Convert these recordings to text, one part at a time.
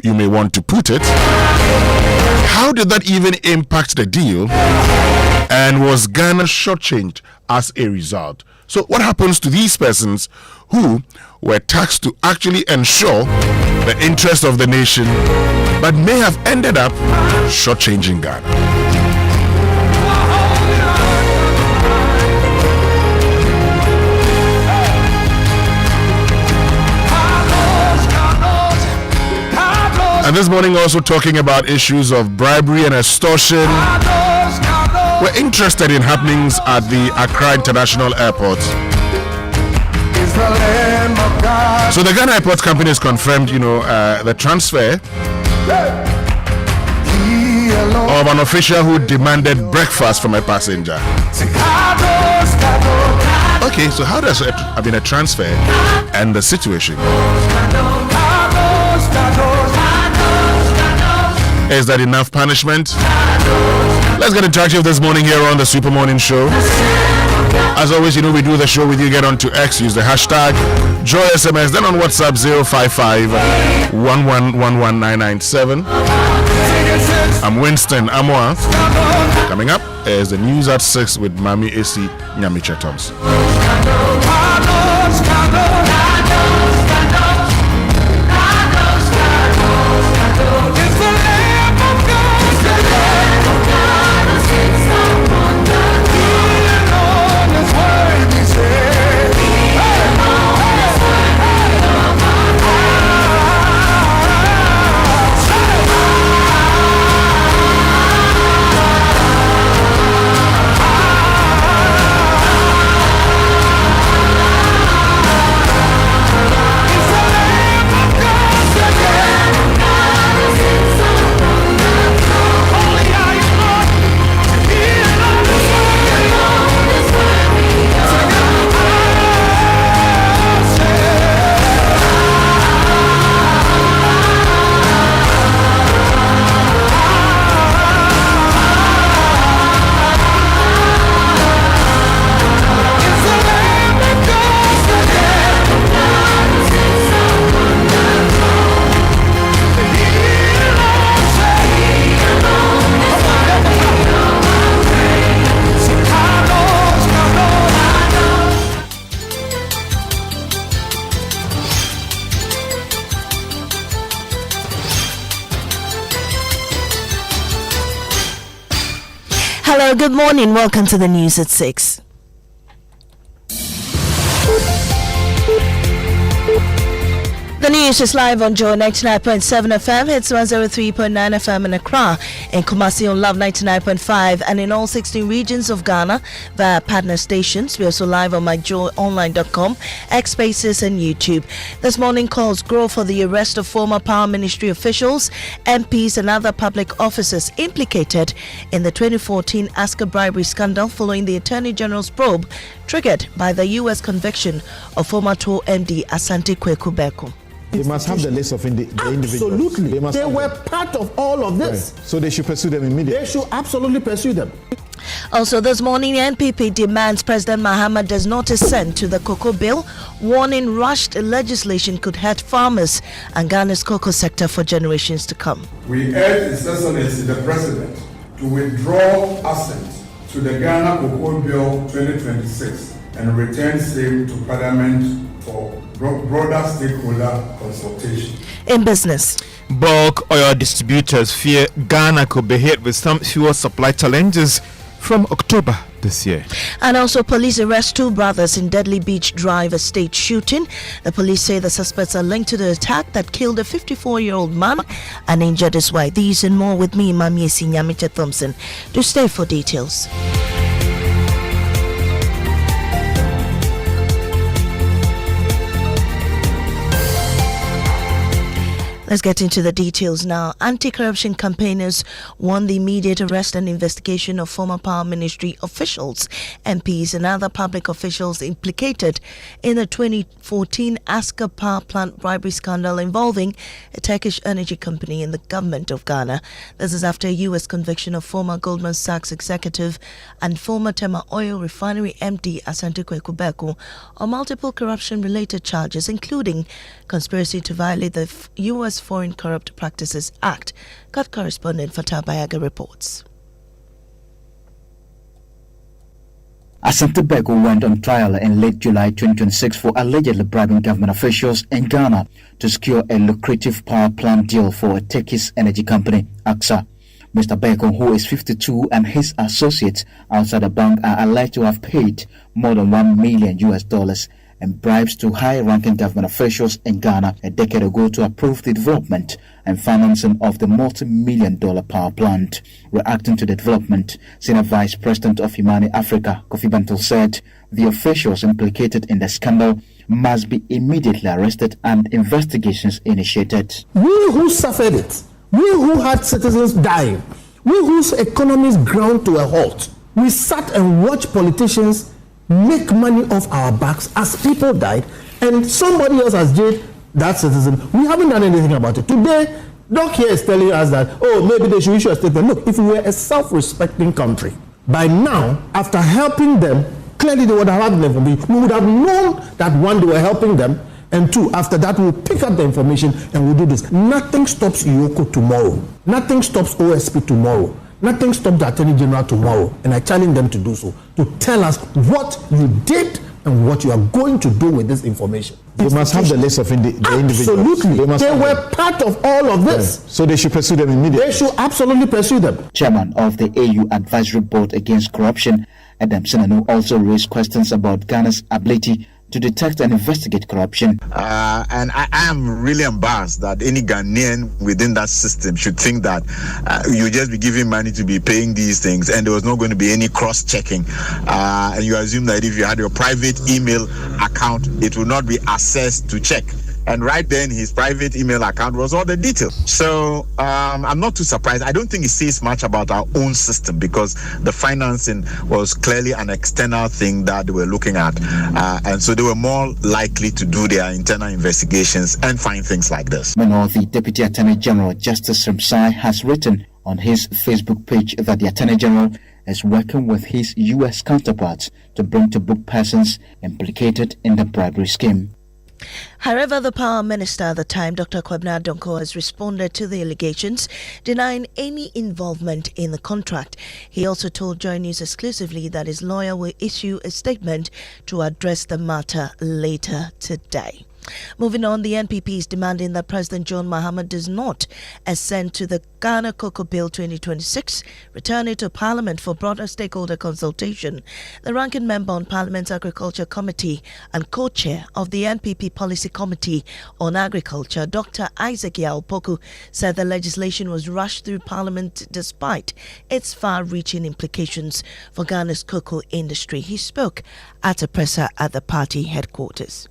you may want to put it. How did that even impact the deal? And was Ghana shortchanged as a result? So what happens to these persons who were tasked to actually ensure the interest of the nation, but may have ended up shortchanging Ghana? And this morning also talking about issues of bribery and extortion. We're interested in happenings at the Accra International Airport. So the Ghana Airport Company has confirmed, the transfer of an official who demanded breakfast from a passenger. Okay, so how does a transfer and the situation? Is that enough punishment? Let's get interactive this morning here on the Super Morning Show. As always, we do the show with you. Get onto X, use the hashtag Joy SMS, then on WhatsApp 055 1111997. I'm Winston Amoah. Coming up is the news at 6 with Mami AC Nyamiche Thoms. Hello, good morning. Welcome to the news at 6. The news is live on Joy 99.7 FM, hits 103.9 FM in Accra, in Kumasi on Love 99.5, and in all 16 regions of Ghana via partner stations. We're also live on myjoyonline.com, X Spaces, and YouTube. This morning, calls grow for the arrest of former Power Ministry officials, MPs, and other public officers implicated in the 2014 Asker bribery scandal following the Attorney General's probe triggered by the U.S. conviction of former TOR MD Asante Kweku Berko. They must have the list of the individuals. Absolutely. They were part of all of this. Right. So they should pursue them immediately. They should absolutely pursue them. Also this morning, the NPP demands President Mahama does not assent to the cocoa bill, warning rushed legislation could hurt farmers and Ghana's cocoa sector for generations to come. We urge His Excellency the President to withdraw assent to the Ghana Cocoa Bill 2026 and return same to Parliament for broader stakeholder consultation. In business, bulk oil distributors fear Ghana could be hit with some fuel supply challenges from October this year. And also, police arrest 2 brothers in Deadly Beach Drive estate shooting. The police say the suspects are linked to the attack that killed a 54-year-old man and injured his wife. These and more with me, Mami AC Nyamiche Thompson. Do stay for details. Let's get into the details now. Anti-corruption campaigners want the immediate arrest and investigation of former Power Ministry officials, MPs, and other public officials implicated in the 2014 Asker power plant bribery scandal involving a Turkish energy company and the government of Ghana. This is after a U.S. conviction of former Goldman Sachs executive and former Tema Oil Refinery MD Asante Kweku Berko on multiple corruption-related charges, including conspiracy to violate the U.S. Foreign Corrupt Practices Act. CUT correspondent Fatah Bayaga reports. Asante Kweku went on trial in late July 2026 for allegedly bribing government officials in Ghana to secure a lucrative power plant deal for a Turkish energy company, AXA. Mr. Berko, who is 52, and his associates outside the bank are alleged to have paid more than $1 million in bribes to high-ranking government officials in Ghana a decade ago to approve the development and financing of the multi-million-dollar power plant. Reacting to the development, Senior Vice President of Humani Africa, Kofi Bentil, said the officials implicated in the scandal must be immediately arrested and investigations initiated. We who suffered it, we who had citizens dying, we whose economies ground to a halt, we sat and watched politicians make money off our backs as people died, and somebody else has jailed that citizen. We haven't done anything about it. Today, Doc here is telling us that, oh, maybe they should issue a statement. Look, if we were a self-respecting country, by now, after helping them, clearly they would have had the information. We would have known that one, they were helping them, and two, after that, we'll pick up the information and we'll do this. Nothing stops Iyoko tomorrow. Nothing stops OSP tomorrow. Nothing stops the Attorney General tomorrow, and I challenge them to do so, to tell us what you did and what you are going to do with this information. They must have the list of the individuals. Absolutely. They were part of all of this. Yeah. So they should pursue them immediately. They should absolutely pursue them. Chairman of the AU Advisory Board Against Corruption, Yankson, who also raised questions about Ghana's ability to detect and investigate corruption. And I am really embarrassed that any Ghanaian within that system should think that you just be giving money to be paying these things and there was not going to be any cross-checking. And you assume that if you had your private email account, it will not be accessed to check. And right then, his private email account was all the details. So I'm not too surprised. I don't think it says much about our own system because the financing was clearly an external thing that they were looking at. And so they were more likely to do their internal investigations and find things like this. Meanwhile, the Deputy Attorney General, Justice Ramsai, has written on his Facebook page that the Attorney General is working with his U.S. counterparts to bring to book persons implicated in the bribery scheme. However, the Power Minister at the time, Dr. Kwabena Donkor, has responded to the allegations, denying any involvement in the contract. He also told Joy News exclusively that his lawyer will issue a statement to address the matter later today. Moving on, the NPP is demanding that President John Mahama does not assent to the Ghana Cocoa Bill 2026, return it to Parliament for broader stakeholder consultation. The ranking member on Parliament's Agriculture Committee and co-chair of the NPP Policy Committee on Agriculture, Dr. Isaac Yaopoku, said the legislation was rushed through Parliament despite its far-reaching implications for Ghana's cocoa industry. He spoke at a presser at the party headquarters.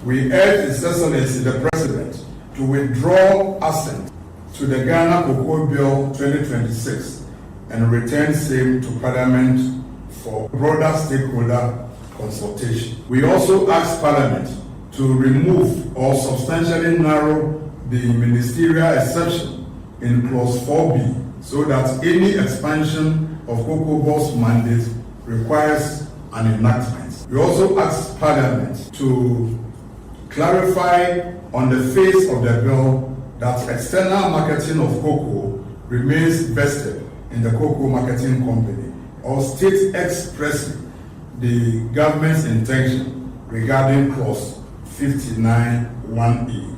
We urge His Excellency the President to withdraw assent to the Ghana Cocoa Bill 2026 and return same to Parliament for broader stakeholder consultation. We also ask Parliament to remove or substantially narrow the ministerial exception in Clause 4B so that any expansion of Cocoa Boss mandate requires an enactment. We also ask Parliament to clarify on the face of the bill that external marketing of cocoa remains vested in the cocoa marketing company, or state expressly the government's intention regarding clause 59(1)(e).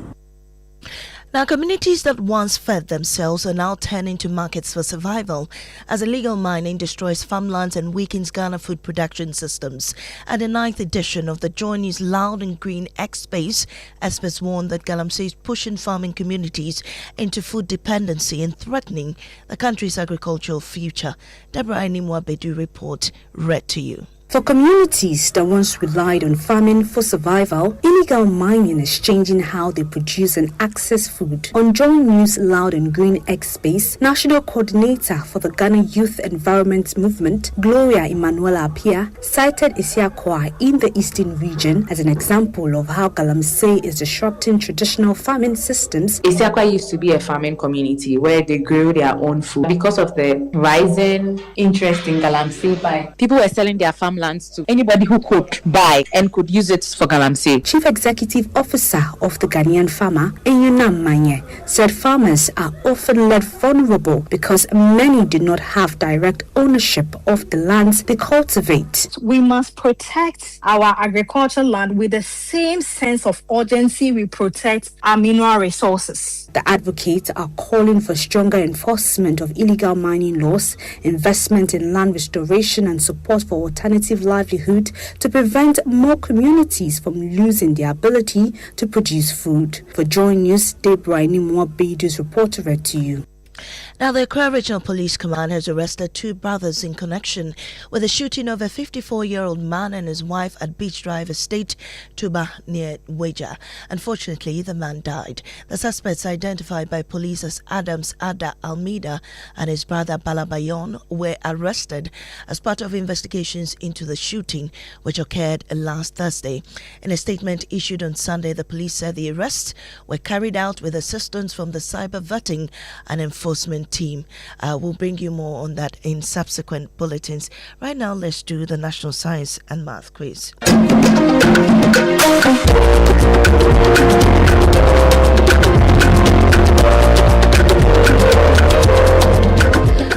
Now, communities that once fed themselves are now turning to markets for survival as illegal mining destroys farmlands and weakens Ghana food production systems. At the 9th edition of the Joy News Loud and Green X Space, experts warned that Galamsey is pushing farming communities into food dependency and threatening the country's agricultural future. Deborah Animwa Bedu report read to you. For communities that once relied on farming for survival, illegal mining is changing how they produce and access food. On Joy News Loud and Green X Space, National Coordinator for the Ghana Youth Environment Movement, Gloria Emanuela Apia, cited Isiakwa in the Eastern region as an example of how Galamsey is disrupting traditional farming systems. Isiakwa used to be a farming community where they grew their own food. Because of the rising interest in Galamsey, people were selling their farm farmlands to anybody who could buy and could use it for galamsey. Chief Executive Officer of the Ghanaian Farmer, Enyunam Manye, said farmers are often left vulnerable because many do not have direct ownership of the lands they cultivate. We must protect our agricultural land with the same sense of urgency we protect our mineral resources. The advocates are calling for stronger enforcement of illegal mining laws, investment in land restoration and support for alternative livelihood to prevent more communities from losing their ability to produce food. For Joy News, Deborah Inimwa-Beidu's reporter read to you. Now, the Accra Regional Police Command has arrested 2 brothers in connection with the shooting of a 54-year-old man and his wife at Beach Drive Estate, Tuba, near Weja. Unfortunately, the man died. The suspects, identified by police as Adams Ada Almeida and his brother Balabayon, were arrested as part of investigations into the shooting, which occurred last Thursday. In a statement issued on Sunday, the police said the arrests were carried out with assistance from the cyber vetting and enforcement team. We'll bring you more on that in subsequent bulletins. Right now, let's do the National Science and Math quiz.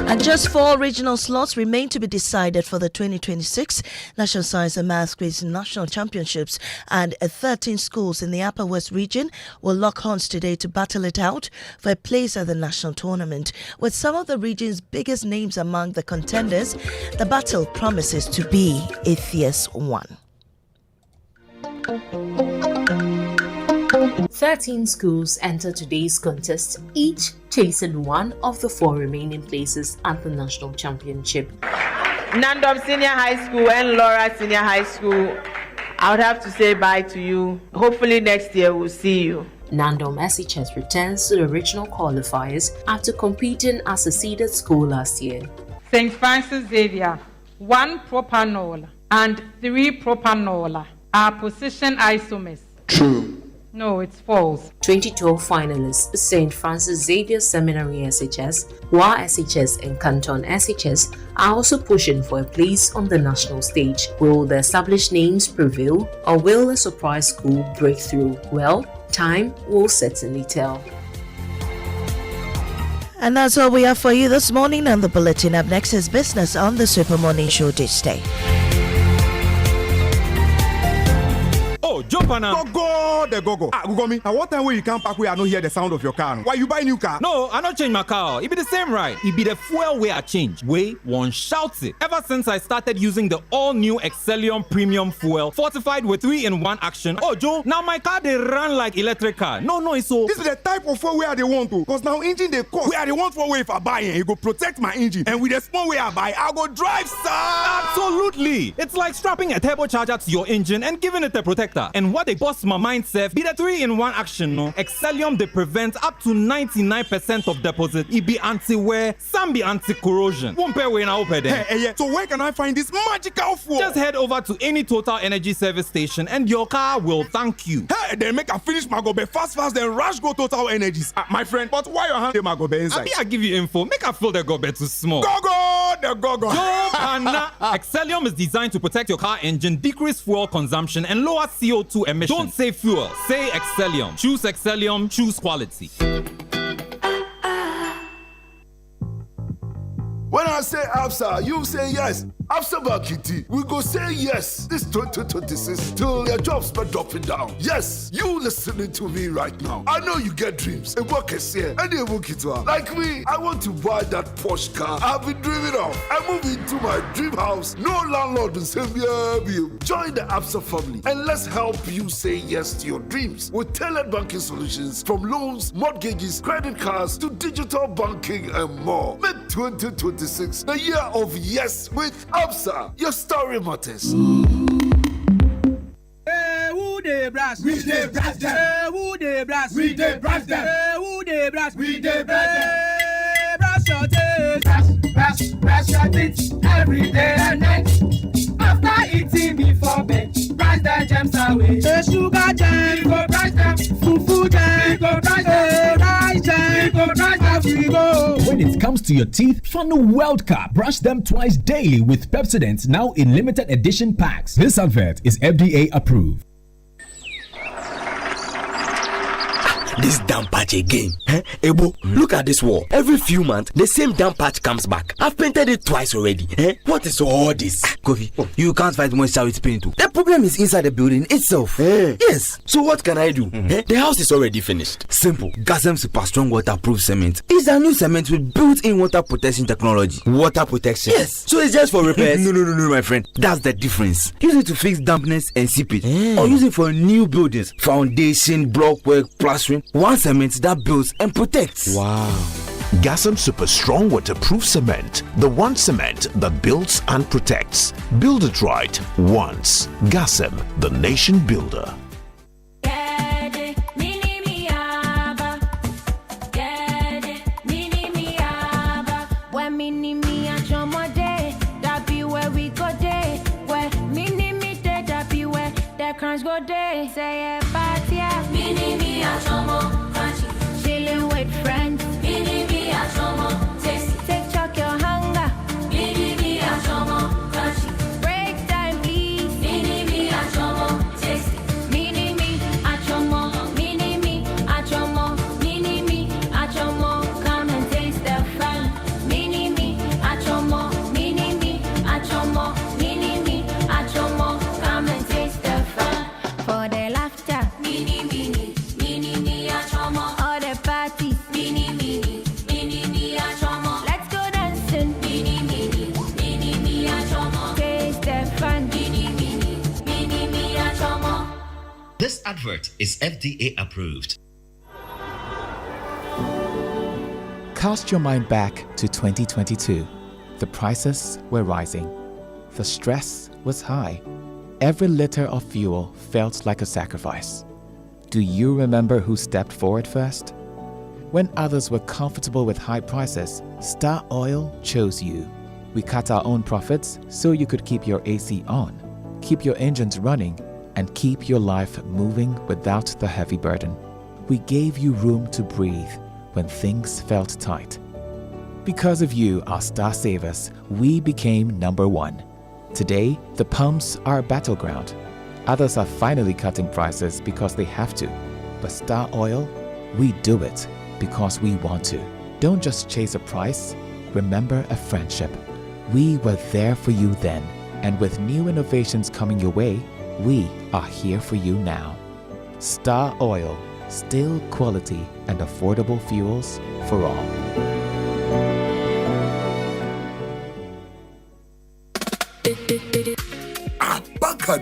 And just 4 regional slots remain to be decided for the 2026 National Science and Math Quiz National Championships, and 13 schools in the Upper West region will lock horns today to battle it out for a place at the national tournament. With some of the region's biggest names among the contenders, the battle promises to be a fierce one. 13 schools enter today's contest, each chasing one of the 4 remaining places at the National Championship. Nandom Senior High School and Laura Senior High School, I would have to say bye to you. Hopefully next year we'll see you. Nandom SHS returns to the regional qualifiers after competing as a seeded school last year. St. Francis Xavier, 1 propanol and 3 propanol are position isomers. True. No, it's false. 2012 finalists St. Francis Xavier Seminary SHS, WA SHS and Canton SHS are also pushing for a place on the national stage. Will the established names prevail, or will a surprise school break through? Well, time will certainly tell. And that's all we have for you this morning on the bulletin. Up next is business on the Super Morning Show this day. Oh, jump on now. Go. Google me. Now, what time when you come back, we are not hear the sound of your car? Why you buy new car? No, I not change my car. It be the same, right? It be the fuel way I change. Way one shouts it. Ever since I started using the all-new Excellium Premium Fuel, fortified with 3-in-1 action. Oh, Joe, now my car they run like electric car. No, it's so. This is the type of fuel where they want to. Because now engine they cost. Where they want for way if I buy it, you go protect my engine. And with the small way I buy, I go drive, sir. Absolutely. It's like strapping a turbocharger to your engine and giving it a protector. And what they bust my mind, Seth, be the 3-in-1 action, no? Excellium, they prevent up to 99% of deposit. It be anti-wear, some be anti-corrosion. Won't pay when I open them. Hey, so where can I find this magical fuel? Just head over to any Total Energy service station and your car will thank you. Hey, then make a finish my gobe fast, then rush go Total Energies. My friend, but why your hand my gobe inside? I give you info. Make a fill the gobe too small. Go. Excellium is designed to protect your car engine, decrease fuel consumption, and lower CO2 emissions. Don't say fuel, say Excellium. Choose Excellium, choose quality. When I say ABSA, you say yes. ABSA Bakiti, we go say yes this 2026 till your jobs start dropping down. Yes, you listening to me right now. I know you get dreams. A work is here, and they work it well. Like me, I want to buy that Porsche car I've been dreaming of. I move into my dream house. No landlord will say me. Join the ABSA family and let's help you say yes to your dreams with tailored banking solutions from loans, mortgages, credit cards to digital banking and more. Make 2026 the year of yes with ABSA. Your story matters. Who dey brass? We dey brass them. Who dey brass? We dey brass them. Who dey brass? We dey brass them. Brass your teeth. Brass your teeth every day and night. After eating before bed. Brush the germs away. The sugar germs, we go brush them. Fufu germs, we go brush them. Rice germs, we go brush them. We go. When it comes to your teeth, Fano World Cup. Brush them twice daily with Pepsodent, now in limited edition packs. This advert is FDA approved. This damn patch again. Ebo, look at this wall. Every few months, the same damn patch comes back. I've painted it twice already. What is all this? Kofi, you can't fight moisture with paint too. The problem is inside the building itself. Yes. So what can I do? The house is already finished. Simple. Gasem Super Strong Waterproof Cement is a new cement with built-in water protection technology. Water protection? Yes. So it's just for repairs? No, my friend. That's the difference. Use it to fix dampness and seepage. Or use it for new buildings, foundation, block work, plastering. One cement that builds and protects. Wow. Gasm Super Strong Waterproof Cement. The one cement that builds and protects. Build it right once. Gasm, the nation builder. Go day, say a party, mini me a chomo, crunchy, chilling with friends, mini me a chomo, tasty, take chuck your hunger, mini me a chomo, crunchy, break time please, mini me a chomo, tasty, mini me a chomo, mini me a chomo, mini me a chomo, come and taste the fun, mini me a chomo, mini me a chomo, mini me a chomo, come and taste the fun. For the laughter, mini, mini, mini, mini, a chomo. All the parties, mini, mini, mini, mini, a chomo. Let's go dancing, mini, mini, mini, mini, a chomo. Taste the fun, mini, mini, mini, mini, a chomo. This advert is FDA approved. Cast your mind back to 2022. The prices were rising. The stress was high. Every liter of fuel felt like a sacrifice. Do you remember who stepped forward first? When others were comfortable with high prices, Star Oil chose you. We cut our own profits so you could keep your AC on, keep your engines running, and keep your life moving without the heavy burden. We gave you room to breathe when things felt tight. Because of you, our Star Savers, we became number one. Today, the pumps are a battleground. Others are finally cutting prices because they have to. But Star Oil, we do it because we want to. Don't just chase a price, remember a friendship. We were there for you then, and with new innovations coming your way, we are here for you now. Star Oil, still quality and affordable fuels for all.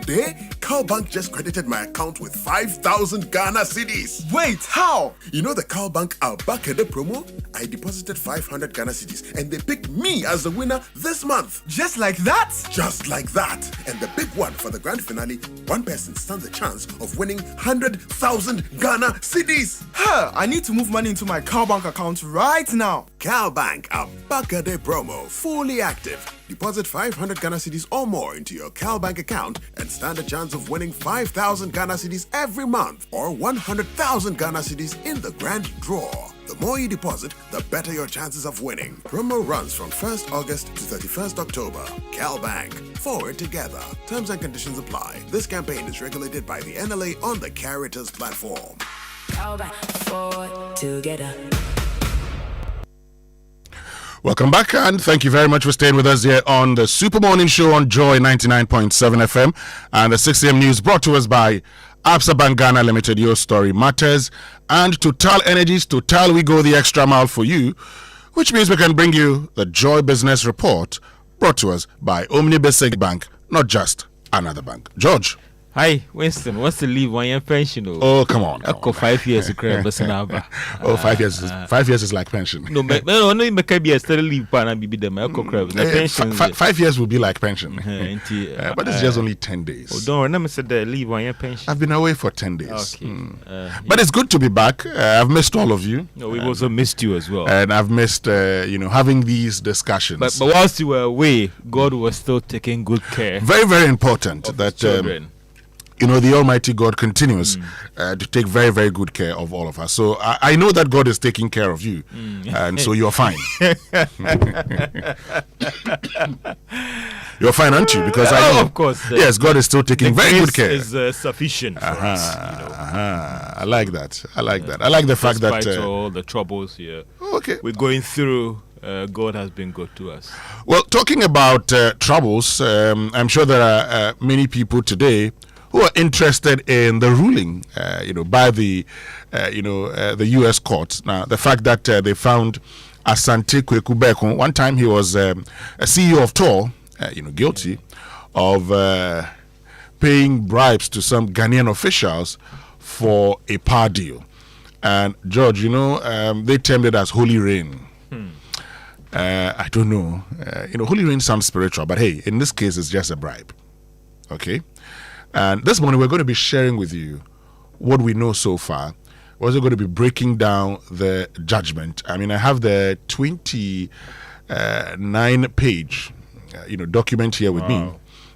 Day, Cowbank just credited my account with 5,000 Ghana cedis. Wait, how? You know the Cowbank Abakade promo? I deposited 500 Ghana cedis and they picked me as the winner this month. Just like that? Just like that. And the big one for the grand finale, one person stands a chance of winning 100,000 Ghana cedis. I need to move money into my Cowbank account right now. Cowbank Abakade promo, fully active. Deposit 500 Ghana cedis or more into your Cowbank account and stand a chance of winning 5,000 Ghana cedis every month or 100,000 Ghana cedis in the grand draw. The more you deposit, the better your chances of winning. Promo runs from 1st August to 31st October. Cowbank, forward together. Terms and conditions apply. This campaign is regulated by the NLA on the Caritas platform. Cowbank, forward together. Welcome back, and thank you very much for staying with us here on the Super Morning Show on Joy 99.7 FM and the 6 a.m. news brought to us by Absa Bank Ghana Limited. Your story matters. And Total Energies, Total, we go the extra mile for you, which means we can bring you the Joy Business Report brought to us by Omnibus Bank, not just another bank. George. Hi, Winston. What's the leave 1 year pension? Oh, come on. Come 5 years to credit, but 5 years. 5 years is like pension. No, you can be a steady leave. Pana be them. Pension. 5 years will be like pension. But it's just only 10 days. Oh, don't remember said the leave 1 year pension. I've been away for 10 days. Okay. But it's good to be back. I've missed all of you. No, we've also missed you as well. And I've missed, having these discussions. But whilst you were away, God was still taking good care. Very, very important that children. The Almighty God continues to take very, very good care of all of us. So I know that God is taking care of you, and so you're fine. You're fine, aren't you? Because I know, of course. Yes, God is still taking very good care. Is sufficient for us. I like that. I like the fact that despite all the troubles here, we're going through. God has been good to us. Well, talking about troubles, I'm sure there are many people today who are interested in the ruling, by the U.S. courts. Now, the fact that they found Asante Kweku Berko, one time he was a CEO of TOR, guilty of paying bribes to some Ghanaian officials for a power deal. And George, they termed it as holy rain. I don't know. Holy rain sounds spiritual, but hey, in this case, it's just a bribe. Okay? And this morning, we're going to be sharing with you what we know so far. We're also going to be breaking down the judgment. I mean, I have the 29-page, document here with me.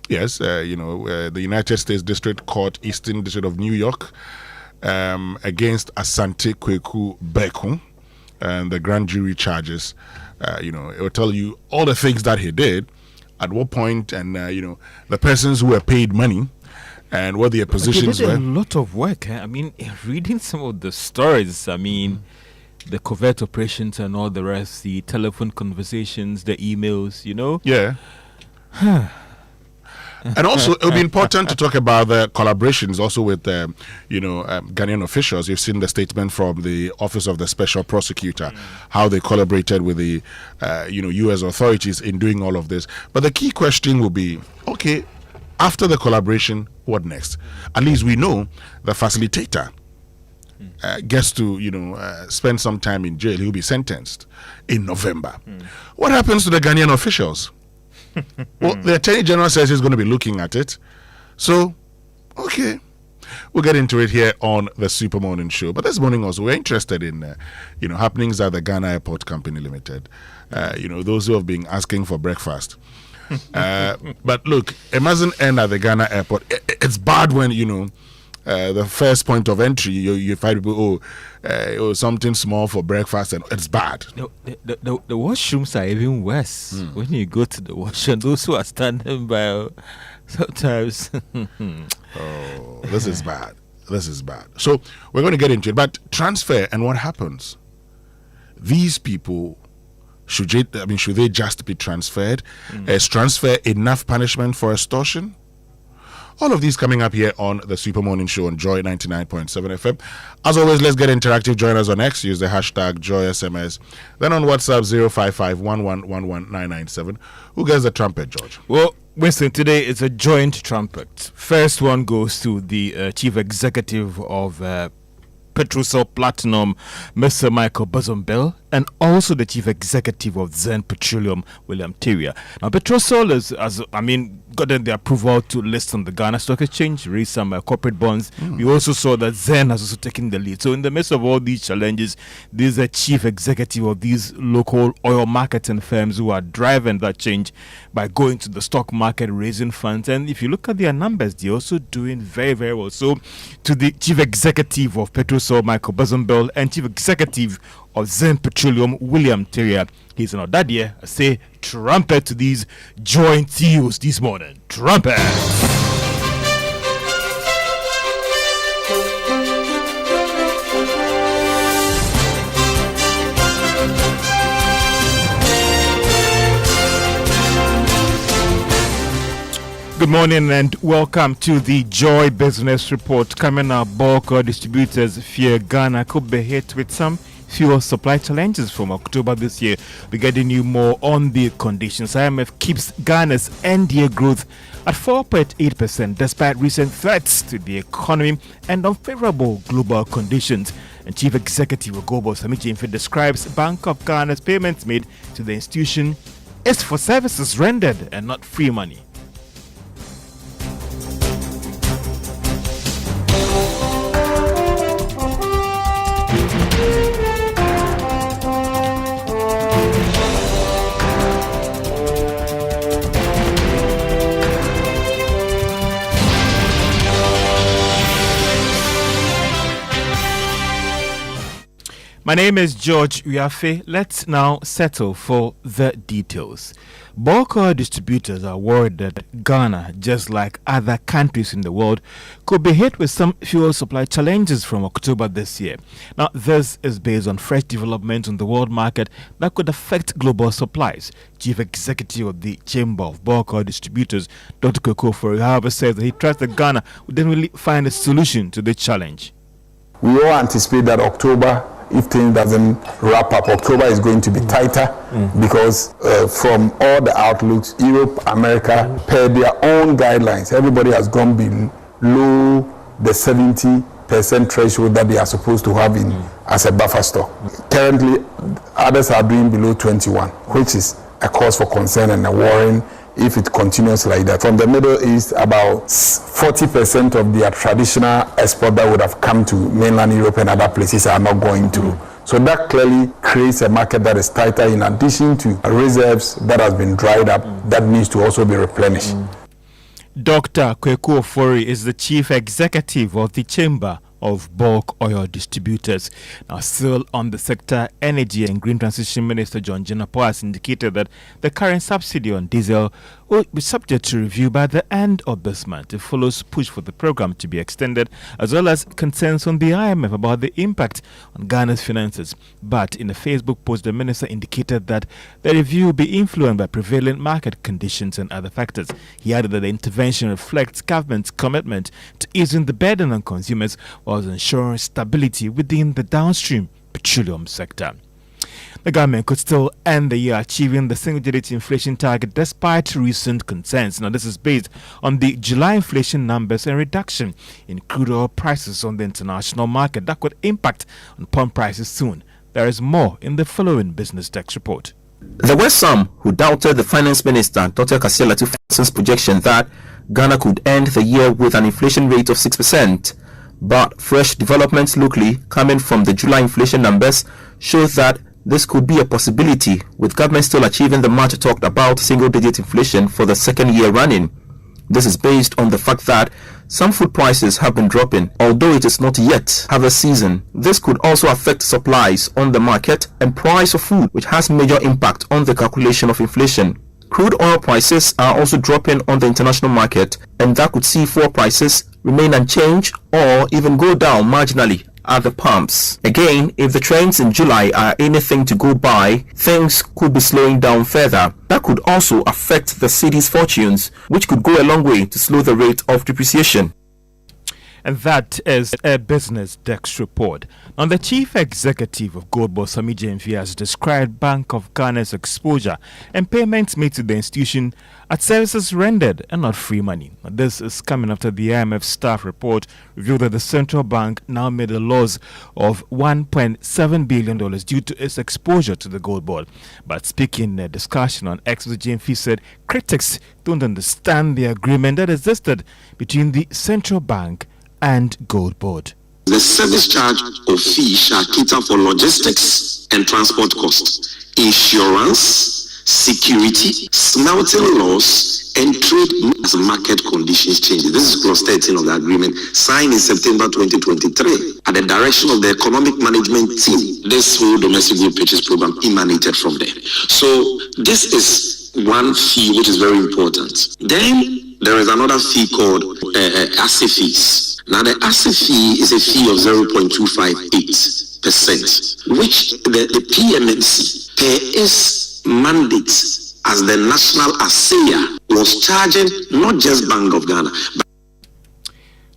Yes, the United States District Court, Eastern District of New York, against Asante Kweku Berko, and the grand jury charges. It will tell you all the things that he did, at what point, and the persons who were paid money, and what their positions were. A lot of work. I mean, reading some of the stories. I mean, the covert operations and all the rest, the telephone conversations, the emails. Yeah. And also, it will be important to talk about the collaborations also with, Ghanaian officials. You've seen the statement from the Office of the Special Prosecutor, how they collaborated with the, U.S. authorities in doing all of this. But the key question will be, okay, after the collaboration, what next? At least we know the facilitator gets to, spend some time in jail. He'll be sentenced in November. What happens to the Ghanaian officials? Well, the Attorney General says he's going to be looking at it. So, okay, we'll get into it here on the Super Morning Show. But this morning also, we're interested in, happenings at the Ghana Airport Company Limited. Those who have been asking for breakfast. But look, it mustn't end at the Ghana Airport. It's bad when, the first point of entry, you find people, something small for breakfast, and it's bad. No, the washrooms are even worse. When you go to the washroom, those who are standing by, sometimes. This is bad. This is bad. So we're going to get into it. But transfer and what happens? These people, should they just be transferred? Is transfer enough punishment for extortion? All of these coming up here on the Super Morning Show on Joy 99.7 FM. As always, let's get interactive. Join us on X. Use the hashtag JoySMS. Then on WhatsApp 055-1111-997. Who gets the trumpet, George? Well, Winston, today it's a joint trumpet. First one goes to the Chief Executive of Petrosol Platinum, Mr. Michael Bozombel, and also the Chief Executive of Zen Petroleum, William Terrier. Now, Petrosol has gotten the approval to list on the Ghana Stock Exchange, raise some corporate bonds. We also saw that Zen has also taken the lead. So in the midst of all these challenges, there's a chief executive of these local oil marketing firms who are driving that change by going to the stock market, raising funds. And if you look at their numbers, they're also doing very, very well. So to the chief executive of Petrosol, Michael Bozombel, and chief executive of Zen Petroleum, William Terrier, he's an Odadia. I say trumpet to these joint CEOs this morning. Trumpet! Good morning and welcome to the Joy Business Report. Coming up, bulk distributors fear Ghana could be hit with some fuel supply challenges from October this year. We're getting you more on the conditions. IMF keeps Ghana's end-year growth at 4.8% despite recent threats to the economy and unfavorable global conditions. And Chief Executive of Kojo Asante describes Bank of Ghana's payments made to the institution is for services rendered and not free money. My name is George Uyafe. Let's now settle for the details. Bulk oil distributors are worried that Ghana, just like other countries in the world, could be hit with some fuel supply challenges from October this year. Now, this is based on fresh developments on the world market that could affect global supplies. Chief Executive of the Chamber of Bulk Oil Distributors, Dr. Kweku Berko, however, says that he trusts that Ghana will definitely find a solution to the challenge. We all anticipate that October, if things doesn't wrap up, October is going to be tighter because from all the outlooks, Europe, America, per their own guidelines, everybody has gone below the 70% threshold that they are supposed to have in as a buffer stock. Currently, others are doing below 21, which is a cause for concern and a worrying if it continues like that. From the Middle East, about 40% of their traditional export that would have come to mainland Europe and other places are not going to. So that clearly creates a market that is tighter in addition to reserves that has been dried up that needs to also be replenished. Dr. Kweku Berko is the Chief Executive of the Chamber of Bulk Oil Distributors. Now, still on the sector, Energy and Green Transition Minister John Jinapor has indicated that the current subsidy on diesel will be subject to review by the end of this month. It follows push for the program to be extended, as well as concerns from the IMF about the impact on Ghana's finances. But in a Facebook post, the minister indicated that the review will be influenced by prevailing market conditions and other factors. He added that the intervention reflects government's commitment to easing the burden on consumers while ensuring stability within the downstream petroleum sector. The government could still end the year achieving the single-digit inflation target despite recent concerns. Now, this is based on the July inflation numbers and reduction in crude oil prices on the international market that could impact on pump prices soon. There is more in the following Business Desk report. There were some who doubted the Finance Minister, Dr. Kassia Latif's projection that Ghana could end the year with an inflation rate of 6%. But fresh developments locally coming from the July inflation numbers show that this could be a possibility, with government still achieving the much talked about single-digit inflation for the second year running. This is based on the fact that some food prices have been dropping, although it is not yet harvest season. This could also affect supplies on the market and price of food, which has major impact on the calculation of inflation. Crude oil prices are also dropping on the international market, and that could see fuel prices remain unchanged or even go down marginally at the pumps. Again, if the trends in July are anything to go by, things could be slowing down further. That could also affect the city's fortunes, which could go a long way to slow the rate of depreciation. And that is a Business Desk report. Now, the Chief Executive of Kojo Asante has described Bank of Ghana's exposure and payments made to the institution as services rendered and not free money. Now, this is coming after the IMF staff report revealed that the central bank now made a loss of $1.7 billion due to its exposure to the gold board. But speaking in a discussion on X, the GMF said critics don't understand the agreement that existed between the central bank and gold board. The service charge or fee shall cater for logistics and transport costs, insurance, security, smelting laws, and trade as market conditions change. This is clause 13 of the agreement signed in September 2023 at the direction of the economic management team. This whole domestic gold purchase program emanated from there. So this is one fee which is very important. Then there is another fee called asset fees. Now, the asset fee is a fee of 0.258%, which the PMNC, per its mandate as the national assayer, was charging not just Bank of Ghana, but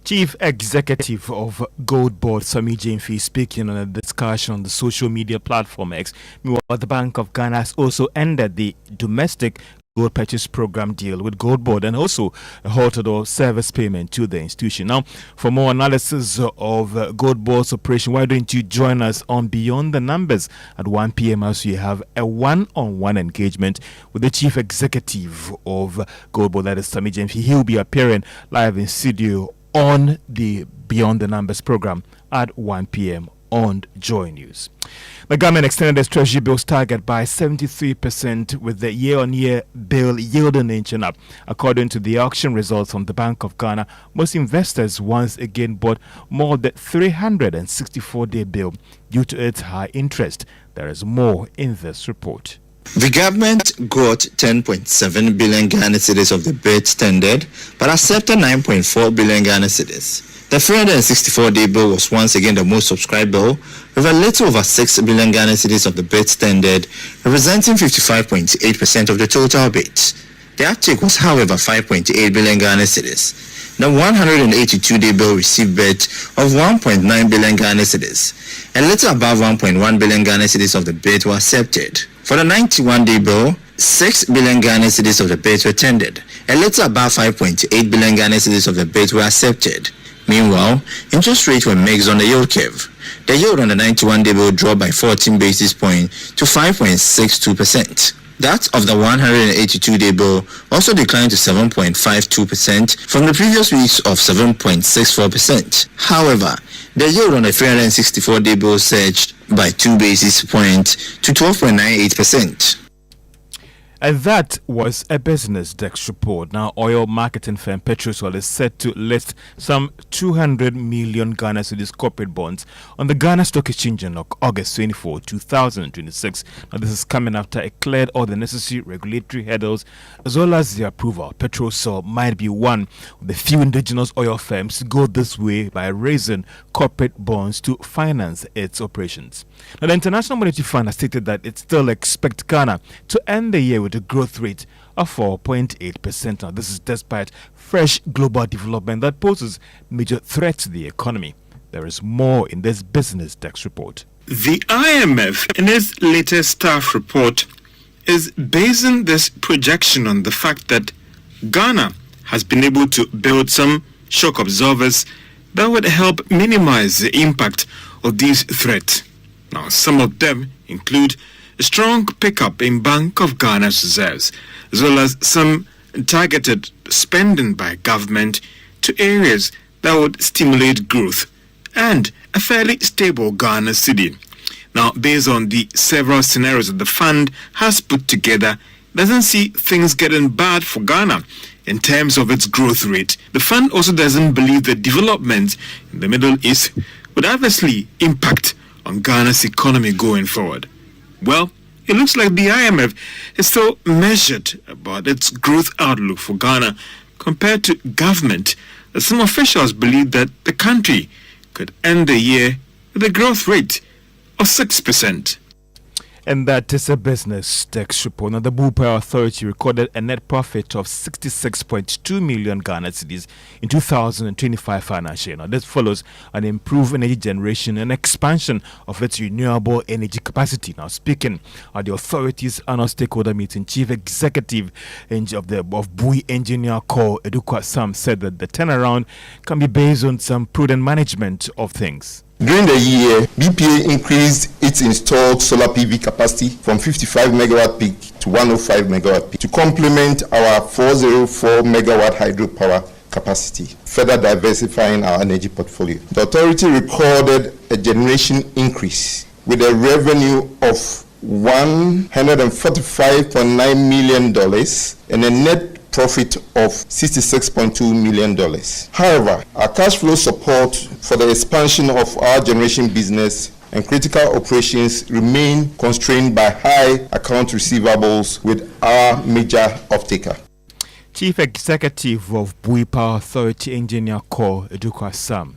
Chief Executive of Gold Board, Sami Jamefi, speaking on a discussion on the social media platform X. Meanwhile, the Bank of Ghana has also ended the domestic gold purchase program deal with Gold Board and also halted all service payment to the institution. Now, for more analysis of Gold Board's operation, why don't you join us on Beyond the Numbers at 1 p.m. as we have a one-on-one engagement with the Chief Executive of Gold Board, that is Sami Jamefi. He will be appearing live in studio on the Beyond the Numbers program at 1 p.m. on Joy News. The government extended its Treasury bills target by 73% with the year-on-year bill yielding inching up. According to the auction results from the Bank of Ghana, most investors once again bought more of the 364-day bill due to its high interest. There is more in this report. The government got 10.7 billion Ghana cedis of the bid tendered, but accepted 9.4 billion Ghana cedis. The 364-day bill was once again the most subscribed bill, with a little over 6 billion Ghana cedis of the bids tendered, representing 55.8% of the total bids. The uptake was, however, 5.8 billion Ghana cedis. The 182-day bill received bids of 1.9 billion Ghana cedis. A little above 1.1 billion Ghana cedis of the bids were accepted. For the 91-day bill, 6 billion Ghana cedis of the bids were tendered. A little above 5.8 billion Ghana cedis of the bids were accepted. Meanwhile, interest rates were mixed on the yield curve. The yield on the 91-day bill dropped by 14 basis points to 5.62%. That of the 182-day bill also declined to 7.52% from the previous weeks of 7.64%. However, the yield on the 364-day bill surged by 2 basis points to 12.98%. And that was a business desk report. Now, oil marketing firm Petrosol is set to list some 200 million Ghana cedis corporate bonds on the Ghana Stock Exchange on August 24, 2026. Now, this is coming after it cleared all the necessary regulatory hurdles as well as the approval. Petrosol might be one of the few indigenous oil firms to go this way by raising corporate bonds to finance its operations. Now, the International Monetary Fund has stated that it still expects Ghana to end the year with a growth rate of 4.8%. Now, this is despite fresh global development that poses major threats to the economy. There is more in this business desk report. The IMF, in its latest staff report, is basing this projection on the fact that Ghana has been able to build some shock absorbers that would help minimize the impact of these threats. Now, some of them include a strong pickup in Bank of Ghana's reserves, as well as some targeted spending by government to areas that would stimulate growth, and a fairly stable Ghana cedi. Now, based on the several scenarios that the fund has put together, doesn't see things getting bad for Ghana in terms of its growth rate. The fund also doesn't believe that development in the Middle East would adversely impact on Ghana's economy going forward. Well, it looks like the IMF is still measured about its growth outlook for Ghana compared to government, as some officials believe that the country could end the year with a growth rate of 6%. And that is a business desk report. Now, the Bull Power Authority recorded a net profit of 66.2 million Ghana cedis in 2025 financial year. Now, this follows an improved energy generation and expansion of its renewable energy capacity. Now, speaking at the authority's annual stakeholder meeting, Chief Executive of Bui Engineer Corps, Edukwa Sam, said that the turnaround can be based on some prudent management of things. During the year, BPA increased its installed solar PV capacity from 55 megawatt peak to 105 megawatt peak to complement our 404 megawatt hydropower capacity, further diversifying our energy portfolio. The authority recorded a generation increase with a revenue of $145.9 million and a net profit of $66.2 million. However, our cash flow support for the expansion of our generation business and critical operations remain constrained by high account receivables with our major off-taker. Chief Executive of Bui Power Authority Engineer Corps, Edukwa Sam.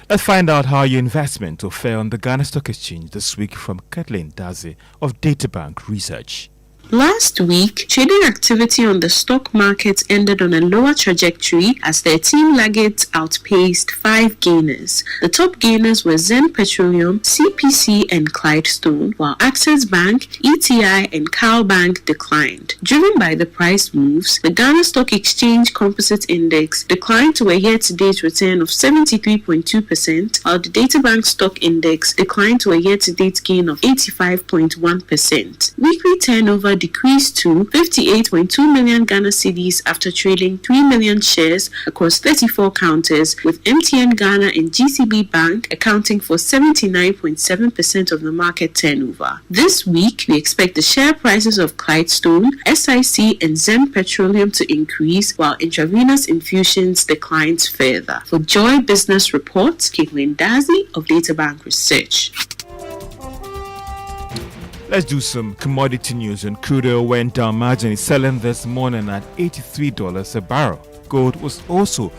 Let's find out how your investment will fare on the Ghana Stock Exchange this week from Kathleen Daze of Databank Research. Last week, trading activity on the stock market ended on a lower trajectory as 13 laggards outpaced 5 gainers. The top gainers were Zen Petroleum, CPC and Clydestone, while Access Bank, ETI and Cal Bank declined. Driven by the price moves, the Ghana Stock Exchange Composite Index declined to a year-to-date return of 73.2%, while the Databank Stock Index declined to a year-to-date gain of 85.1%. Weekly turnover decreased to 58.2 million Ghana cedis after trading 3 million shares across 34 counters, with MTN Ghana and GCB Bank accounting for 79.7% of the market turnover. This week, we expect the share prices of Clydestone, SIC and Zen Petroleum to increase, while intravenous infusions declines further. For Joy Business Report, Caitlin Dazi of Databank Research. Let's do some commodity news. And crude oil went down marginally, selling this morning at $83 a barrel. Gold was also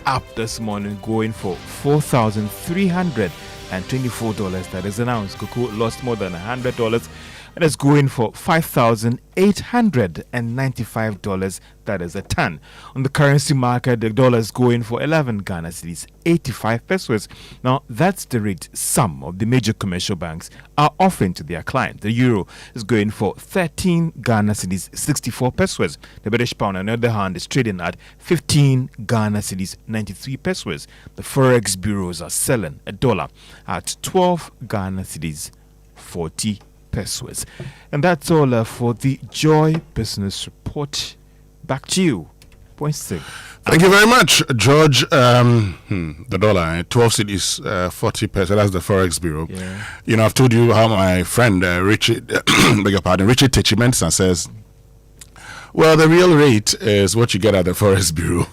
up this morning, going for $4,324. That is an ounce. Cocoa lost more than $100 and is going for $5,895. That is a ton. On the currency market, the dollar is going for 11 Ghana cedis, 85 pesos. Now, that's the rate some of the major commercial banks are offering to their clients. The euro is going for 13 Ghana cedis, 64 pesos. The British pound, on the other hand, is trading at 15 Ghana cedis, 93 pesos. The forex bureaus are selling a dollar at 12 Ghana cedis, 40 pesos. And that's all for the Joy Business Report. Back to you, Winston. Thank you very much, George. The dollar, 12 cedis, 40 pesos. That's the Forex Bureau. Yeah. You know, I've told you how my friend Richard, Richard Techimensa says, well, the real rate is what you get at the Forex Bureau.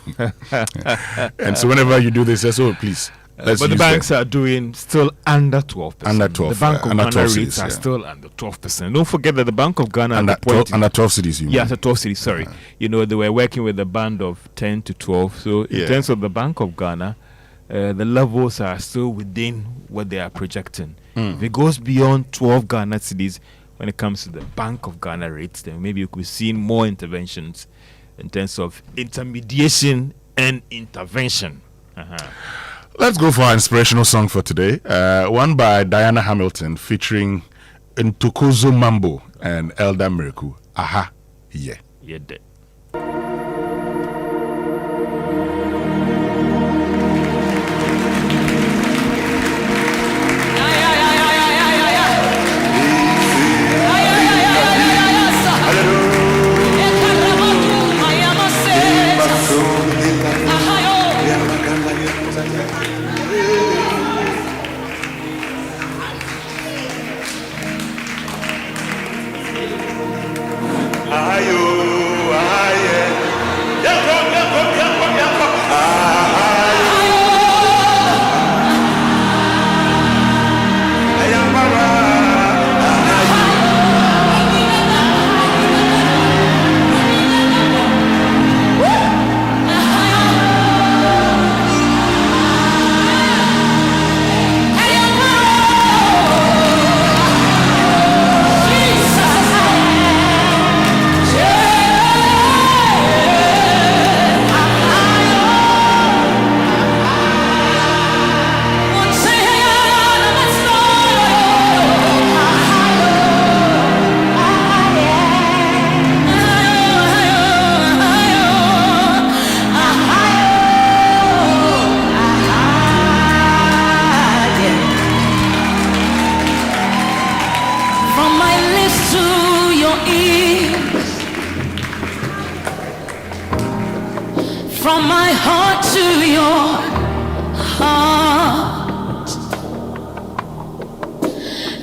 And so whenever you do this, they say, oh, please. But the banks are doing still under 12%. Under 12. The Bank of under Ghana 12 rates cities, are still under 12%. Don't forget that the Bank of Ghana under 12 cities. You yes, 12 cities. Sorry, you know they were working with a band of 10 to 12. So in terms of the Bank of Ghana, the levels are still within what they are projecting. If it goes beyond 12 Ghana cities, when it comes to the Bank of Ghana rates, then maybe you could see more interventions in terms of intermediation and intervention. Let's go for our inspirational song for today. One by Diana Hamilton featuring Ntokozo Mambo and Elder Miracle. Aha, yeah. Yeah, dead. From my heart to your heart,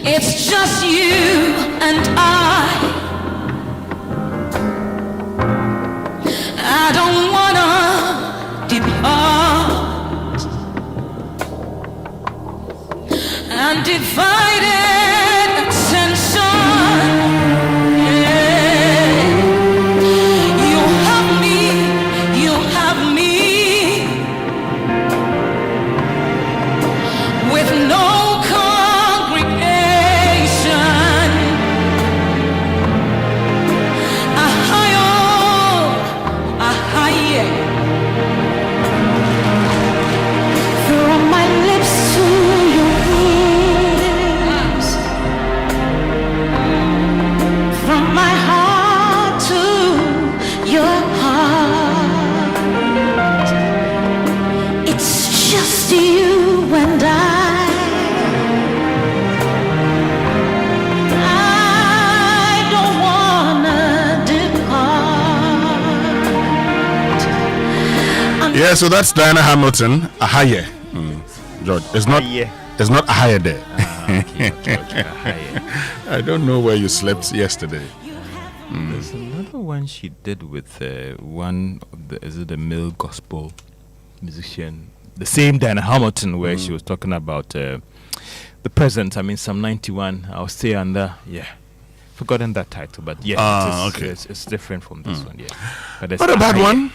it's just you and I don't wanna depart. Undivided attention. With no congregation. Yeah, so that's Diana Hamilton. Ahaye. George, it's not Ahaye there. I don't know where you slept yesterday. There's another one she did with one of the male gospel musician, the same Diana Hamilton, where she was talking about the present. I mean, Psalm 91. I'll stay under. Yeah, forgotten that title, but yeah, it's different from this one. Yeah, but not a bad one.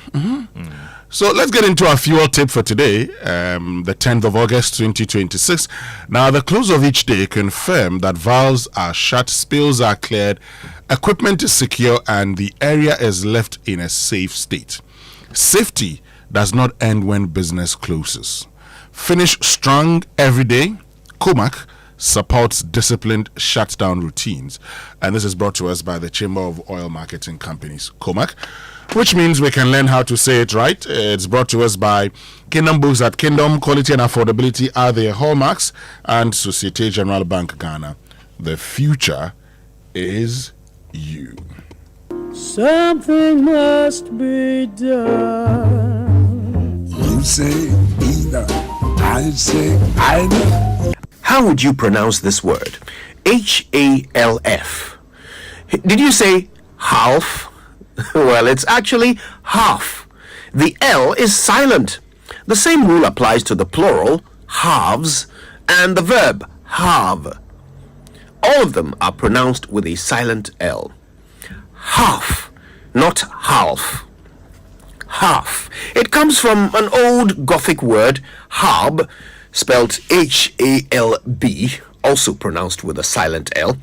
So let's get into our fuel tip for today, the 10th of August 2026. Now, the close of each day confirm that valves are shut, spills are cleared, equipment is secure, and the area is left in a safe state. Safety does not end when business closes. Finish strong every day. Comac supports disciplined shutdown routines. And this is brought to us by the Chamber of Oil Marketing Companies, Comac, which means we can learn how to say it right. It's brought to us by Kingdom Books at Kingdom. Quality and affordability are their hallmarks, and Societe Generale Bank Ghana. The future is you. Something must be done. You say either, I say either. How would you pronounce this word? H-A-L-F. Did you say half? Well, it's actually half. The L is silent. The same rule applies to the plural, halves, and the verb, have. All of them are pronounced with a silent L. Half, not half. Half. It comes from an old Gothic word, halb, spelled H-A-L-B, also pronounced with a silent L.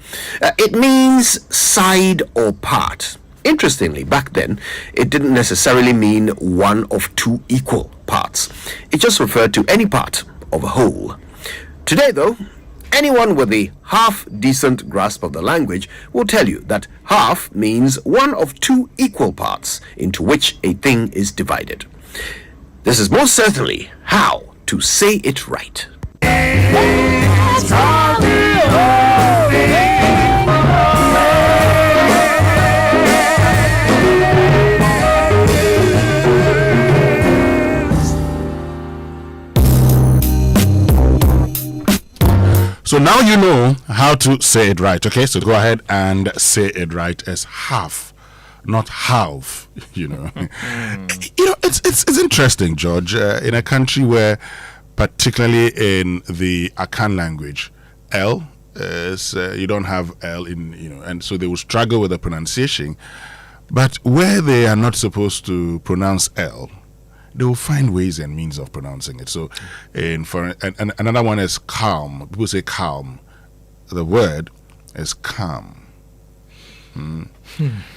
It means side or part. Interestingly, back then, it didn't necessarily mean one of two equal parts. It just referred to any part of a whole. Today, though, anyone with a half-decent grasp of the language will tell you that half means one of two equal parts into which a thing is divided. This is most certainly how to say it right. So now you know how to say it right. Okay, so go ahead and say it right as half, not half. You know, it's interesting, George. In a country where, particularly in the Akan language, L is you don't have L in, and so they will struggle with the pronunciation. But where they are not supposed to pronounce L, they will find ways and means of pronouncing it. So, another one is calm. People say calm. The word is calm.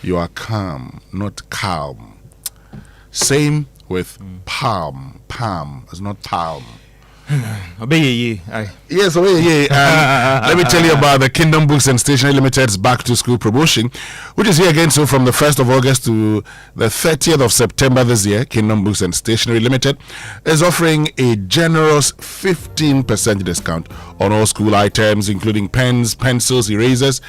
You are calm, not calm. Same with palm. Palm is not palm. Yes, let me tell you about the Kingdom Books and Stationery Limited's Back to School promotion, which is here again. So from the 1st of August to the 30th of September this year, Kingdom Books and Stationery Limited is offering a generous 15% discount on all school items, including pens, pencils, erasers,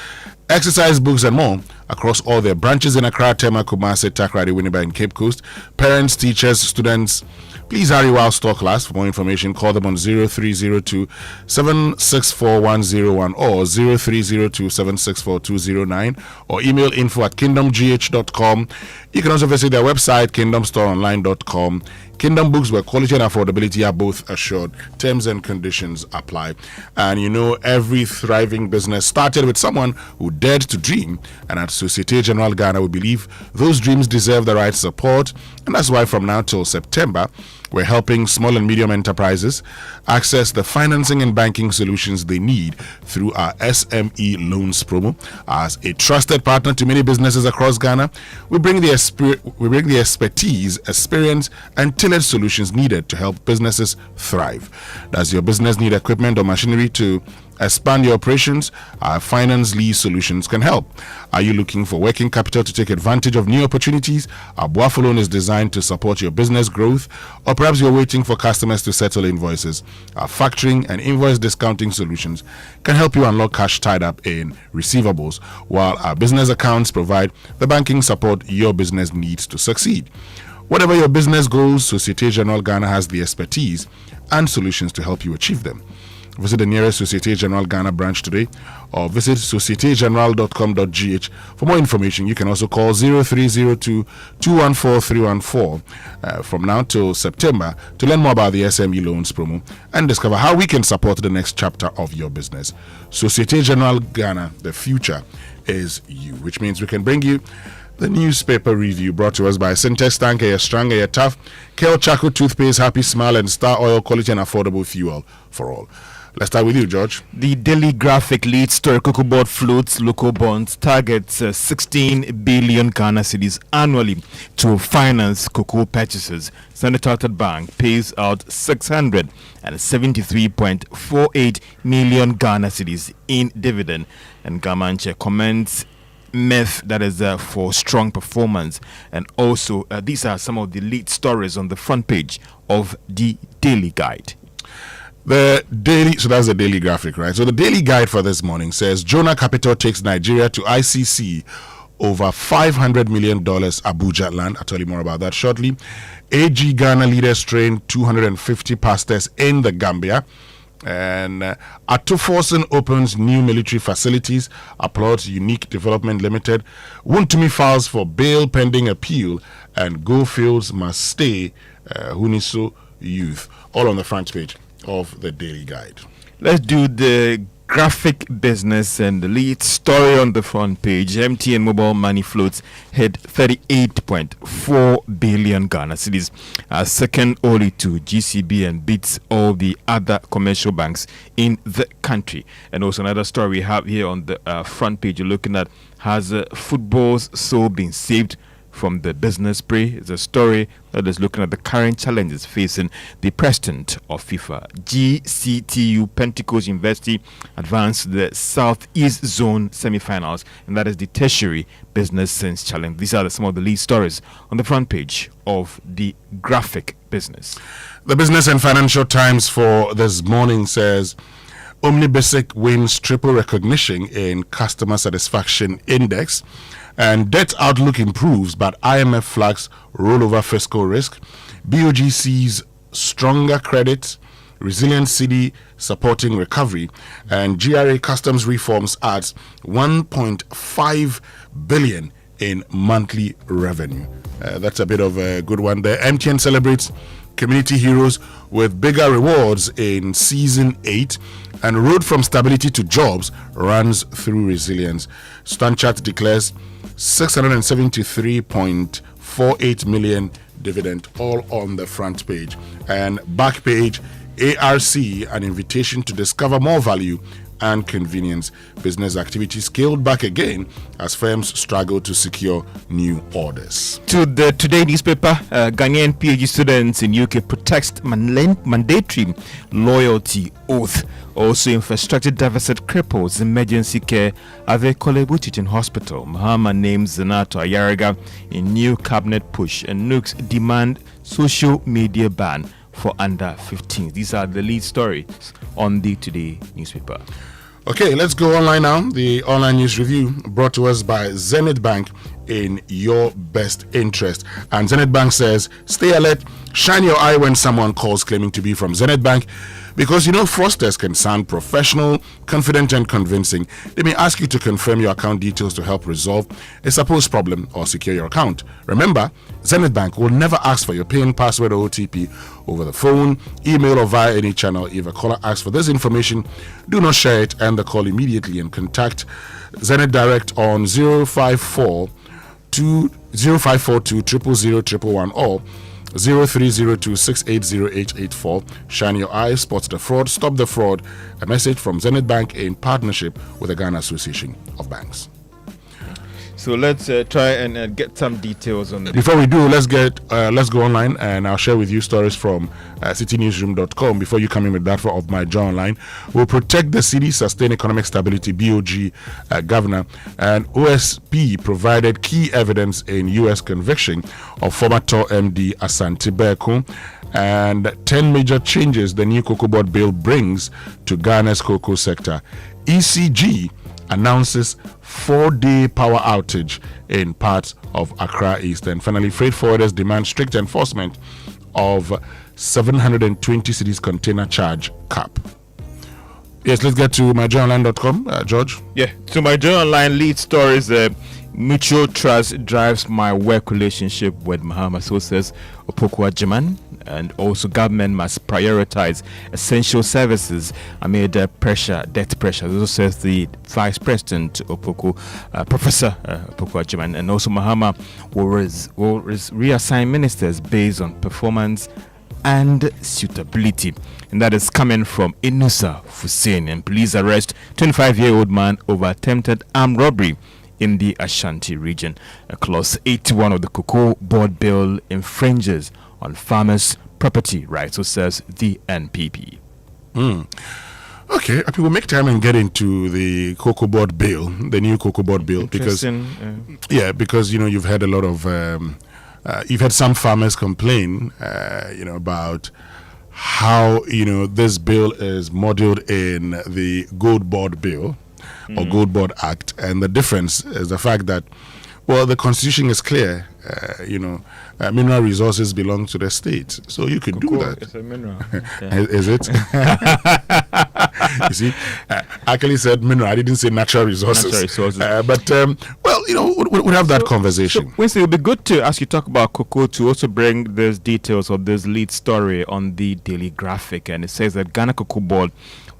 exercise books, and more, across all their branches in Accra, Tema, Kumasi, Takoradi, Winneba, and Cape Coast. Parents, teachers, students, please hurry while stock lasts. For more information, call them on 0302 764 101 or 0302 764 209 or email info@kingdomgh.com. You can also visit their website, kingdomstoreonline.com. Kingdom Books, where quality and affordability are both assured. Terms and conditions apply. And every thriving business started with someone who dared to dream. And at Societe Generale Ghana, we believe those dreams deserve the right support. And that's why from now till September, we're helping small and medium enterprises access the financing and banking solutions they need through our SME Loans promo. As a trusted partner to many businesses across Ghana, we bring the expertise, experience, and tailored solutions needed to help businesses thrive. Does your business need equipment or machinery to expand your operations? Our finance lease solutions can help. Are you looking for working capital to take advantage of new opportunities? Our Boafo loan is designed to support your business growth. Or perhaps you're waiting for customers to settle invoices. Our factoring and invoice discounting solutions can help you unlock cash tied up in receivables, while our business accounts provide the banking support your business needs to succeed. Whatever your business goals, Societe Generale Ghana has the expertise and solutions to help you achieve them. Visit the nearest Societe Generale Ghana branch today or visit societegenerale.com.gh for more information. You can also call 0302-214-314 from now till September to learn more about the SME loans promo and discover how we can support the next chapter of your business. Societe Generale Ghana, the future is you, which means we can bring you the newspaper review brought to us by Syntex Tank, a strong, a tough, Kel Chaco Toothpaste, Happy Smile, and Star Oil, quality and affordable fuel for all. Let's start with you, George. The Daily Graphic leads story: Cocoa Board floats local bonds, targets 16 billion Ghana cedis annually to finance cocoa purchases. Standard Chartered Bank pays out 673.48 million Ghana cedis in dividend. And Gamanche comments MEF, that is for strong performance. And also, these are some of the lead stories on the front page of the Daily Guide. So that's the Daily Graphic, right? So the Daily Guide for this morning says Jonah Capital takes Nigeria to ICC over $500 million Abuja land. I'll tell you more about that shortly. AG Ghana leaders train 250 pastors in the Gambia. And Atuforsen opens new military facilities, applauds Unique Development Limited. Wuntumi files for bail pending appeal, and Goldfields must stay, Huniso Youth. All on the front page of the Daily Guide. Let's do the graphic business, and the lead story on the front page: MTN mobile money floats hit 38.4 billion Ghana cedis, second only to GCB, and beats all the other commercial banks in the country. And also another story we have here on the front page you're looking at: has football's soul been saved from the business spree? It's a story that is looking at the current challenges facing the president of FIFA. GCTU Pentecost University advanced to the Southeast Zone semi-finals, and that is the tertiary business sense challenge. These are some of the lead stories on the front page of the graphic business. The Business and Financial Times for this morning says Omnibasic wins triple recognition in Customer Satisfaction Index, and debt outlook improves, but IMF flags rollover fiscal risk. BOG sees stronger credit, resilient city supporting recovery, and GRA customs reforms adds 1.5 billion in monthly revenue. That's a bit of a good one there. MTN celebrates community heroes with bigger rewards in season 8, and road from stability to jobs runs through resilience. Stanchart declares 673.48 million dividend, all on the front page. And back page, ARC, an invitation to discover more value and convenience. Business activity scaled back again as firms struggle to secure new orders. To the Today newspaper, Ghanaian PhD students in UK protest mandatory loyalty oath. Also, infrastructure deficit cripples emergency care at the Kolebu Teaching Hospital. Mahama names Zanato Ayaraga in new cabinet push, and Nooks demand social media ban for under 15. These are the lead stories on the Today newspaper. Okay, let's go online now. The online news review brought to us by Zenith Bank, in your best interest. And Zenith Bank says, stay alert, shine your eye when someone calls claiming to be from Zenith Bank, because you know fraudsters can sound professional, confident, and convincing. They may ask you to confirm your account details to help resolve a supposed problem or secure your account. Remember, Zenith Bank will never ask for your PIN, password, or OTP over the phone, email, or via any channel. If a caller asks for this information, do not share it, end the call immediately and contact Zenith Direct on 0542 0000111 or 0302680884. Shine your eyes, spot the fraud, stop the fraud. A message from Zenith Bank in partnership with the Ghana Association of Banks. So let's try and get some details on that. Before we do, let's go online, and I'll share with you stories from citynewsroom.com. Before you come in with that of my jaw online, we'll protect the city, sustain economic stability. BOG governor and OSP provided key evidence in U.S. conviction of former TOR MD Asante Kweku, and 10 major changes the new cocoa board bill brings to Ghana's cocoa sector. ECG announces 4-day power outage in parts of Accra East. And finally, freight forwarders demand strict enforcement of 720 cities container charge cap. Yes, let's get to myjoyonline.com. George? Yeah, so my Joy Online lead stories. Mutual trust drives my work relationship with Mahama. So says Opoku Ajiman. And also government must prioritize essential services amid debt pressure. This says the Vice President Opoku, Professor Opoku Ajiman. And also Mahama will reassign ministers based on performance and suitability. And that is coming from Inusa Hussein. And police arrest 25-year-old man over attempted armed robbery in the Ashanti region. Clause 81 of the Cocoa Board Bill infringes on farmers' property rights, so says the NPP. Okay, we'll make time and get into the Cocoa Board Bill, the new Cocoa Board Bill, because you've had a lot of you've had some farmers complain, about how this bill is modeled in the Gold Board Bill or Gold Board Act, and the difference is the fact that, well, the Constitution is clear. Mineral resources belong to the state, so you can do that. It's a mineral. Is it? You see, I actually said mineral. I didn't say natural resources. But we'll have that conversation. So, Winston, it would be good to, as you talk about cocoa, to also bring these details of this lead story on the Daily Graphic, and it says that Ghana Cocoa Board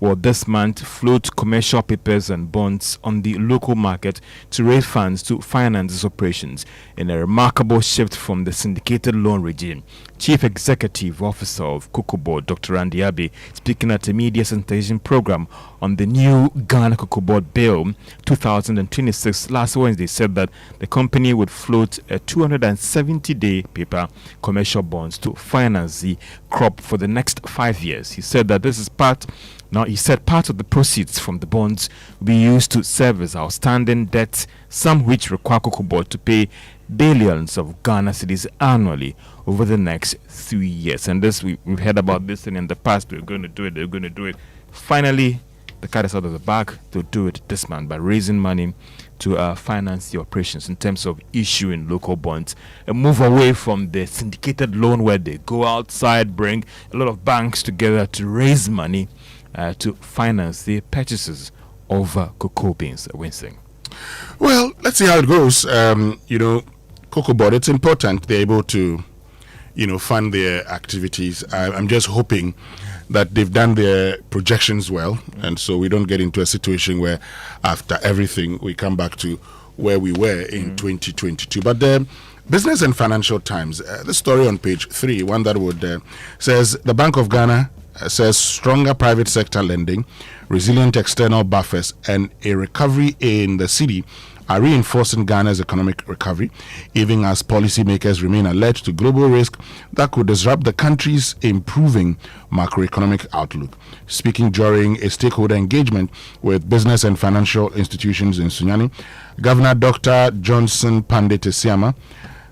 will this month float commercial papers and bonds on the local market to raise funds to finance its operations in a remarkable shift from the syndicated loan regime. Chief Executive Officer of Cocoa Board, Dr. Andy Abbey, speaking at a media sensation program on the new Ghana Cocoa Board Bill 2026 last Wednesday, said that the company would float a 270-day paper commercial bonds to finance the crop for the next 5 years. He said that this is part of the proceeds from the bonds will be used to service outstanding debts, some which require Cocoa Board to pay billions of Ghana cedis annually over the next 3 years. And this, we've heard about this in the past. They're going to do it. Finally, the cat is out of the bag. They'll do it this month by raising money to finance the operations in terms of issuing local bonds, and move away from the syndicated loan where they go outside, bring a lot of banks together to raise money to finance the purchases of cocoa beans. Winston. Well, let's see how it goes. Cocoa Board, it's important they're able to, fund their activities. I'm just hoping that they've done their projections well, and so we don't get into a situation where after everything we come back to where we were in 2022. But the Business and Financial Times, the story on page 3, one that would says the Bank of Ghana says stronger private sector lending, resilient external buffers, and a recovery in the city are reinforcing Ghana's economic recovery, even as policymakers remain alert to global risk that could disrupt the country's improving macroeconomic outlook. Speaking during a stakeholder engagement with business and financial institutions in Sunyani, Governor Dr. Johnson Pandit Esiama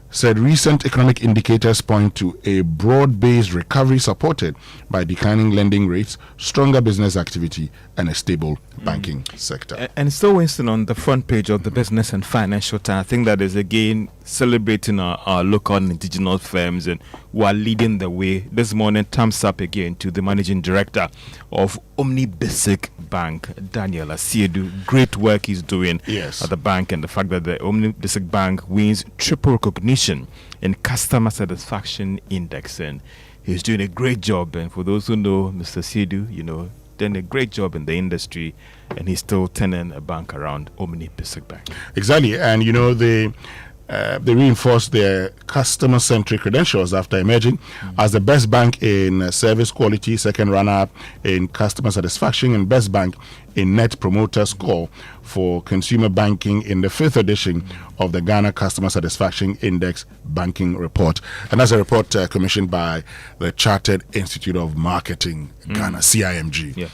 said recent economic indicators point to a broad-based recovery supported by declining lending rates, stronger business activity, and a stable banking sector. And so, Winston, on the front page of the Business and Financial Times, I think that is again celebrating our local and indigenous firms and who are leading the way. This morning, thumbs up again to the managing director of Omni Basic Bank, Daniel Asiedu. Great work he's doing at the bank, and the fact that the Omni Basic Bank wins triple recognition in customer satisfaction index, and he's doing a great job. And for those who know Mr. Asiedu, done a great job in the industry, and he's still turning a bank around, Omni Basic Bank. Exactly, and they reinforced their customer-centric credentials after emerging as the best bank in service quality, second runner-up in customer satisfaction, and best bank in net promoter score for consumer banking in the 5th edition of the Ghana Customer Satisfaction Index Banking Report. And that's a report commissioned by the Chartered Institute of Marketing, Ghana, CIMG.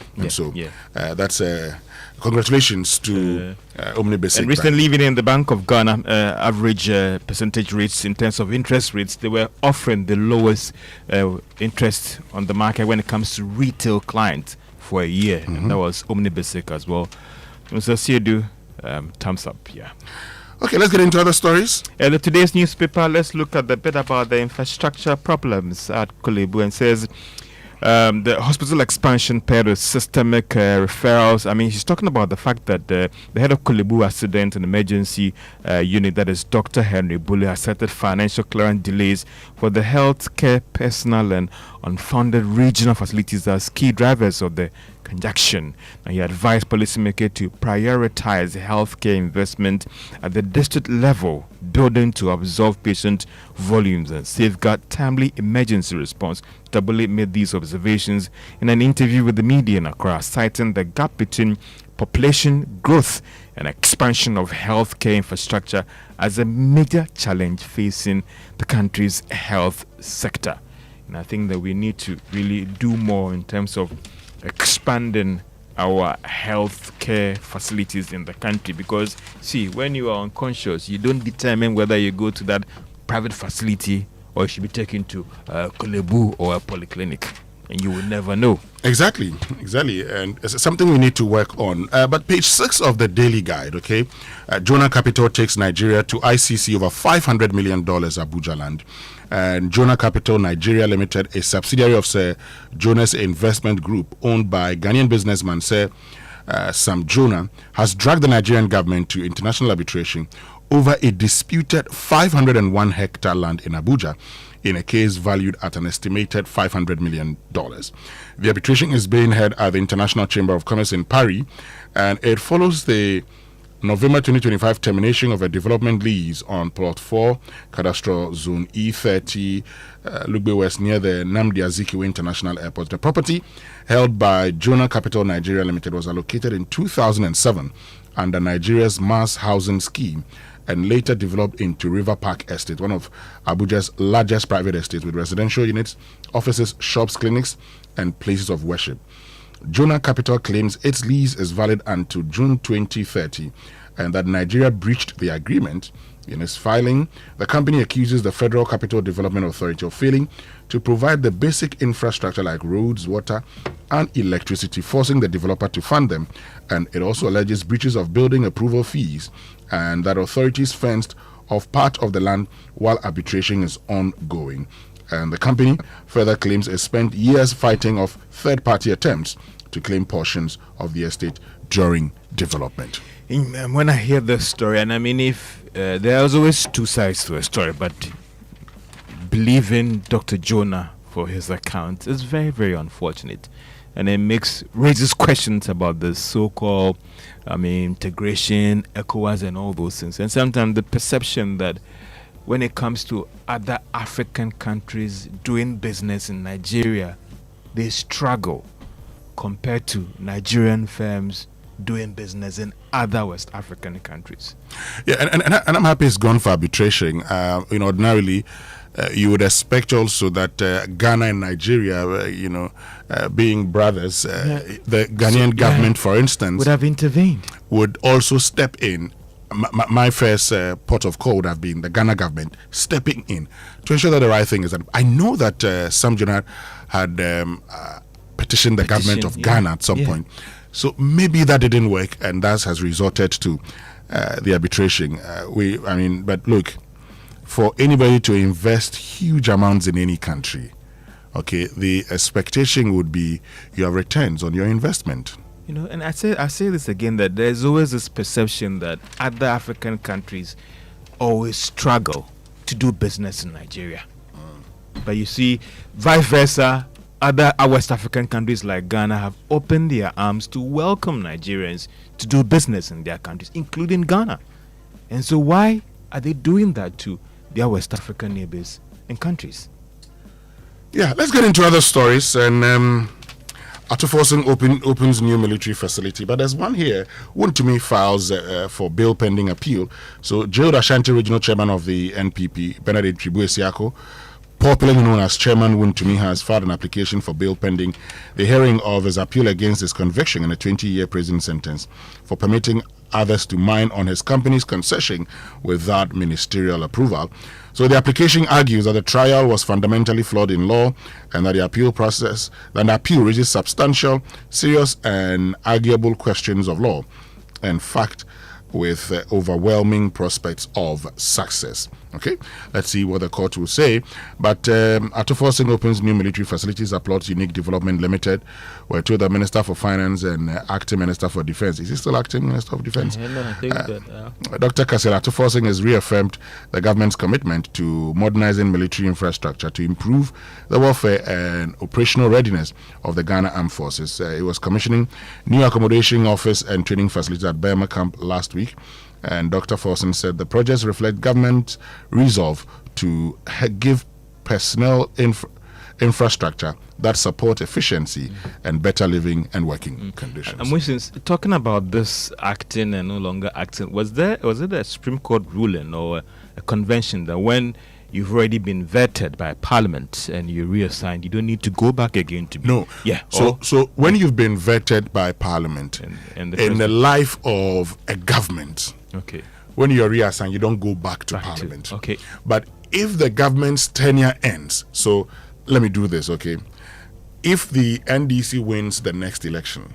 That's congratulations to Omni Basic. And recently, even in the Bank of Ghana, average percentage rates in terms of interest rates, they were offering the lowest interest on the market when it comes to retail clients for a year. And that was Omni Basic as well. Mr. Siedu, thumbs up. Okay, let's get into other stories. In today's newspaper, let's look at the bit about the infrastructure problems at Kolebu, and says the hospital expansion paired with systemic referrals. I mean, she's talking about the fact that the head of Kolebu Accident and Emergency Unit, that is Dr. Henry Bully, has cited financial clearance delays for the healthcare personnel and unfunded regional facilities as key drivers of the congestion. And he advised policymakers to prioritize healthcare investment at the district level, building to absorb patient volumes and safeguard timely emergency response. Tabule made these observations in an interview with the media in Accra, citing the gap between population growth and expansion of healthcare infrastructure as a major challenge facing the country's health sector. And I think that we need to really do more in terms of expanding our healthcare facilities in the country, because see, when you are unconscious, you don't determine whether you go to that private facility or you should be taken to Kolebu or a polyclinic, and you will never know. Exactly, and it's something we need to work on. But page 6 of the Daily Guide, okay, Jonah Capital takes Nigeria to ICC over $500 million Abuja land. And Jonah Capital Nigeria Limited, a subsidiary of Sir Jonas Investment Group, owned by Ghanaian businessman Sir Sam Jonah, has dragged the Nigerian government to international arbitration over a disputed 501 hectare land in Abuja, in a case valued at an estimated $500 million. The arbitration is being held at the International Chamber of Commerce in Paris, and it follows the November 2025 termination of a development lease on Plot 4, Cadastral Zone E30, Lugbe West, near the Nnamdi Azikiwe International Airport. The property, held by Jonah Capital Nigeria Limited, was allocated in 2007 under Nigeria's mass housing scheme and later developed into River Park Estate, one of Abuja's largest private estates with residential units, offices, shops, clinics, and places of worship. Jonah Capital claims its lease is valid until June 2030 and that Nigeria breached the agreement. In its filing, the company accuses the Federal Capital Development Authority of failing to provide the basic infrastructure like roads, water, and electricity, forcing the developer to fund them. And it also alleges breaches of building approval fees and that authorities fenced off part of the land while arbitration is ongoing. And the company further claims it spent years fighting off third-party attempts to claim portions of the estate during development. When I hear this story, and I mean, if there's always two sides to a story, but believing Dr. Jonah for his account is very, very unfortunate, and it raises questions about the so-called, integration, ECOWAS, and all those things, and sometimes the perception that when it comes to other African countries doing business in Nigeria, they struggle compared to Nigerian firms doing business in other West African countries. Yeah, and I'm happy it's gone for arbitration. Ordinarily, you would expect also that Ghana and Nigeria, being brothers, the Ghanaian government, for instance, would have intervened, would also step in. My first port of call would have been the Ghana government stepping in to ensure that the right thing is that I know that Sam Jonah had petitioned the government of Ghana at some point. So maybe that didn't work, and that has resorted to the arbitration. But look, for anybody to invest huge amounts in any country, okay, the expectation would be you have returns on your investment. And I say this again, that there's always this perception that other African countries always struggle to do business in Nigeria. But you see, vice versa, other West African countries like Ghana have opened their arms to welcome Nigerians to do business in their countries, including Ghana. And so why are they doing that to their West African neighbors and countries? Yeah, let's get into other stories. And Atoforsen opens new military facility, but there's one here. Wontumi files for bail pending appeal. So, jailed Ashanti Regional Chairman of the NPP, Benedict Tribu-Esiako, popularly known as Chairman Wontumi, has filed an application for bail pending the hearing of his appeal against his conviction in a 20-year prison sentence for permitting others to mine on his company's concession without ministerial approval. So the application argues that the trial was fundamentally flawed in law and that the appeal raises substantial, serious and arguable questions of law. In fact, with overwhelming prospects of success. Okay, let's see what the court will say. But Atofo opens new military facilities, applauds Unique Development Limited. We're told the Minister for Finance and Acting Minister for Defense. Is he still Acting Minister of Defense? No, I think Dr. Kasela Atofo has reaffirmed the government's commitment to modernizing military infrastructure to improve the welfare and operational readiness of the Ghana Armed Forces. It was commissioning new accommodation, office and training facilities at Burma Camp last week. And Dr. Forson said the projects reflect government's resolve to give personnel infrastructure that support efficiency and better living and working conditions. And since talking about this acting and no longer acting, was it a Supreme Court ruling or a convention that when you've already been vetted by Parliament and you're reassigned, you don't need to go back again to be... No. Yeah. So when you've been vetted by Parliament in the life of a government, okay, when you're reassigned, you don't go back to Parliament. Okay. But if the government's tenure ends, so let me do this, okay? If the NDC wins the next election,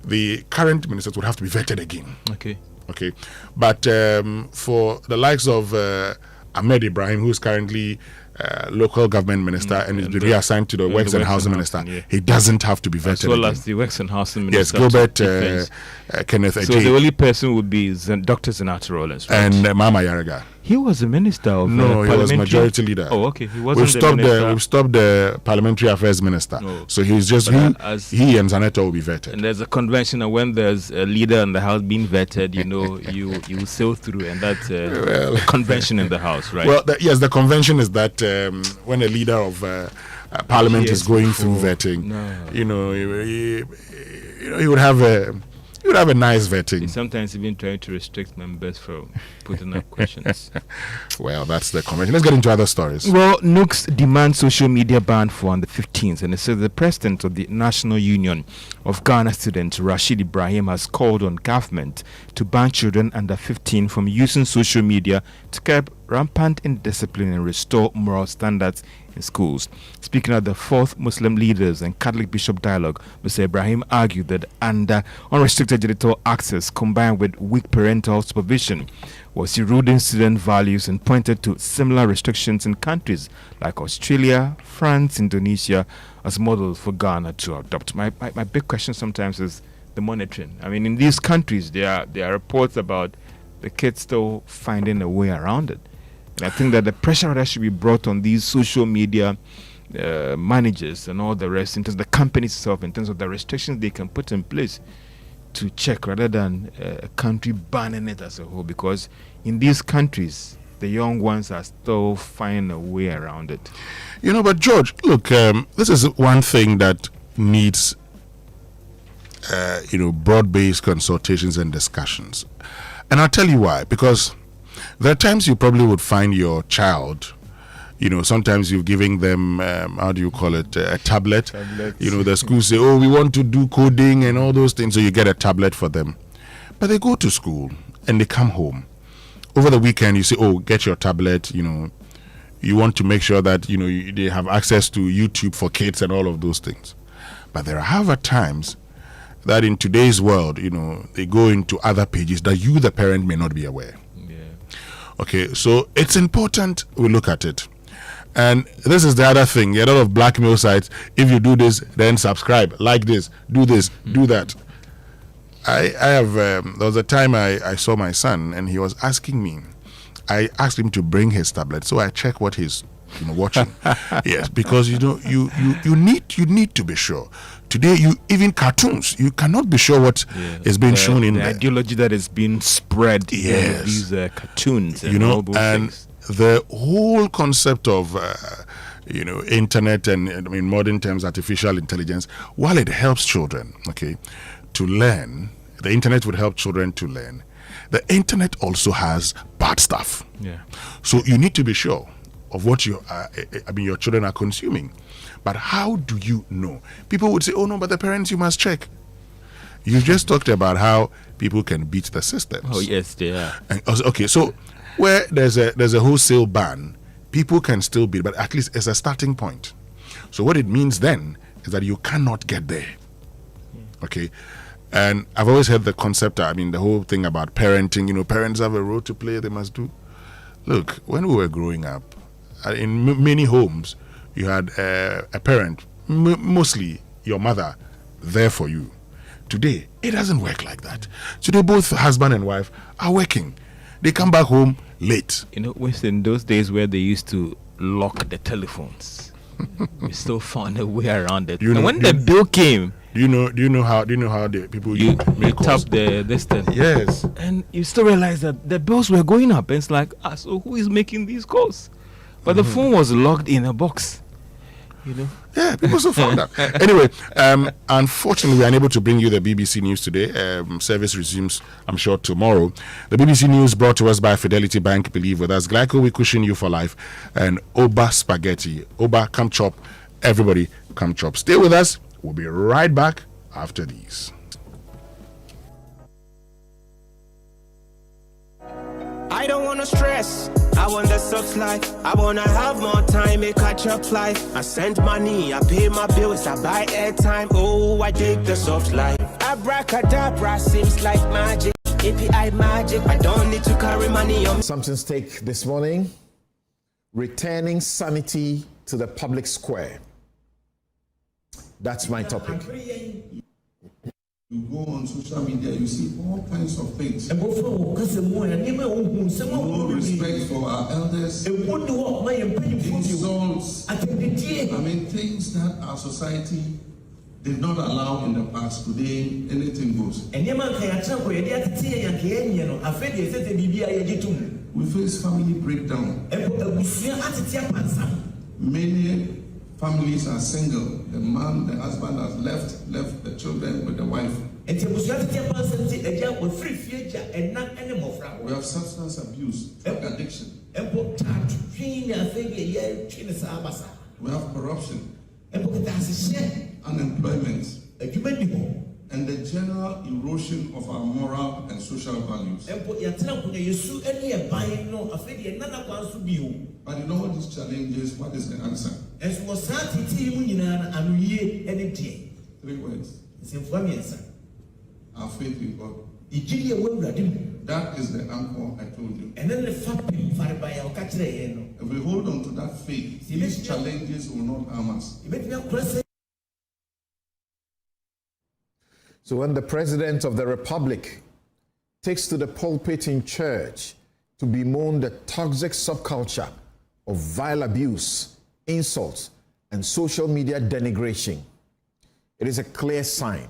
the current ministers would have to be vetted again. Okay. Okay. But for the likes of Ahmed Ibrahim, who is currently local government minister and is reassigned to the Works and Housing Minister, he doesn't have to be vetted. As well again. as the Works and Housing Minister. Yes, Gilbert Kenneth So Ajay. the only person would be Dr. Zenata Rollins, right? And Mama Yaraga. He was a minister of No, he was majority leader. Oh, okay. He wasn't We've stopped the parliamentary affairs minister. No. So he's just he and Zanetta will be vetted. And there's a convention, and when there's a leader in the house being vetted, you sail through, and that's a convention in the house, right? Well, yes, the convention is that when a leader of parliament is going through vetting, he would have a nice vetting. He's sometimes even trying to restrict members from putting up questions. Well, that's the convention. Let's get into other stories. Well, Nooks demands social media ban for on the 15th, and it says the president of the National Union of Ghana Students, Rashid Ibrahim, has called on government to ban children under 15 from using social media to curb rampant indiscipline and restore moral standards in schools. Speaking at the 4th Muslim Leaders and Catholic Bishop Dialogue, Mr. Ibrahim argued that under unrestricted digital access combined with weak parental supervision was eroding student values, and pointed to similar restrictions in countries like Australia, France, Indonesia as models for Ghana to adopt. My big question sometimes is the monitoring. I mean, in these countries, there are reports about the kids still finding a way around it. And I think that the pressure that should be brought on these social media managers and all the rest, in terms of the companies itself, in terms of the restrictions they can put in place to check, rather than a country banning it as a whole, because in these countries the young ones are still finding a way around it. But George, look, this is one thing that needs broad-based consultations and discussions, and I'll tell you why. Because there are times you probably would find your child, sometimes you're giving them, how do you call it, a tablet. The schools say, oh, we want to do coding and all those things, so you get a tablet for them. But they go to school and they come home. Over the weekend, you say, oh, get your tablet, you want to make sure that, they have access to YouTube for kids and all of those things. But there are, however, times that in today's world, they go into other pages that you, the parent, may not be aware. Okay, so it's important we look at it. And this is the other thing. A lot of blackmail sites, if you do this, then subscribe, like this, do that. I have, there was a time I saw my son and he was asking me, I asked him to bring his tablet, so I check what he's watching. Yes, because you need to be sure. Today, even cartoons, you cannot be sure what is being shown in there. Ideology that is being spread in these cartoons, and all those things. The whole concept of internet and in modern terms artificial intelligence, while it helps children, to learn, the internet would help children to learn. The internet also has bad stuff. Yeah. So you need to be sure of what your children are consuming. But how do you know? People would say, oh no, but the parents, you must check. You just talked about how people can beat the systems. Oh yes, they are. And okay, so where there's a wholesale ban, people can still beat, but at least it's a starting point. So what it means then is that you cannot get there. Okay. And I've always heard the concept, I mean, the whole thing about parenting, parents have a role to play, they must do. Look, when we were growing up, in many homes, you had a parent, mostly your mother, there for you. Today, it doesn't work like that. Today, both husband and wife are working. They come back home late. Winston, those days where they used to lock the telephones, we still found a way around it. And when the bill came, do you know how the people you tap this thing? Yes. And you still realize that the bills were going up. And it's like, so who is making these calls? But the phone was locked in a box. Yeah, people still found that. Anyway, unfortunately, we are unable to bring you the BBC News today. Service resumes, I'm sure, tomorrow. The BBC News brought to us by Fidelity Bank. Believe with us. Glyco, we cushion you for life. And Oba Spaghetti. Oba, come chop. Everybody, come chop. Stay with us. We'll be right back after these. I don't wanna stress, I want the soft life. I wanna have more time, make catch up life. I send money, I pay my bills, I buy airtime. Oh, I dig the soft life. Abracadabra seems like magic. API magic, I don't need to carry money on. Something's take this morning, returning sanity to the public square. That's my topic. You go on social media, you see all kinds of things. No respect for our elders. Insults. I mean, things that our society did not allow in the past. Today, anything goes. We face family breakdown. Many families are single. The man, the husband has left the children with the wife. We have substance abuse, drug addiction. We have corruption, unemployment, and the general erosion of our moral and social values. But in all these challenges, what is the answer? 3 words. Our faith in God. That is the anchor I told you. If we hold on to that faith, these challenges will not harm us. So when the President of the Republic takes to the pulpit in church to bemoan the toxic subculture of vile abuse, insults, and social media denigration, it is a clear sign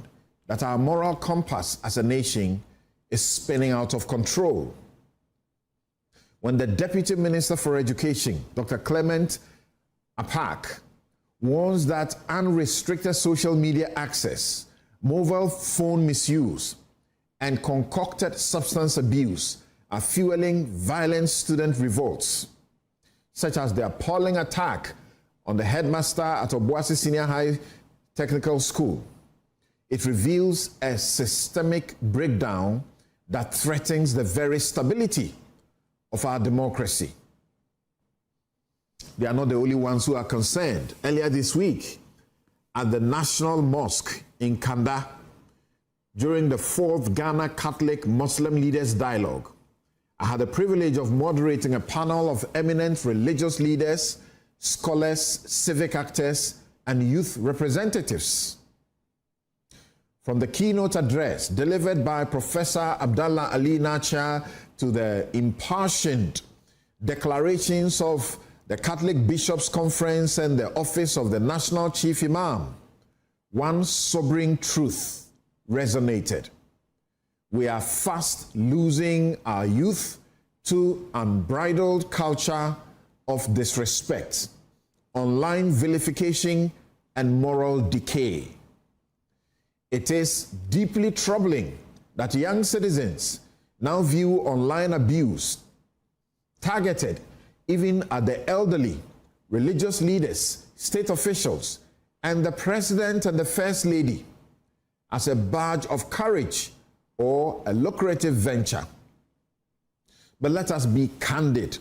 that our moral compass as a nation is spinning out of control. When the Deputy Minister for Education, Dr. Clement Apak, warns that unrestricted social media access, mobile phone misuse, and concocted substance abuse are fueling violent student revolts, such as the appalling attack on the headmaster at Obuasi Senior High Technical School. It reveals a systemic breakdown that threatens the very stability of our democracy. They are not the only ones who are concerned. Earlier this week, at the National Mosque in Kanda, during the 4th Ghana Catholic Muslim Leaders Dialogue, I had the privilege of moderating a panel of eminent religious leaders, scholars, civic actors, and youth representatives. From the keynote address delivered by Professor Abdallah Ali Nacha to the impassioned declarations of the Catholic Bishops' Conference and the Office of the National Chief Imam, one sobering truth resonated. We are fast losing our youth to unbridled culture of disrespect, online vilification, and moral decay. It is deeply troubling that young citizens now view online abuse targeted even at the elderly, religious leaders, state officials, and the President and the First Lady as a badge of courage or a lucrative venture. But let us be candid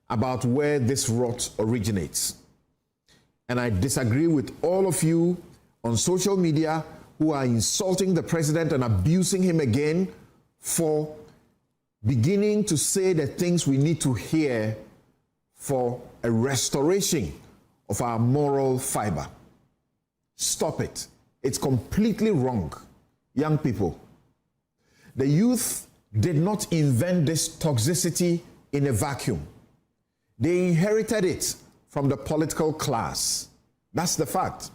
about where this rot originates. And I disagree with all of you on social media who are insulting the president and abusing him again for beginning to say the things we need to hear for a restoration of our moral fiber. Stop it. It's completely wrong. Young people, the youth did not invent this toxicity in a vacuum. They inherited it from the political class. That's the fact.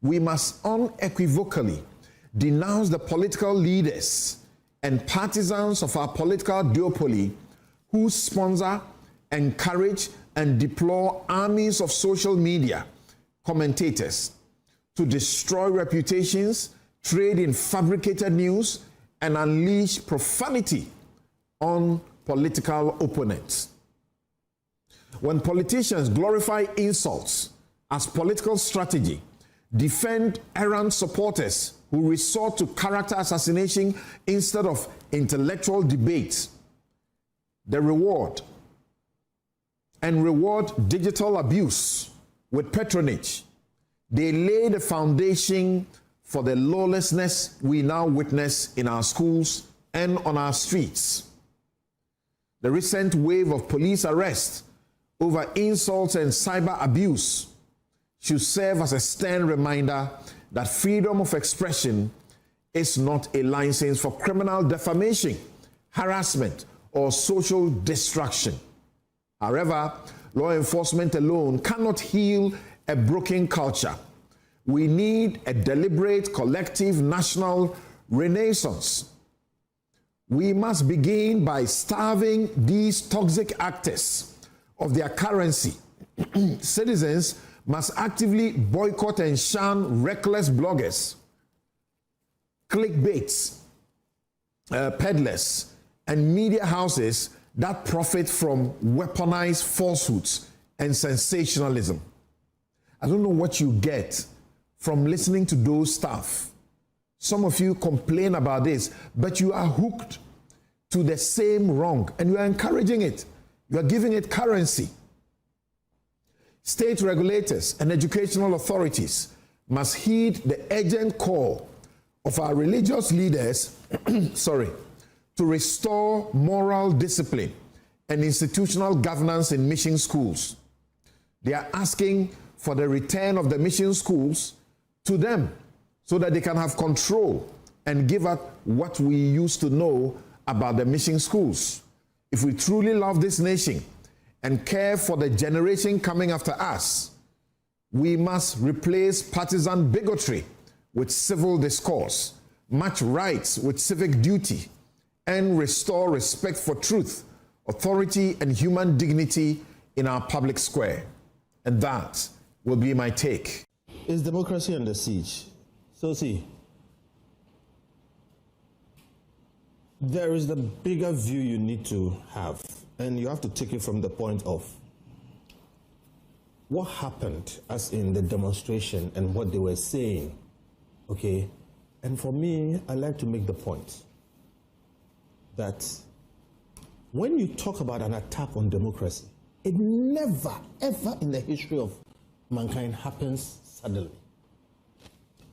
We must unequivocally denounce the political leaders and partisans of our political duopoly who sponsor, encourage, and deploy armies of social media commentators to destroy reputations, trade in fabricated news, and unleash profanity on political opponents. When politicians glorify insults as political strategy, defend errant supporters who resort to character assassination instead of intellectual debate, reward digital abuse with patronage, they lay the foundation for the lawlessness we now witness in our schools and on our streets. The recent wave of police arrests over insults and cyber abuse should serve as a stern reminder that freedom of expression is not a license for criminal defamation, harassment, or social destruction. However, law enforcement alone cannot heal a broken culture. We need a deliberate, collective, national renaissance. We must begin by starving these toxic actors of their currency. Citizens must actively boycott and shun reckless bloggers, clickbaits, peddlers, and media houses that profit from weaponized falsehoods and sensationalism. I don't know what you get from listening to those stuff. Some of you complain about this, but you are hooked to the same wrong and you are encouraging it. You are giving it currency. State regulators and educational authorities must heed the urgent call of our religious leaders to restore moral discipline and institutional governance in mission schools. They are asking for the return of the mission schools to them so that they can have control and give up what we used to know about the mission schools. If we truly love this nation and care for the generation coming after us, we must replace partisan bigotry with civil discourse, match rights with civic duty, and restore respect for truth, authority, and human dignity in our public square. And that will be my take. Is democracy under siege? So see, there is the bigger view you need to have, and you have to take it from the point of what happened as in the demonstration and what they were saying, okay? And for me, I like to make the point that when you talk about an attack on democracy, it never, ever in the history of mankind happens suddenly.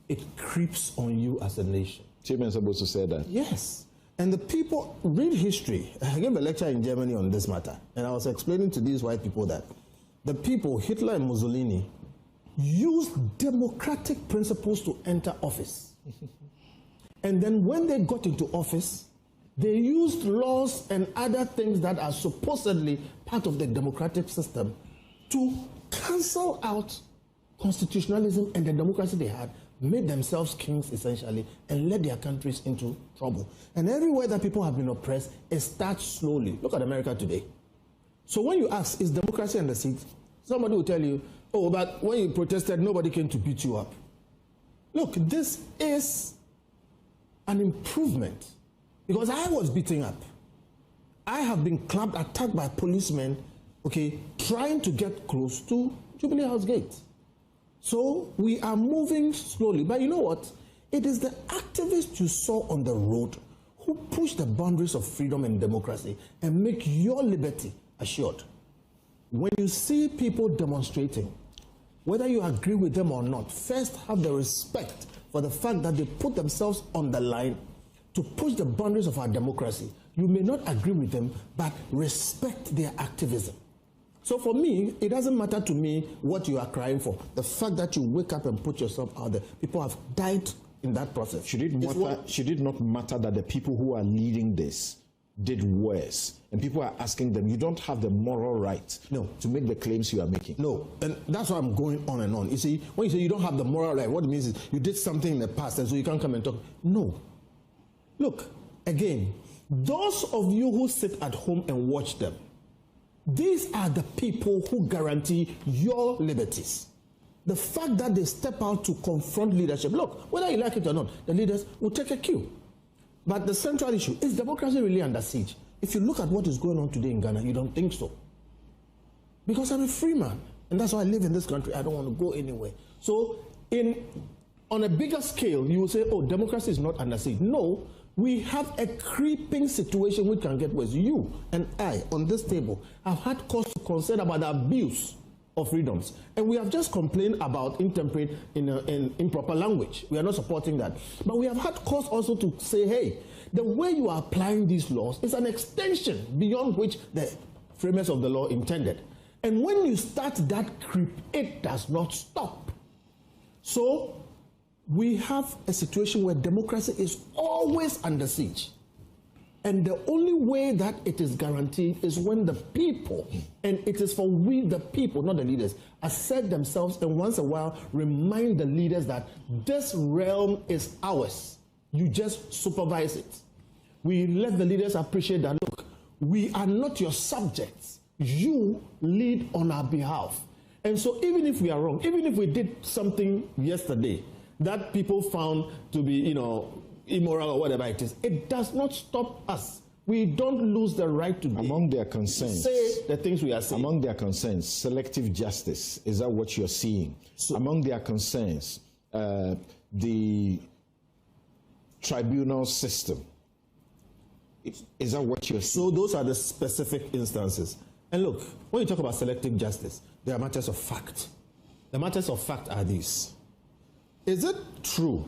It creeps on you as a nation. Chairman is supposed to say that. Yes. And the people, read history. I gave a lecture in Germany on this matter, and I was explaining to these white people that the people, Hitler and Mussolini, used democratic principles to enter office. And then when they got into office, they used laws and other things that are supposedly part of the democratic system to cancel out constitutionalism and the democracy they had, made themselves kings essentially, and led their countries into trouble. And everywhere that people have been oppressed, it starts slowly. Look at America today. So when you ask, is democracy under siege? Somebody will tell you, oh, but when you protested, nobody came to beat you up. Look, this is an improvement, because I was beaten up. I have been attacked by policemen, okay, trying to get close to Jubilee House Gate. So we are moving slowly. But you know what? It is the activists you saw on the road who push the boundaries of freedom and democracy and make your liberty assured. When you see people demonstrating, whether you agree with them or not, first have the respect for the fact that they put themselves on the line to push the boundaries of our democracy. You may not agree with them, but respect their activism. So for me, it doesn't matter to me what you are crying for. The fact that you wake up and put yourself out there, people have died in that process. Should it not matter that the people who are leading this did worse? And people are asking them, you don't have the moral right to make the claims you are making. No, and that's why I'm going on and on. You see, when you say you don't have the moral right, what it means is you did something in the past and so you can't come and talk. No. Look, again, those of you who sit at home and watch them, these are the people who guarantee your liberties. The fact that they step out to confront leadership, look, whether you like it or not, the leaders will take a cue. But the central issue, is democracy really under siege? If you look at what is going on today in Ghana, you don't think so. Because I'm a free man, and that's why I live in this country. I don't want to go anywhere. So, on a bigger scale, you will say, oh, democracy is not under siege. No, we have a creeping situation which can get worse. You and I, on this table, have had cause to concern about the abuse of freedoms. And we have just complained about intemperate in improper language. We are not supporting that. But we have had cause also to say, hey, the way you are applying these laws is an extension beyond which the framers of the law intended. And when you start that creep, it does not stop. So we have a situation where democracy is always under siege. And the only way that it is guaranteed is when the people, and it is for we the people, not the leaders, assert themselves and once in a while remind the leaders that this realm is ours. You just supervise it. We let the leaders appreciate that, look, we are not your subjects. You lead on our behalf. And so even if we are wrong, even if we did something yesterday that people found to be, immoral or whatever it is, it does not stop us. We don't lose the right to among their concerns, say the things we are saying. Among their concerns, selective justice, is that what you're seeing? So, among their concerns, the tribunal system, is that what you're seeing? So those are the specific instances. And look, when you talk about selective justice, there are matters of fact. The matters of fact are these. Is it true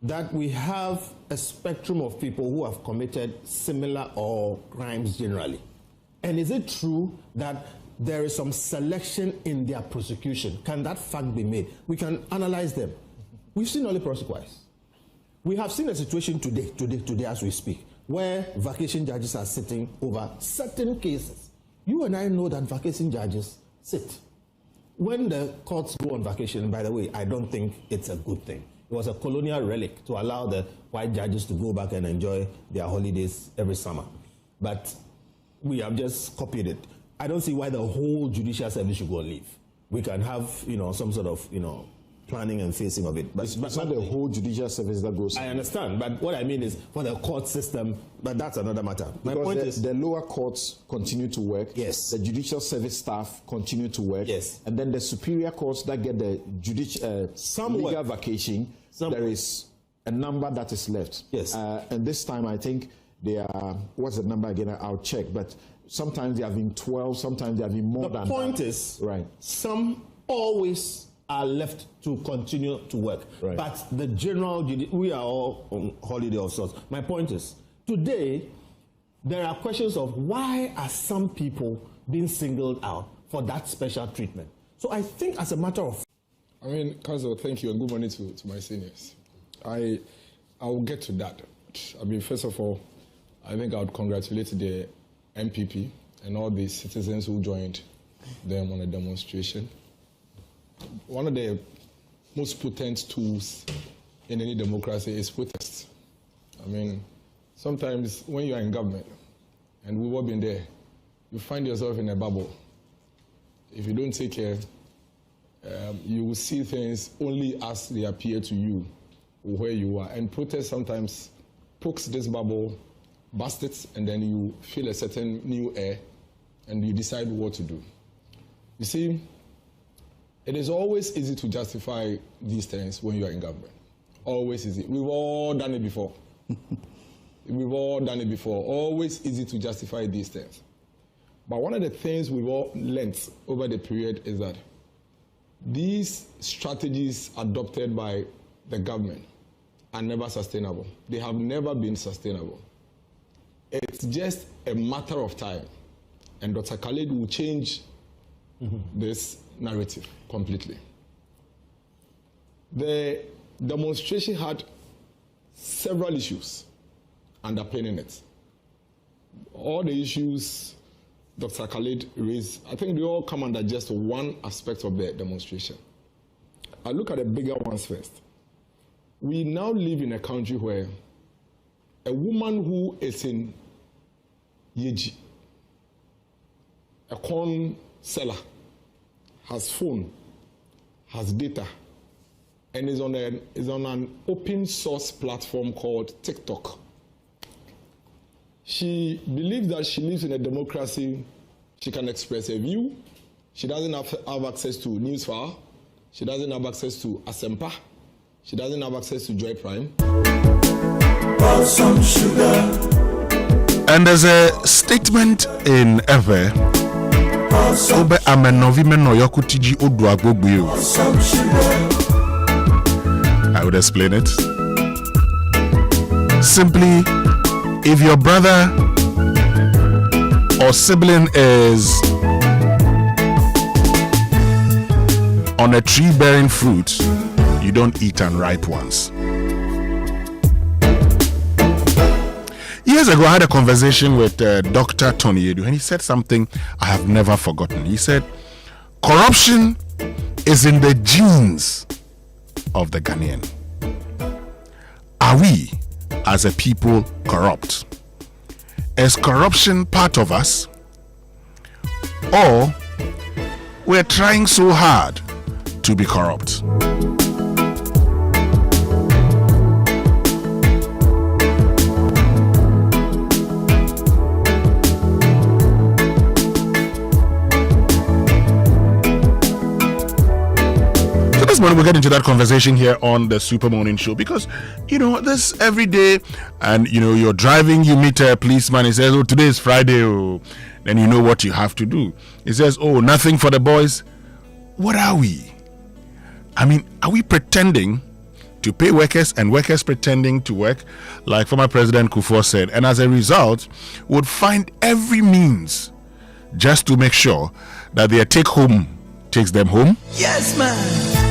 that we have a spectrum of people who have committed similar or crimes generally? And is it true that there is some selection in their prosecution? Can that fact be made? We can analyze them. We've seen only prosecutors. We have seen a situation today as we speak, where vacation judges are sitting over certain cases. You and I know that vacation judges sit. When the courts go on vacation, by the way, I don't think it's a good thing. It was a colonial relic to allow the white judges to go back and enjoy their holidays every summer. But we have just copied it. I don't see why the whole judicial service should go on leave. We can have, some sort of, planning and facing of it. But it's not the whole judicial service that goes. I understand, but what I mean is for the court system, but that's another matter. My point is the lower courts continue to work. Yes. The judicial service staff continue to work. Yes. And then the superior courts that get the legal vacation, there is a number that is left. Yes. And this time I think they are, what's the number again? I'll check. But sometimes they have been 12, sometimes they have been more than that. The point is, right, some always are left to continue to work. Right. But the general, we are all on holiday of sorts. My point is, today, there are questions of why are some people being singled out for that special treatment? So I think as a matter of... Kojo, thank you and good morning to my seniors. I will get to that. First of all, I think I would congratulate the MPP and all the citizens who joined them on a demonstration. One of the most potent tools in any democracy is protest. Sometimes when you are in government, and we've all been there, you find yourself in a bubble. If you don't take care, you will see things only as they appear to you, where you are. And protest sometimes pokes this bubble, busts it, and then you feel a certain new air, and you decide what to do. You see, it is always easy to justify these things when you are in government. Always easy. We've all done it before. Always easy to justify these things. But one of the things we've all learnt over the period is that these strategies adopted by the government are never sustainable. They have never been sustainable. It's just a matter of time. And Dr. Khalid will change this narrative completely. The demonstration had several issues underpinning it. All the issues Dr. Khalid raised, I think they all come under just one aspect of the demonstration. I look at the bigger ones first. We now live in a country where a woman who is in Yeji, a corn seller, has phone, has data, and is on an open source platform called TikTok. She believes that she lives in a democracy. She can express her view. She doesn't have access to Newsfile. She doesn't have access to Asempa. She doesn't have access to Joy Prime. Some sugar. And there's a statement in Ever. I would explain it. Simply, if your brother or sibling is on a tree bearing fruit, you don't eat unripe ones. Years ago, I had a conversation with Dr. Tony Edu, and he said something I have never forgotten. He said, corruption is in the genes of the Ghanaian. Are we, as a people, corrupt? Is corruption part of us? Or we're trying so hard to be corrupt? This morning we'll get into that conversation here on the Super Morning Show, because this every day, and you're driving, you meet a policeman, he says, oh, today is Friday, oh. Then you know what you have to do. He says, oh, nothing for the boys. What are we? I mean, are we pretending to pay workers and workers pretending to work, like former President Kufuor said, and as a result would find every means just to make sure that their take home takes them home? Yes, man.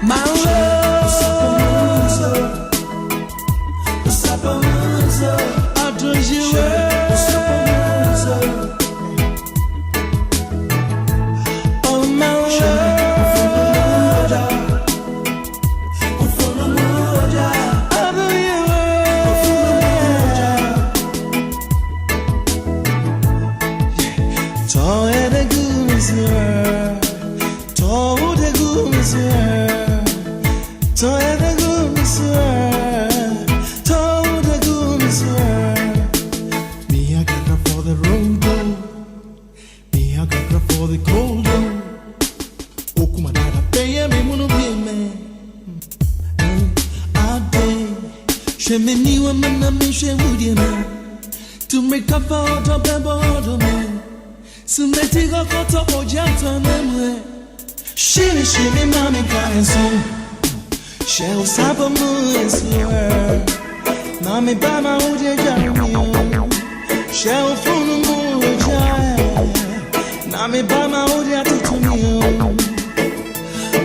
My love, I do you oh my to make up for the border man. So let it go to Ojata Memwe. Shimmy, mommy, crying soon. Shell Sapa Moons here. Mommy, Bama, Uja, Shell Funu Muja. Mommy, Bama, Uja,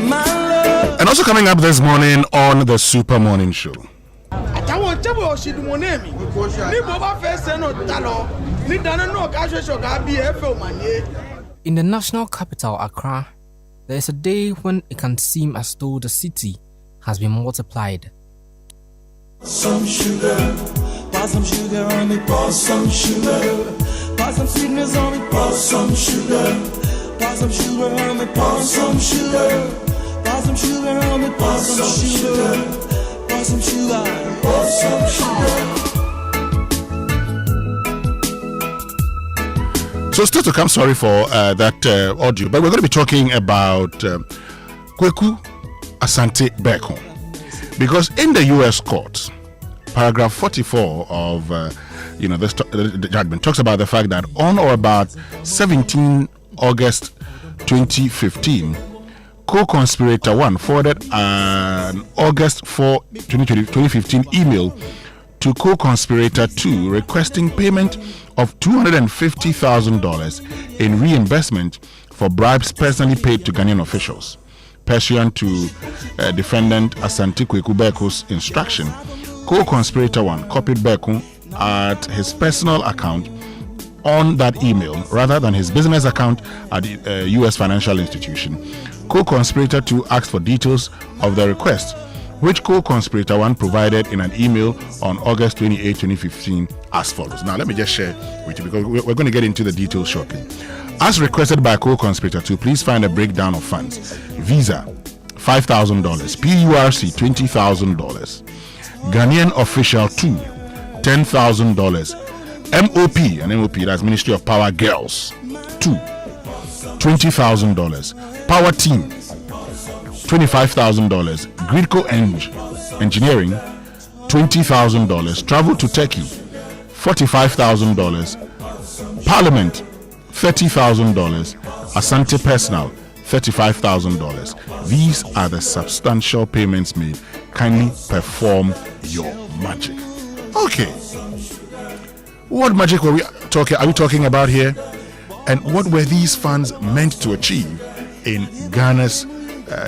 my love. And also coming up this morning on the Super Morning Show. In the national capital, Accra, there is a day when it can seem as though the city has been multiplied. Some sugar, pour some sugar on me, pour some sugar, pour some sweetness on me, pour some sugar, pour some sugar on me, pour some sugar, pour some sugar on me, pour some sugar. Pour some sugar, pour some sugar. So still to come, sorry for that audio, but we're going to be talking about Kweku Asante Berko, because in the U.S. court, paragraph 44 of the judgment talks about the fact that on or about 17 August 2015, Co-conspirator 1 forwarded an August 4, 2015 email to co-conspirator 2 requesting payment of $250,000 in reimbursement for bribes personally paid to Ghanaian officials. Pursuant to defendant Asante Kweku Berko's instruction, co-conspirator 1 copied Berko at his personal account on that email rather than his business account at the U.S. financial institution. Co-conspirator 2 asked for details of the request, which co-conspirator 1 provided in an email on August 28, 2015 as follows. Now let me just share with you because we're going to get into the details shortly. As requested by co-conspirator 2, please find a breakdown of funds. Visa, $5,000. PURC, $20,000. Ghanaian official 2, $10,000. MOP, and MOP, that's Ministry of Power Girls, 2, $20,000. Power Team, $25,000. Gridco Engineering, $20,000. Travel to Turkey, $45,000. Parliament, $30,000. Asante Personnel, $35,000. These are the substantial payments made. Kindly perform your magic. Okay. What magic are we talking about here? And what were these funds meant to achieve in Ghana's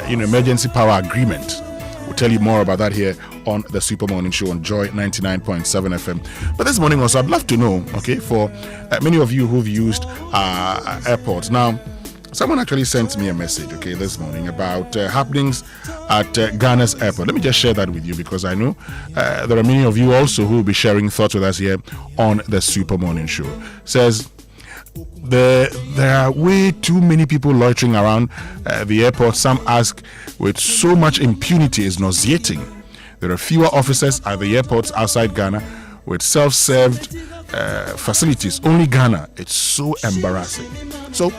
emergency power agreement? We'll tell you more about that here on the Super Morning Show on Joy 99.7 FM. But this morning also, I'd love to know, for many of you who've used airports. Now, someone actually sent me a message, this morning about happenings at Ghana's airport. Let me just share that with you because I know there are many of you also who will be sharing thoughts with us here on the Super Morning Show. Says, there are way too many people loitering around the airport. Some ask with so much impunity is nauseating. There are fewer officers at the airports outside Ghana with self-served facilities. Only Ghana. It's so embarrassing. So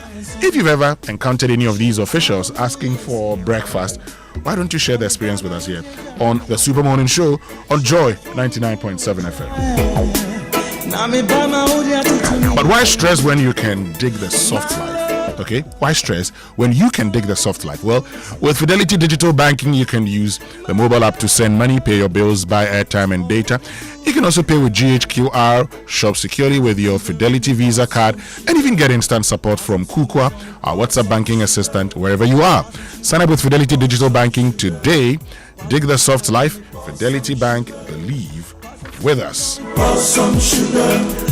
if you've ever encountered any of these officials asking for breakfast, why don't you share the experience with us here on the Super Morning Show on Joy 99.7 FM. But why stress when you can dig the soft life? Why stress when you can dig the soft life? Well, with Fidelity Digital Banking, you can use the mobile app to send money, pay your bills, buy airtime and data. You can also pay with GHQR, shop securely with your Fidelity Visa card, and even get instant support from Kukwa, our WhatsApp banking assistant, wherever you are. Sign up with Fidelity Digital Banking today. Dig the soft life. Fidelity Bank, believe with us.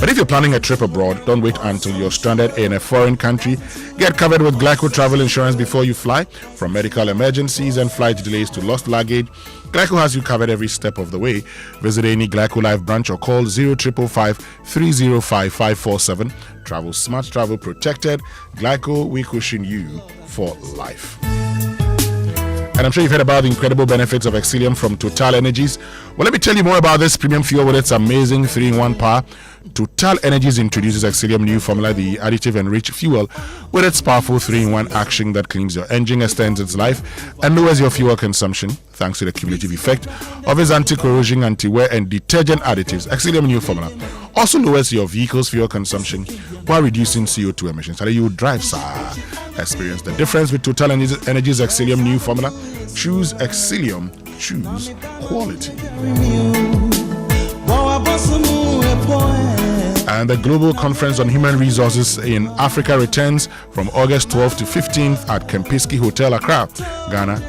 But if you're planning a trip abroad, don't wait until you're stranded in a foreign country. Get covered with Glyco travel insurance before you fly. From medical emergencies and flight delays to lost luggage, Glyco has you covered every step of the way. Visit any Glyco Live branch or call 0555 305 547. Travel smart, travel protected. Glyco, we cushion you for life. And I'm sure you've heard about the incredible benefits of Exilium from Total Energies. Well, let me tell you more about this premium fuel with its amazing 3-in-1 power. Total Energies introduces Exilium new formula, the additive enriched fuel, with its powerful 3-in-1 action that cleans your engine, extends its life, and lowers your fuel consumption thanks to the cumulative effect of its anti-corrosion, anti-wear, and detergent additives. Exilium new formula also lowers your vehicle's fuel consumption while reducing CO2 emissions. So you drive, sir. Experience the difference with Total Energies Exilium new formula. Choose Exilium. Choose quality. And the Global Conference on Human Resources in Africa returns from August 12th to 15th at Kempinski Hotel, Accra, Ghana,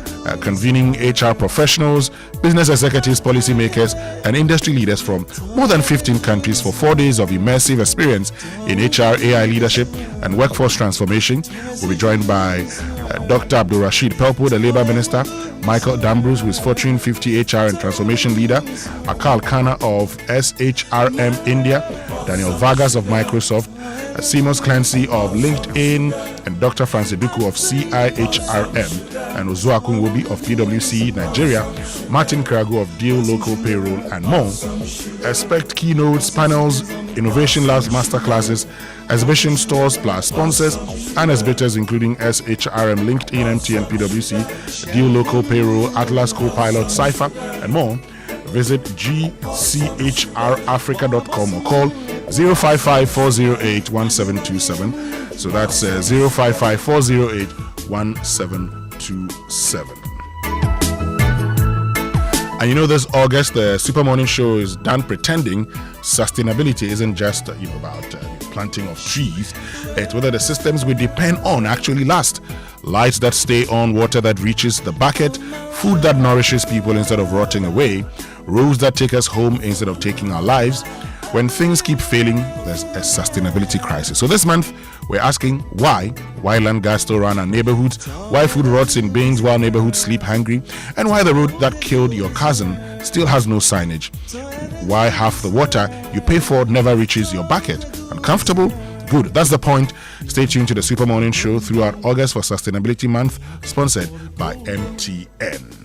convening HR professionals, business executives, policymakers, and industry leaders from more than 15 countries for 4 days of immersive experience in HR, AI leadership, and workforce transformation. We'll be joined by Dr. Abdul Rashid Pelpo, the Labour Minister, Michael Dambrus, who is Fortune 50 HR and Transformation Leader, Akal Khanna of SHRM India, Daniel Vargas of Microsoft, Seamus Clancy of LinkedIn, and Dr. Francis Duku of CIHRM, and Ozuakun Wobi of PwC Nigeria, Martin Kragu of Deal Local Payroll, and more. Expect keynotes, panels, innovation labs, masterclasses, exhibition stores plus sponsors and exhibitors including SHRM, LinkedIn, MTN, PwC, Deal Local Payroll, Atlas Copilot, Cypher, and more. Visit gchrafrica.com or call 055-408-1727. So that's 055-408-1727. 027. And you know, this August, the Super Morning Show is done pretending sustainability isn't just, about planting of trees. It's whether the systems we depend on actually last. Lights that stay on, water that reaches the bucket, food that nourishes people instead of rotting away, roads that take us home instead of taking our lives. When things keep failing, there's a sustainability crisis. So this month, we're asking why land gas still run our neighborhoods, why food rots in bins while neighborhoods sleep hungry, and why the road that killed your cousin still has no signage. Why half the water you pay for never reaches your bucket. Uncomfortable? Good, that's the point. Stay tuned to the Super Morning Show throughout August for Sustainability Month, sponsored by MTN.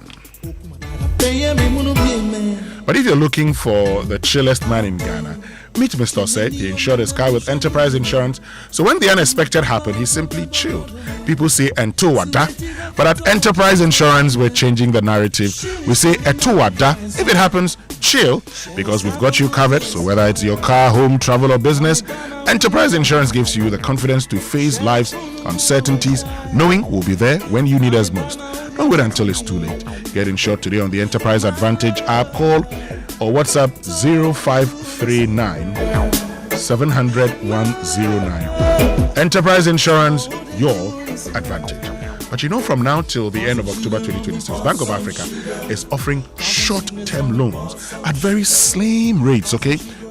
But if you're looking for the chillest man in Ghana, meet Mr. Ose. He insured his car with Enterprise Insurance, so when the unexpected happened, he simply chilled. People say Entowada, but at Enterprise Insurance, we're changing the narrative. We say Etowada. If it happens, chill, because we've got you covered. So whether it's your car, home, travel, or business, Enterprise Insurance gives you the confidence to face life's uncertainties, knowing we'll be there when you need us most. Don't wait until it's too late. Get insured today on the Enterprise Advantage app. Call or WhatsApp 0539 700 109. Enterprise Insurance, your advantage. But from now till the end of October 2026, Bank of Africa is offering short-term loans at very slim rates,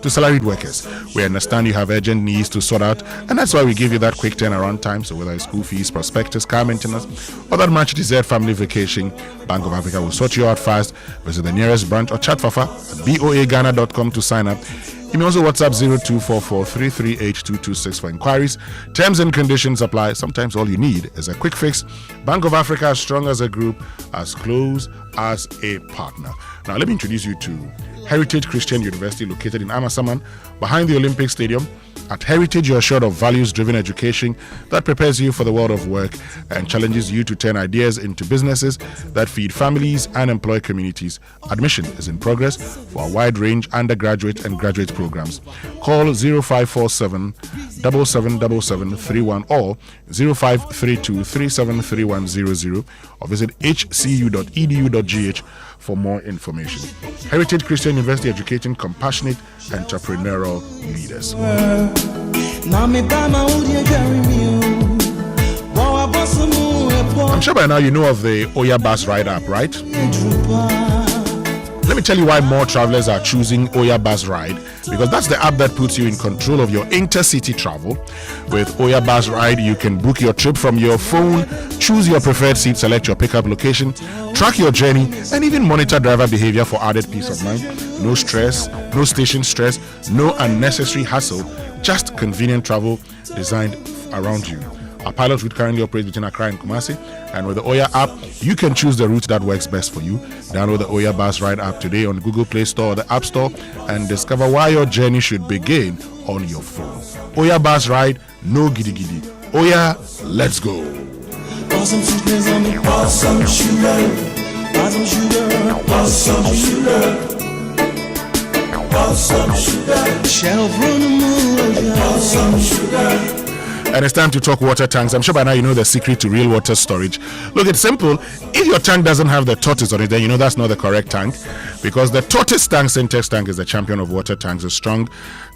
to salaried workers. We understand you have urgent needs to sort out, and that's why we give you that quick turnaround time. So whether it's school fees, prospectus, car maintenance, or that much-deserved family vacation, Bank of Africa will sort you out fast. Visit the nearest branch or chat Fafa at boaghana.com to sign up. You may also WhatsApp 0244-338-226 for inquiries. Terms and conditions apply. Sometimes all you need is a quick fix. Bank of Africa, as strong as a group, as close as a partner. Now, let me introduce you to Heritage Christian University, located in Amasaman, behind the Olympic Stadium. At Heritage, you're assured of values-driven education that prepares you for the world of work and challenges you to turn ideas into businesses that feed families and employ communities. Admission is in progress for a wide range undergraduate and graduate programs. Call 0547 777731 or 0532 373100 or visit hcu.edu.gh for more information. Heritage Christian University, educating compassionate, entrepreneurial leaders. I'm sure by now you know of the Oya Bus Ride app, right? Let me tell you why more travelers are choosing Oya Bus Ride, because that's the app that puts you in control of your intercity travel. With Oya Bus Ride, you can book your trip from your phone, choose your preferred seat, select your pickup location, track your journey, and even monitor driver behavior for added peace of mind. No stress, no station stress, no unnecessary hassle, just convenient travel designed around you. Our pilot route currently operates between Accra and Kumasi, and with the Oya app, you can choose the route that works best for you. Download the Oya Bus Ride app today on Google Play Store or the App Store and discover why your journey should begin on your phone. Oya Bus Ride, no giddy giddy. Oya, let's go. Pour some sweetness on me, pour some sugar. Pour some sugar, pour some sugar. Pour some sugar. Shelf run the moon, pour some sugar. And it's time to talk water tanks. I'm sure by now you know the secret to real water storage. Look, it's simple. If your tank doesn't have the tortoise on it, then you know that's not the correct tank, because the tortoise tank, Syntex tank, is the champion of water tanks. It's strong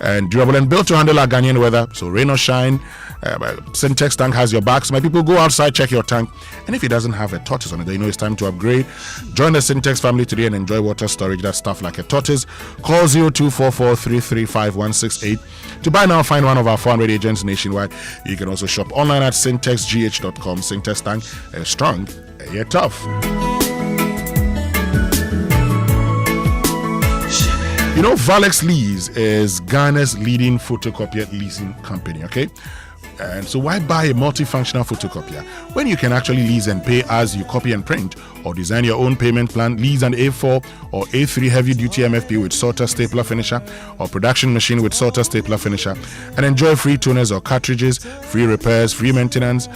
and durable and built to handle our Ghanaian weather. So rain or shine, Syntex tank has your back. So my people, go outside, check your tank, and if it doesn't have a tortoise on it, then you know it's time to upgrade. Join the Syntex family today and enjoy water storage that's stuff like a tortoise. Call 0244-335-168 to buy now. Find one of our 400 agents nationwide. You can also shop online at syntexgh.com. Syntex tank, strong, yet tough. You know, Valex Lease is Ghana's leading photocopier leasing company, okay? And so why buy a multifunctional photocopier when you can actually lease and pay as you copy and print, or design your own payment plan? Lease an A4 or A3 heavy-duty MFP with sorter stapler finisher, or production machine with sorter stapler finisher, and enjoy free toners or cartridges, free repairs, free maintenance,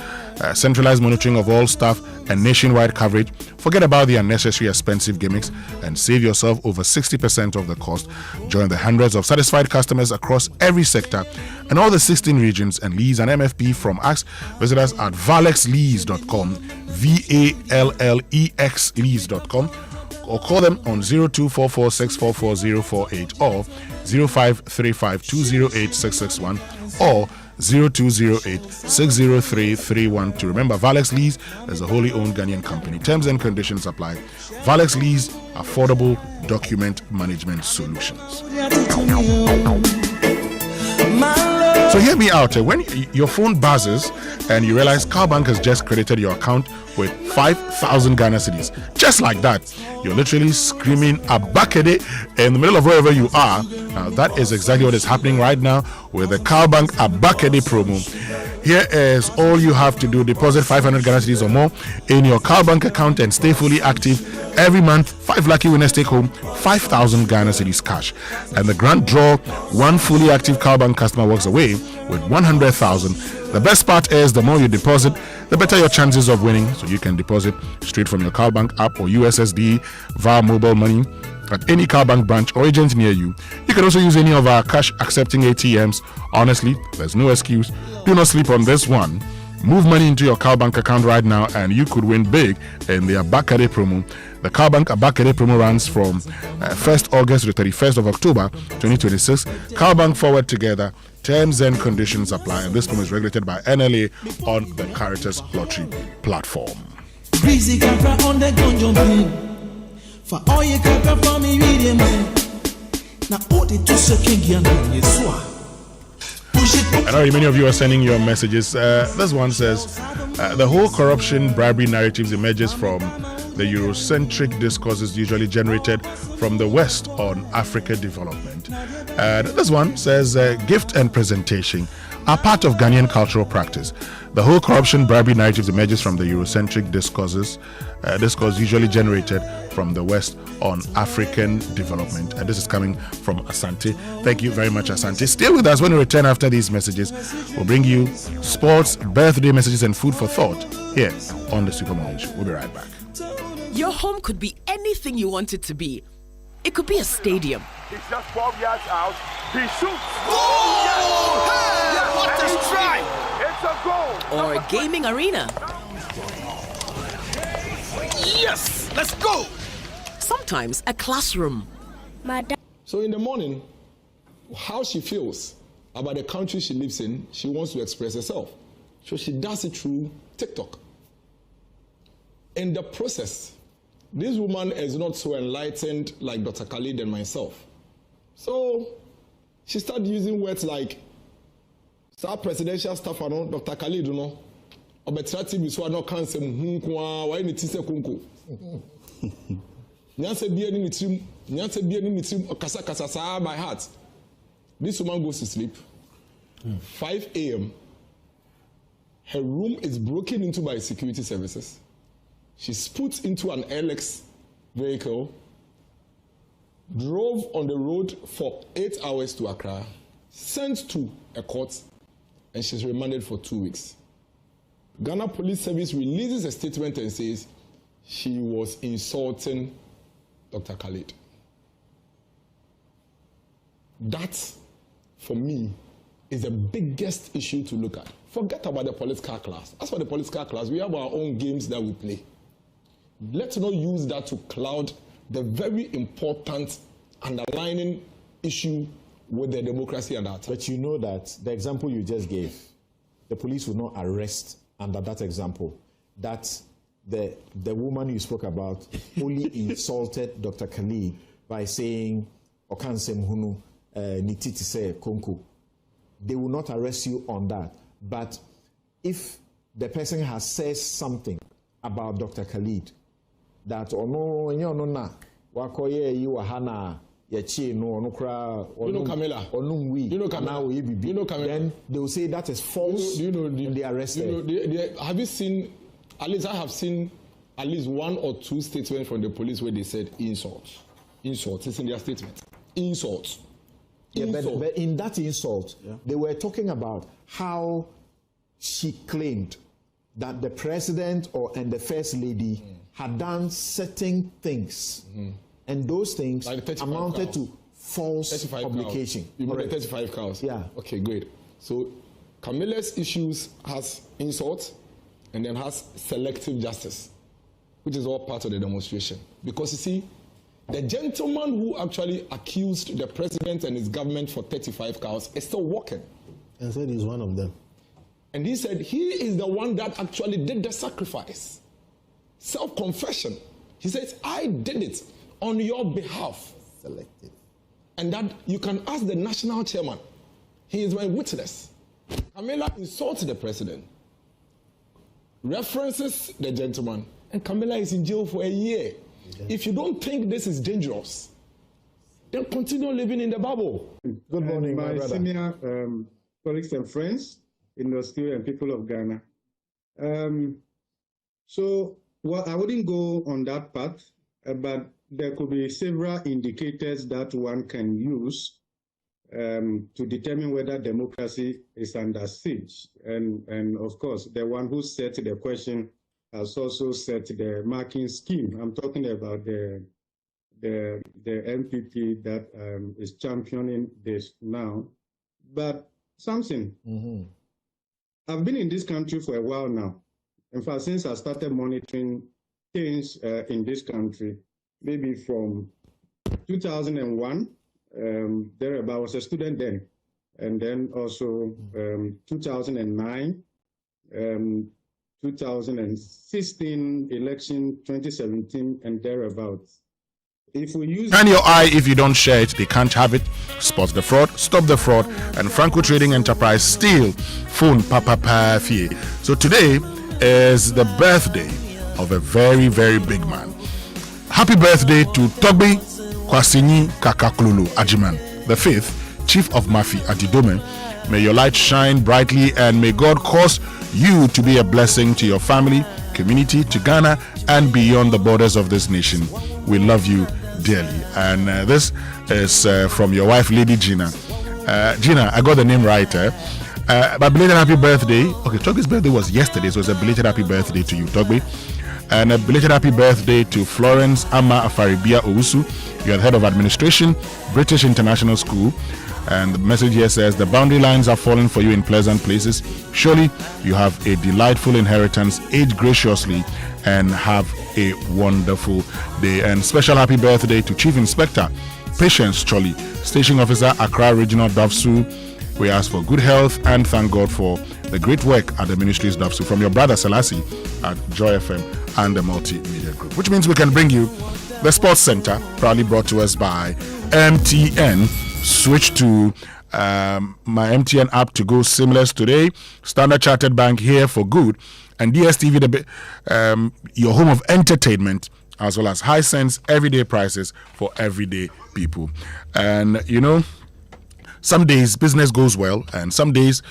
centralized monitoring of all staff, and nationwide coverage. Forget about the unnecessary expensive gimmicks and save yourself over 60% of the cost. Join the hundreds of satisfied customers across every sector and all the 16 regions and lease an MFP from us. Visit us at valexlease.com, VALLEX lease.com, or call them on 0244644048 or 0535208661 or 0208-603-312. Remember, Valex Lease is a wholly owned Ghanaian company. Terms and conditions apply. Valex Lease, affordable document management solutions. So hear me out. When your phone buzzes and you realize Cowbank has just credited your account with 5,000 Ghana cedis, just like that, you're literally screaming Abakede in the middle of wherever you are. Now that is exactly what is happening right now with the Cowbank Abakede promo. Here is all you have to do: deposit 500 Ghana cedis or more in your Cowbank account and stay fully active. Every month, 5 lucky winners take home 5,000 Ghana cedis cash. And the grand draw, one fully active Cowbank customer walks away with 100,000. The best part is the more you deposit, the better your chances of winning. So you can deposit straight from your Cowbank app or USSD via mobile money at any Cowbank branch or agent near you. You can also use any of our cash accepting ATMs. Honestly, there's no excuse. Do not sleep on this one. Move money into your Cowbank account right now and you could win big in the Abakade promo. The Cowbank Abakade promo runs from 1st August to 31st of October 2026. Cowbank Forward Together. Terms and conditions apply, and this promo is regulated by NLA on the Caritas Lottery platform. For all you can for me, read man. Now, all the 2 seconds, I know many of you are sending your messages. This one says, the whole corruption, bribery narratives emerges from the Eurocentric discourses usually generated from the West on Africa development. And this one says, gift and presentation are part of Ghanaian cultural practice. The whole corruption, bribery narratives emerges from the Eurocentric discourse usually generated from the West on African development. And this is coming from Asante. Thank you very much, Asante. Stay with us. When we return after these messages, we'll bring you sports, birthday messages, and food for thought here on the Super Morning Show. We'll be right back. Your home could be anything you want it to be. It could be a stadium. It's just 12 yards out. He shoots. Oh! Hey! Yes, What a strike! It's a goal. Or a gaming arena. Yes! Let's go! Sometimes a classroom. So in the morning, how she feels about the country she lives in, she wants to express herself. So she does it through TikTok. In the process, this woman is not so enlightened like Dr. Khalid and myself. So she started using words like star presidential staff, Dr. Khalid, you know, obetrati biswa no kanse mhunkwa why ni tise konko. Nyanse bia ni mitrim kasa sa by heart. This woman goes to sleep. 5 a.m. Her room is broken into by security services. She's put into an LX vehicle, drove on the road for 8 hours to Accra, sent to a court, and she's remanded for 2 weeks. Ghana Police Service releases a statement and says she was insulting Dr. Khalid. That, for me, is the biggest issue to look at. Forget about the political class. As for the political class, we have our own games that we play. Let's not use that to cloud the very important underlying issue with the democracy and that. But you know that the example you just gave, the police will not arrest under that example. That the woman you spoke about only insulted Dr. Khalid by saying, Okansem Hunu, Nititi se Konko. They will not arrest you on that. But if the person has said something about Dr. Khalid, that wakoye you hana yachi no onukra Camilla. Then they will say that is false. And they arrest them. Have you seen? At least I have seen at least 1 or 2 statements from the police where they said insults. Insults. It's in their statement. Insults. Yeah, but in that insult, they were talking about how she claimed that the president and the first lady had done certain things, and those things like amounted to false publication. You mean the 35 cows? Yeah. Okay, great. So Camilla's issues has insult and then has selective justice, which is all part of the demonstration. Because you see, the gentleman who actually accused the president and his government for 35 cows is still walking. And said he's one of them. And he said he is the one that actually did the sacrifice. Self-confession. He says, I did it on your behalf. Selective. And that you can ask the national chairman. He is my witness. Camilla insults the president, references the gentleman, and Camilla is in jail for a year. If you don't think this is dangerous, then continue living in the bubble. Good morning, my brother. Senior colleagues and friends in the studio and people of Ghana. Well, I wouldn't go on that path, but there could be several indicators that one can use to determine whether democracy is under siege. And of course, the one who set the question has also set the marking scheme. I'm talking about the MPP that is championing this now. But something, I've been in this country for a while now. In fact, since I started monitoring things in this country, maybe from 2001, thereabout, I was a student then, and then also 2009, 2016 election, 2017, and thereabouts. If we use Shine your eye if you don't share it, they can't have it. Spot the fraud, stop the fraud, and Franco Trading Enterprise still phone papa fee. So today is the birthday of a very, very big man. Happy birthday to Togbe Kwasini Kakaklulu Ajiman, the 5th Chief of Mafi Adidome. May your light shine brightly and may God cause you to be a blessing to your family, community, to Ghana, and beyond the borders of this nation. We love you dearly. And this is from your wife, Lady Gina. Gina, I got the name right. But belated happy birthday. Okay, Togbe's birthday was yesterday, so it's a belated happy birthday to you, Togbe. And a belated happy birthday to Florence Ama Afaribia Owusu. You are the head of administration, British International School. And the message here says, the boundary lines are falling for you in pleasant places. Surely you have a delightful inheritance. Age graciously and have a wonderful day. And special happy birthday to Chief Inspector Patience Choli, Station Officer, Accra Regional Dafsu. We ask for good health and thank God for the great work at the Ministry's Dafsu from your brother Selassie at Joy FM and the Multimedia Group. Which means we can bring you the Sports Center, proudly brought to us by MTN. Switch to my MTN app to go seamless today. Standard Chartered Bank here for good. And DSTV, your home of entertainment, as well as high sense everyday prices for everyday people. And you know, some days business goes well, and some days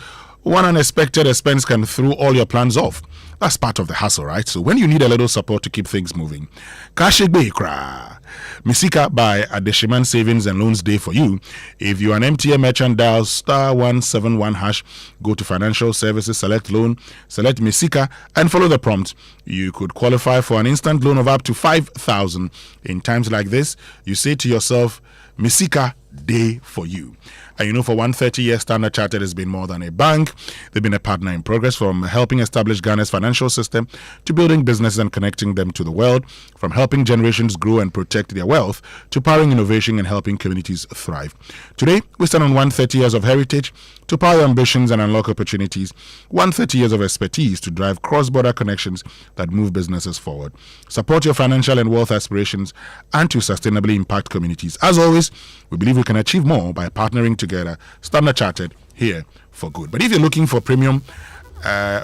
one unexpected expense can throw all your plans off. That's part of the hassle, right? So when you need a little support to keep things moving, Kashigbe Kra Misika by Adeshiman Savings and Loans Day for you. If you're an MTN merchant, dial *171#, go to Financial Services, select Loan, select Misika, and follow the prompt. You could qualify for an instant loan of up to 5,000. In times like this, you say to yourself, Misika Day for you. And you know, for 130 years, Standard Chartered has been more than a bank. They've been a partner in progress, from helping establish Ghana's financial system to building businesses and connecting them to the world, from helping generations grow and protect their wealth to powering innovation and helping communities thrive. Today, we stand on 130 years of heritage to power ambitions and unlock opportunities, 130 years of expertise to drive cross-border connections that move businesses forward, support your financial and wealth aspirations, and to sustainably impact communities. As always, we believe we can achieve more by partnering together. Standard Chartered, here for good. But if you're looking for premium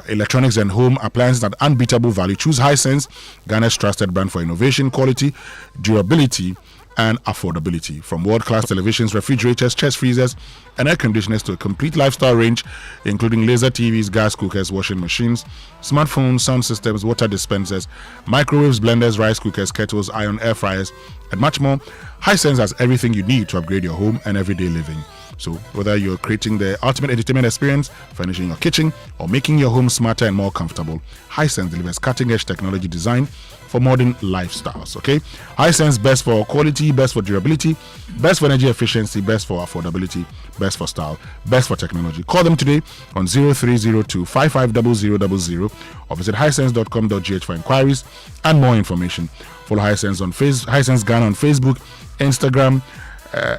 electronics and home appliances at unbeatable value, choose Hisense, Ghana's trusted brand for innovation, quality, durability, and affordability. From world-class televisions, refrigerators, chest freezers, and air conditioners to a complete lifestyle range, including laser TVs, gas cookers, washing machines, smartphones, sound systems, water dispensers, microwaves, blenders, rice cookers, kettles, iron air fryers, and much more, Hisense has everything you need to upgrade your home and everyday living. So whether you're creating the ultimate entertainment experience, furnishing your kitchen, or making your home smarter and more comfortable, Hisense delivers cutting-edge technology design for modern lifestyles. Okay, Hisense, best for quality, best for durability, best for energy efficiency, best for affordability, best for style, best for technology. Call them today on 0302 550000 or visit hisense.com.gh for inquiries and more information. Follow Hisense on Hisense Ghana on Facebook, Instagram,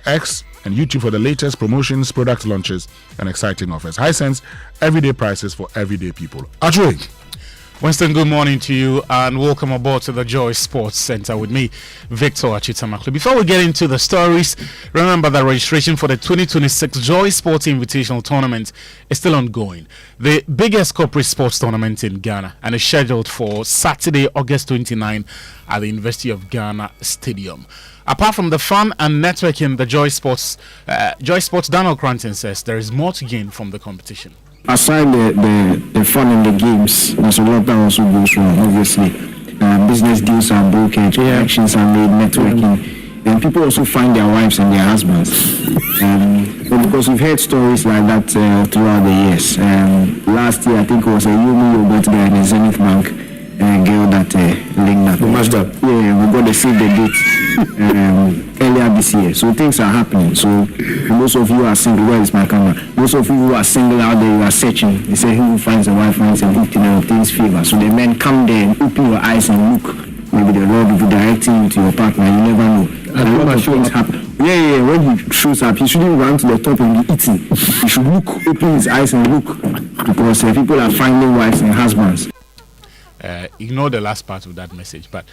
X, and YouTube for the latest promotions, product launches, and exciting offers. Hisense, everyday prices for everyday people. Ajay. Winston, good morning to you and welcome aboard to the Joy Sports Center with me, Victor Achitamaklu. Before we get into the stories, remember that registration for the 2026 Joy Sports Invitational Tournament is still ongoing. The biggest corporate sports tournament in Ghana and is scheduled for Saturday, August 29 at the University of Ghana Stadium. Apart from the fun and networking, the Joy Sports Daniel Cranton says there is more to gain from the competition. Aside the fun in the games, there's a lot that also goes wrong, obviously. Business deals are broken, connections are made, networking, and people also find their wives and their husbands. But because we've heard stories like that throughout the years. Last year, I think it was a Yumi Yogurt guy in a Zenith Bank girl that linked up. Yeah, we got to save the date earlier this year. So things are happening. So most of you are single. Where is my camera? Most of you who are single out there, you are searching. They say who finds a wife finds a victim of things favor. So the men come there and open your eyes and look. Maybe the Lord will be directing you to your partner. You never know. And a lot of things happen. Yeah. When he shows up, he shouldn't run to the top and be eating. He should look, open his eyes and look. Because people are finding wives and husbands. Ignore the last part of that message, but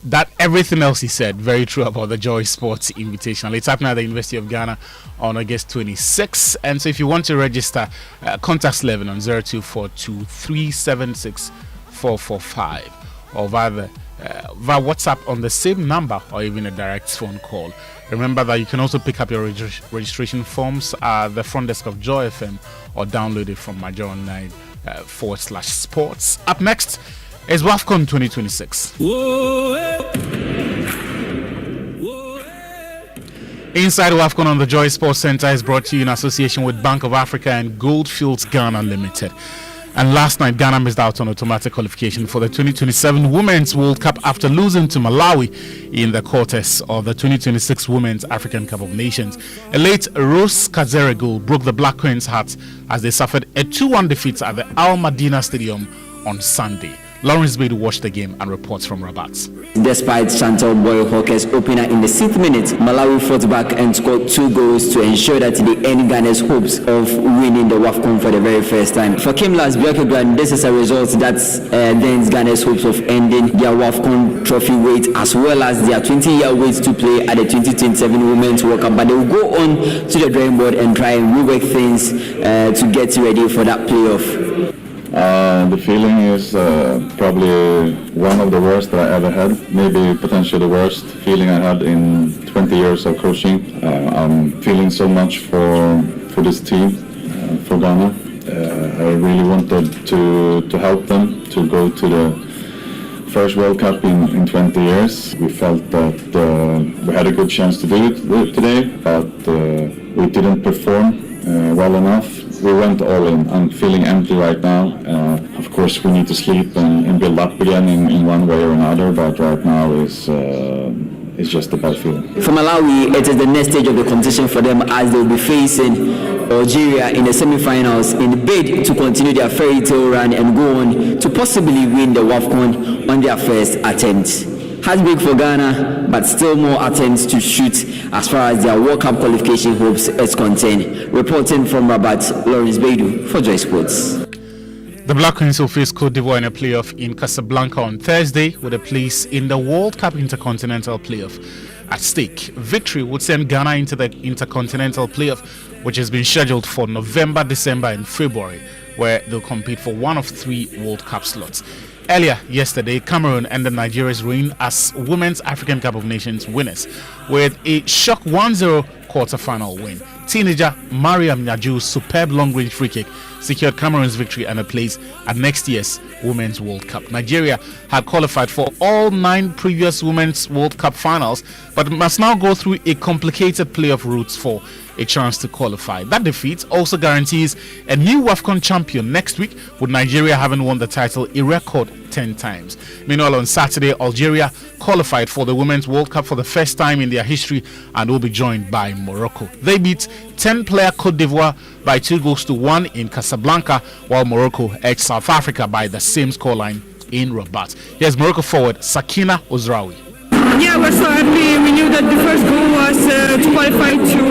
that everything else he said, very true about the Joy Sports Invitational. It's happening at the University of Ghana on August 26. And so if you want to register, contact Levin on 0242 376 445 or via WhatsApp on the same number or even a direct phone call. Remember that you can also pick up your registration forms at the front desk of Joy FM or download it from Major Online /sports. Up next is WAFCON 2026. Inside WAFCON on the Joy Sports Center is brought to you in association with Bank of Africa and Goldfields Ghana Limited. And last night, Ghana missed out on automatic qualification for the 2027 Women's World Cup after losing to Malawi in the quarters of the 2026 Women's African Cup of Nations. A late Rose Kazere goal broke the Black Queens' hearts as they suffered a 2-1 defeat at the Al Madina Stadium on Sunday. Lawrence Bade watched the game and reports from Rabat. Despite Chantal Boy Hawker's opener in the 6th minute, Malawi fought back and scored 2 goals to ensure that they end Ghana's hopes of winning the WAFCON for the very first time. For Kimlas Björkegren, this is a result that ends Ghana's hopes of ending their WAFCON trophy wait as well as their 20-year wait to play at the 2027 Women's World Cup. But they will go on to the drawing board and try and rework things to get ready for that playoff. The feeling is probably one of the worst that I ever had, maybe potentially the worst feeling I had in 20 years of coaching. I'm feeling so much for this team, for Ghana. I really wanted to help them to go to the first World Cup in 20 years. We felt that we had a good chance to do it today, but we didn't perform well enough. We went all in. I'm feeling empty right now. Of course, we need to sleep and build up again in one way or another, but right now it's just a bad feeling. For Malawi, it is the next stage of the competition for them as they will be facing Algeria in the semi-finals in the bid to continue their fairy tale run and go on to possibly win the WAFCON on their first attempt. Heartbreak for Ghana, but still more attempts to shoot as far as their World Cup qualification hopes is concerned. Reporting from Rabat, Lawrence Baidu for Joy Sports. The Black Queens will face Cote d'Ivoire in a playoff in Casablanca on Thursday with a place in the World Cup Intercontinental Playoff at stake. Victory would send Ghana into the Intercontinental Playoff, which has been scheduled for November, December and February, where they'll compete for one of 3 World Cup slots. Earlier yesterday, Cameroon ended Nigeria's reign as Women's African Cup of Nations winners with a shock 1-0 quarter-final win. teenager Mariam Nyaju's superb long-range free kick secured Cameroon's victory and a place at next year's Women's World Cup. Nigeria had qualified for all 9 previous Women's World Cup finals, but must now go through a complicated playoff routes for a chance to qualify. That defeat also guarantees a new WAFCON champion next week, with Nigeria having won the title a record 10 times. Meanwhile, on Saturday, Algeria qualified for the Women's World Cup for the first time in their history and will be joined by Morocco. They beat 10-player Cote d'Ivoire by 2-1 in Casablanca, while Morocco edged South Africa by the same scoreline in Rabat. Here's Morocco forward Sakina Ozraoui. Yeah, we're so happy. We knew that the first goal was to qualify to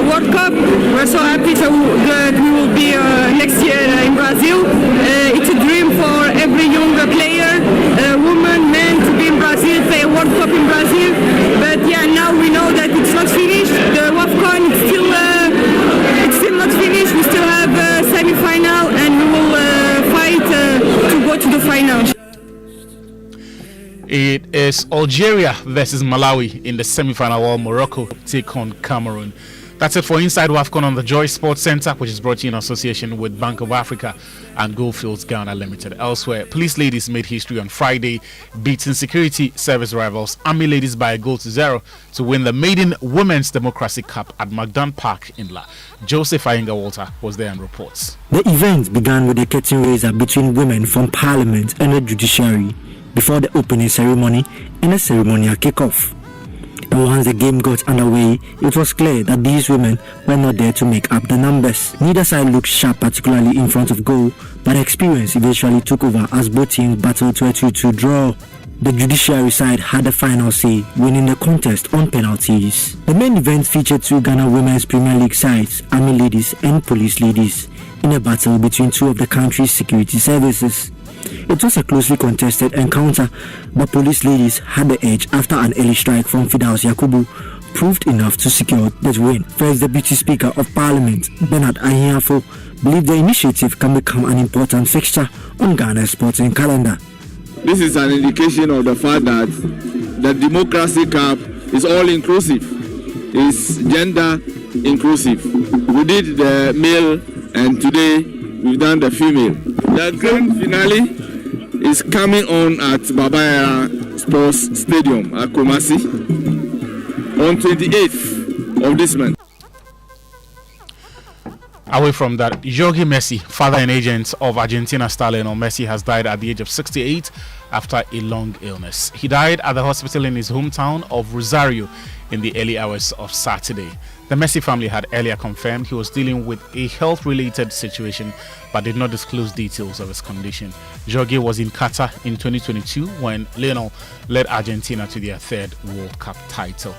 World Cup. We're so happy that we will be next year in Brazil. It's a dream for every younger player, woman, man, to be in Brazil, play a World Cup in Brazil. But yeah, now we know that it's not finished. The WAFCON it's still not finished. We still have a semi-final, and we will fight to go to the final. It is Algeria versus Malawi in the semi-final, while Morocco take on Cameroon. That's it for Inside WAFCON on the Joy Sports Center, which is brought to you in association with Bank of Africa and Goldfields Ghana Limited. Elsewhere, police ladies made history on Friday, beating security service rivals Army ladies by a 1-0 to win the maiden Women's Democracy Cup at Magdan Park in La. Joseph Ayenga Walter was there and reports. The event began with a curtain raiser between women from Parliament and the judiciary before the opening ceremony and a ceremonial kickoff. And once the game got underway, it was clear that these women were not there to make up the numbers. Neither side looked sharp, particularly in front of goal, but experience eventually took over as both teams battled to a 2-2 draw. The judiciary side had the final say, winning the contest on penalties. The main event featured 2 Ghana Women's Premier League sides, Army ladies and Police ladies, in a battle between 2 of the country's security services. It was a closely contested encounter, but Police ladies had the edge after an early strike from Fidaus Yakubu proved enough to secure the win. First Deputy Speaker of Parliament, Bernard Ahiafo, believed the initiative can become an important fixture on Ghana's sporting calendar. This is an indication of the fact that the Democracy Cup is all-inclusive, is gender-inclusive. We did the male, and today we've done the female. The grand finale is coming on at Babaya Sports Stadium at Kumasi on 28th of this month. Away from that, Jorge Messi, father and agent of Argentina star Lionel Messi, has died at the age of 68 after a long illness. He died at the hospital in his hometown of Rosario in the early hours of Saturday. The Messi family had earlier confirmed he was dealing with a health-related situation but did not disclose details of his condition. Jorge was in Qatar in 2022 when Lionel led Argentina to their 3rd World Cup title.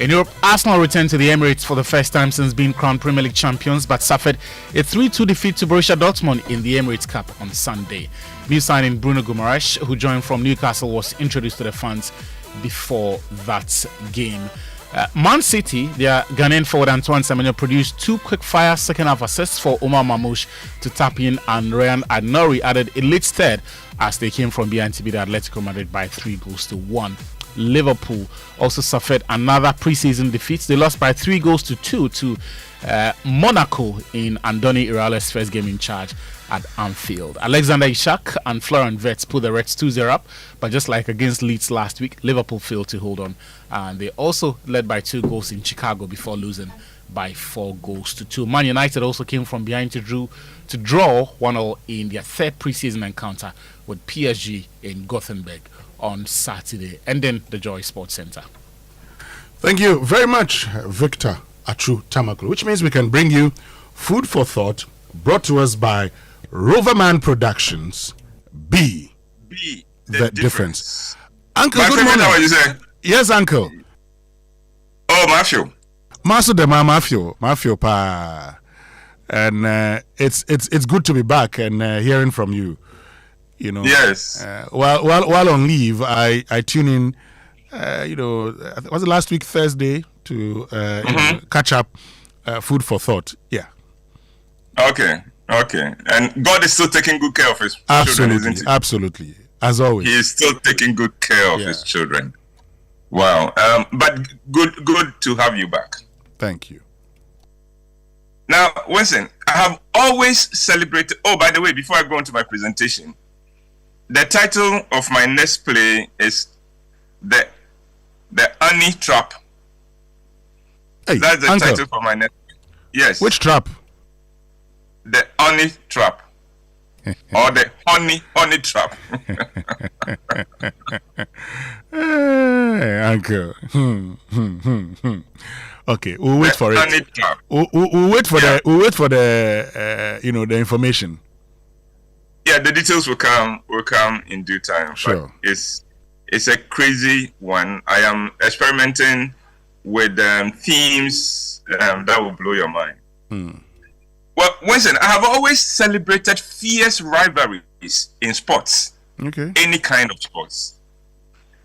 In Europe, Arsenal returned to the Emirates for the first time since being crowned Premier League champions, but suffered a 3-2 defeat to Borussia Dortmund in the Emirates Cup on Sunday. New signing Bruno Guimaraes, who joined from Newcastle, was introduced to the fans before that game. Man City, their Ghanaian forward Antoine Semenyo produced 2 quick-fire second-half assists for Omar Mamouche to tap in, and Ryan Adnori added a late third as they came from behind to beat Atletico Madrid by 3-1. Liverpool also suffered another preseason defeat. They lost by 3-2 to Monaco in Andoni Iraola's first game in charge at Anfield. Alexander Isak and Florian Wirtz put the Reds 2-0 up, but just like against Leeds last week, Liverpool failed to hold on, and they also led by 2 goals in Chicago before losing by 4-2. Man United also came from behind to draw 1-1 in their 3rd preseason encounter with PSG in Gothenburg on Saturday. And then the Joy Sports Center. Thank you very much, Victor Achu Tamaklu, which means we can bring you Food for Thought, brought to us by Roverman Productions. Be the difference. Uncle, my good favorite, morning. what you say? Yes, Uncle. Oh, Matthew. Master de Mafio pa. And it's good to be back and hearing from you. You know. Yes. While on leave, I tune in. Was it last week Thursday to catch up Food for Thought? Yeah. Okay. And God is still taking good care of His children, isn't He? Absolutely. As always. He is still taking good care of His children. Wow. But good to have you back. Thank you. Now, Winston, I have always celebrated. Oh, by the way, before I go into my presentation, the title of my next play is the Honey Trap. Hey, that's the uncle. title for my next play. Yes. Which trap? The Honey Trap. Or the honey trap. Hey, uncle. Okay, we'll wait for it. We'll wait for the the information. Yeah, the details will come in due time. Sure. But it's a crazy one. I am experimenting with themes that will blow your mind. Well, Winston, I have always celebrated fierce rivalries in sports. Okay. Any kind of sports.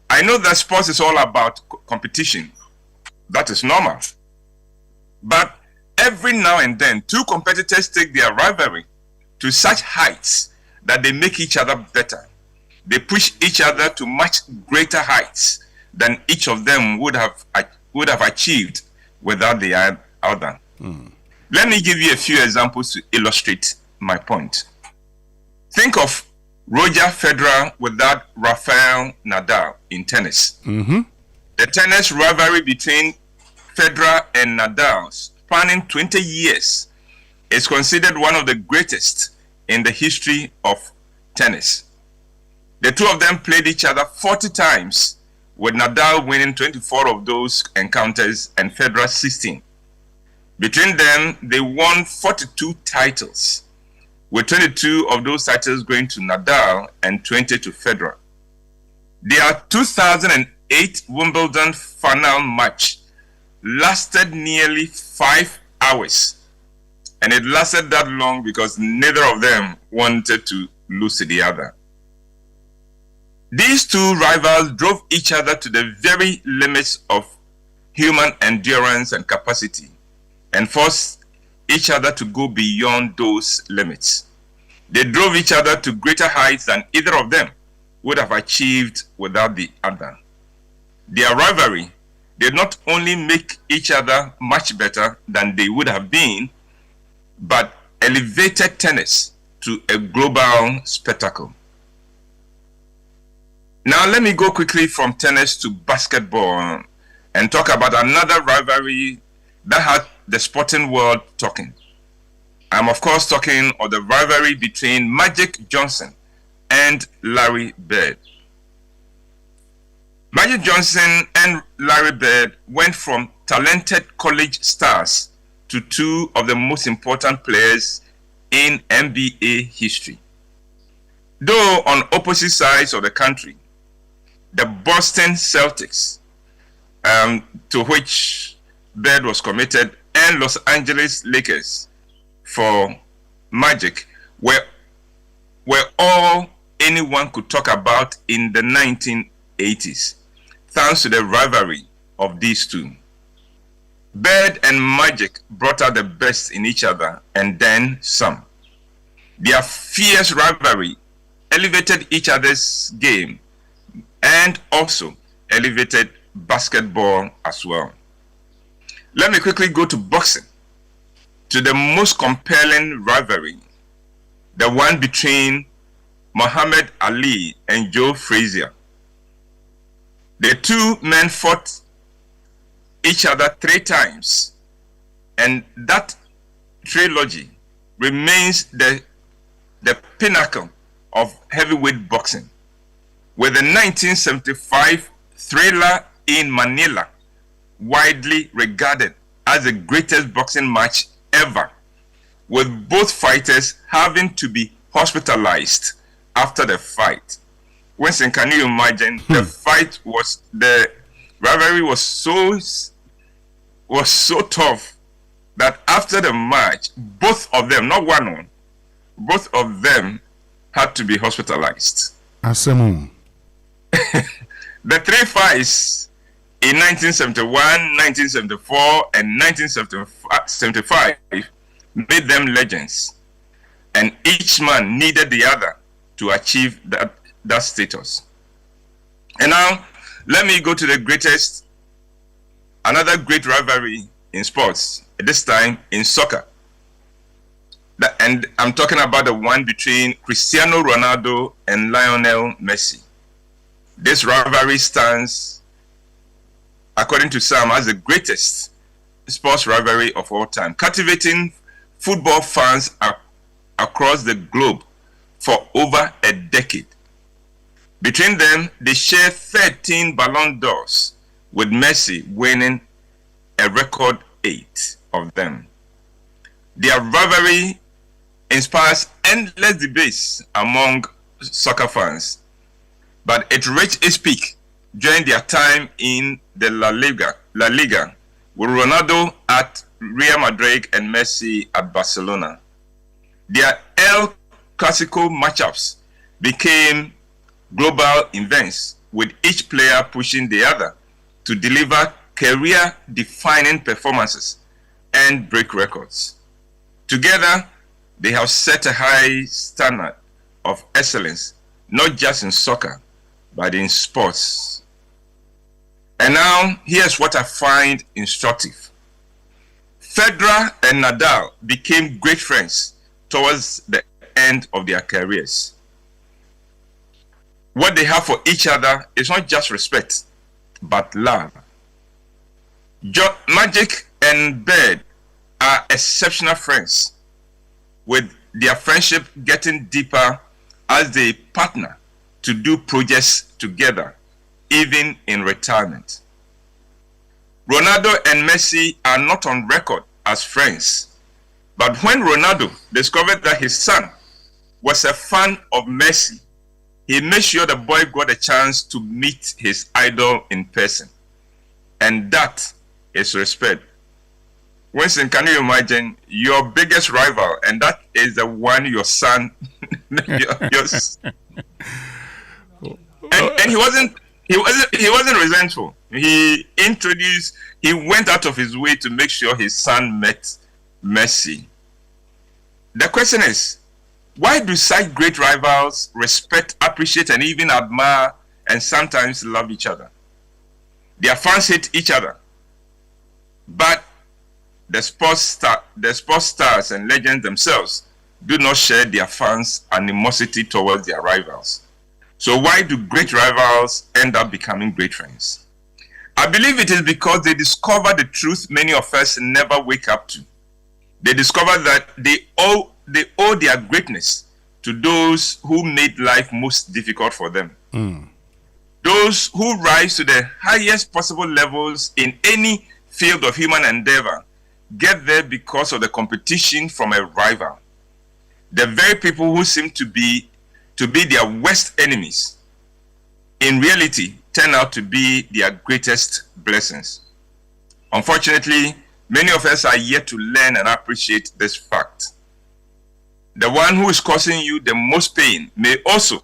I know that sports is all about competition. That is normal. But every now and then, two competitors take their rivalry to such heights that they make each other better. They push each other to much greater heights than each of them would have achieved without the other. Let me give you a few examples to illustrate my point. Think of Roger Federer without Rafael Nadal in tennis. Mm-hmm. The tennis rivalry between Federer and Nadal, spanning 20 years, is considered one of the greatest in the history of tennis. The two of them played each other 40 times, with Nadal winning 24 of those encounters and Federer 16. Between them, they won 42 titles, with 22 of those titles going to Nadal and 20 to Federer. Their 2008 Wimbledon final match lasted nearly 5 hours. And it lasted that long because neither of them wanted to lose to the other. These two rivals drove each other to the very limits of human endurance and capacity, and forced each other to go beyond those limits. They drove each other to greater heights than either of them would have achieved without the other. Their rivalry did not only make each other much better than they would have been, but elevated tennis to a global spectacle. Now let me go quickly from tennis to basketball and talk about another rivalry that had the sporting world talking. I'm of course talking of the rivalry between Magic Johnson and Larry Bird. Magic Johnson and Larry Bird went from talented college stars to two of the most important players in NBA history. Though on opposite sides of the country, the Boston Celtics, to which Bird was committed, and Los Angeles Lakers for Magic were all anyone could talk about in the 1980s, thanks to the rivalry of these two. Bird and Magic brought out the best in each other and then some. Their fierce rivalry elevated each other's game and also elevated basketball as well. Let me quickly go to boxing, to the most compelling rivalry, the one between Muhammad Ali and Joe Frazier. The two men fought each other 3 times, and that trilogy remains the pinnacle of heavyweight boxing, with the 1975 Thriller in Manila widely regarded as the greatest boxing match ever, with both fighters having to be hospitalized after the fight. Winston, can you imagine? The rivalry was so tough that after the match, both of them, not one, both of them had to be hospitalized. Asemu. The 3 fights in 1971, 1974, and 1975 made them legends, and each man needed the other to achieve that status. And now, let me go to another great rivalry in sports, this time in soccer, And I'm talking about the one between Cristiano Ronaldo and Lionel Messi. This rivalry stands, according to some, as the greatest sports rivalry of all time, captivating football fans across the globe for over a decade. Between them, they share 13 Ballon d'Ors, with Messi winning a record 8 of them. Their rivalry inspires endless debates among soccer fans, but it reached its peak during their time in the La Liga, with Ronaldo at Real Madrid and Messi at Barcelona. Their El Clasico matchups became global events, with each player pushing the other to deliver career-defining performances and break records. Together, they have set a high standard of excellence, not just in soccer, but in sports. And now, here's what I find instructive. Federer and Nadal became great friends towards the end of their careers. What they have for each other is not just respect, but love. Magic and Bird are exceptional friends, with their friendship getting deeper as they partner to do projects together, even in retirement. Ronaldo and Messi are not on record as friends, but when Ronaldo discovered that his son was a fan of Messi, he made sure the boy got a chance to meet his idol in person. And that is respect. Winston, can you imagine your biggest rival, and that is the one your son, and he wasn't resentful. He went out of his way to make sure his son met Messi. The question is, why do such great rivals respect, appreciate, and even admire, and sometimes love each other? Their fans hate each other, but the sports stars and legends themselves do not share their fans' animosity towards their rivals. So why do great rivals end up becoming great friends? I believe it is because they discover the truth many of us never wake up to. They discover that they owe their greatness to those who made life most difficult for them. Those who rise to the highest possible levels in any field of human endeavor get there because of the competition from a rival. The very people who seem to be their worst enemies, in reality, turn out to be their greatest blessings. Unfortunately, many of us are yet to learn and appreciate this fact. The one who is causing you the most pain may also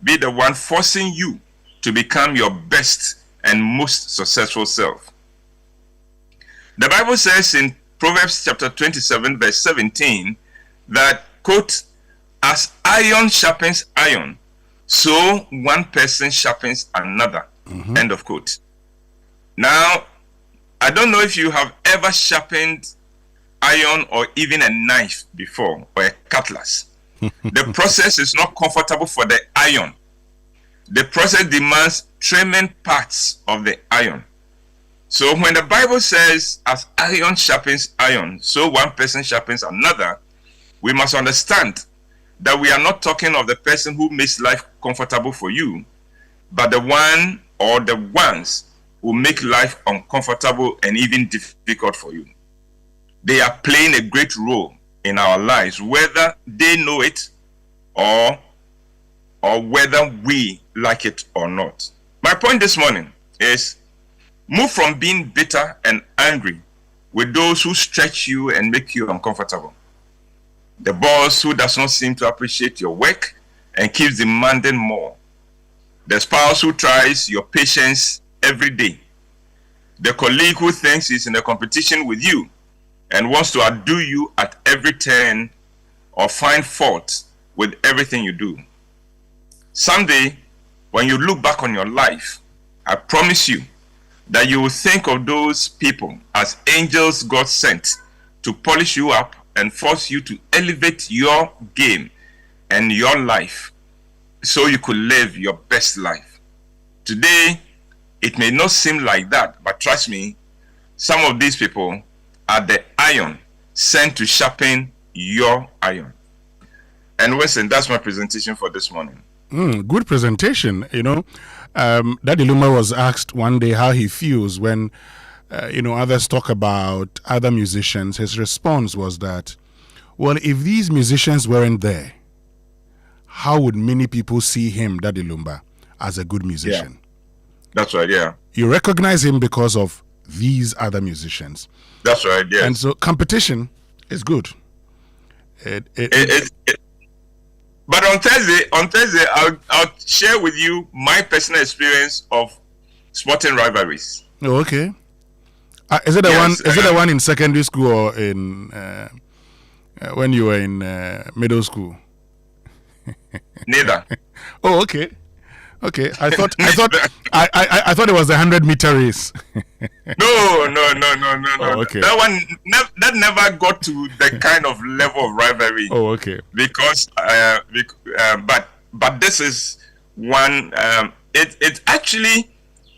be the one forcing you to become your best and most successful self. The Bible says in Proverbs chapter 27, verse 17, that, quote, as iron sharpens iron, so one person sharpens another, end of quote. Now, I don't know if you have ever sharpened iron or even a knife before, or a cutlass. The process is not comfortable for the iron. The process demands trimming parts of the iron. So when the Bible says, as iron sharpens iron, so one person sharpens another, we must understand that we are not talking of the person who makes life comfortable for you, but the one or the ones who make life uncomfortable and even difficult for you. They are playing a great role in our lives, whether they know it or whether we like it or not. My point this morning is, move from being bitter and angry with those who stretch you and make you uncomfortable. The boss who does not seem to appreciate your work and keeps demanding more. The spouse who tries your patience every day. The colleague who thinks he's in a competition with you and wants to outdo you at every turn or find fault with everything you do. Someday, when you look back on your life, I promise you that you will think of those people as angels God sent to polish you up and force you to elevate your game and your life so you could live your best life. Today, it may not seem like that, but trust me, some of these people are the iron sent to sharpen your iron. And Winston, that's my presentation for this morning. Good presentation. Daddy Luma was asked one day how he feels when, others talk about other musicians. His response was that, well, if these musicians weren't there, how would many people see him, Daddy Lumba, as a good musician? Yeah. That's right, yeah. You recognize him because of these other musicians. That's right, yes. And so competition is good. But on Thursday, I'll share with you my personal experience of sporting rivalries. Oh, okay. Is it the one in secondary school or in when you were in middle school? Neither. Oh, okay. Okay, I thought it was the 100-meter race. No. Oh, okay. That one that never got to the kind of level of rivalry. Oh, okay. Because but this is one. It actually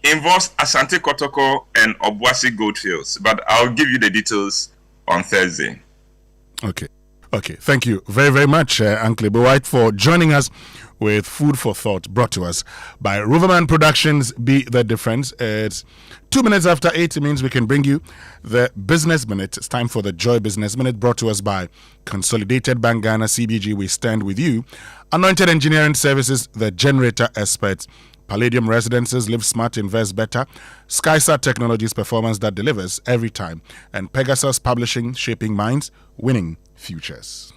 involves Asante Kotoko and Obuasi Goldfields. But I'll give you the details on Thursday. Okay. Thank you very, very much, Uncle White, for joining us with Food for Thought, brought to us by Roverman Productions. Be the difference. It's 2 minutes after 8. It means we can bring you the Business Minute. It's time for the Joy Business Minute, brought to us by Consolidated Bank Ghana, CBG. We stand with you. Anointed Engineering Services, the generator experts. Palladium Residences, Live Smart, Invest Better. SkySat Technologies, performance that delivers every time. And Pegasus Publishing, shaping minds, winning futures.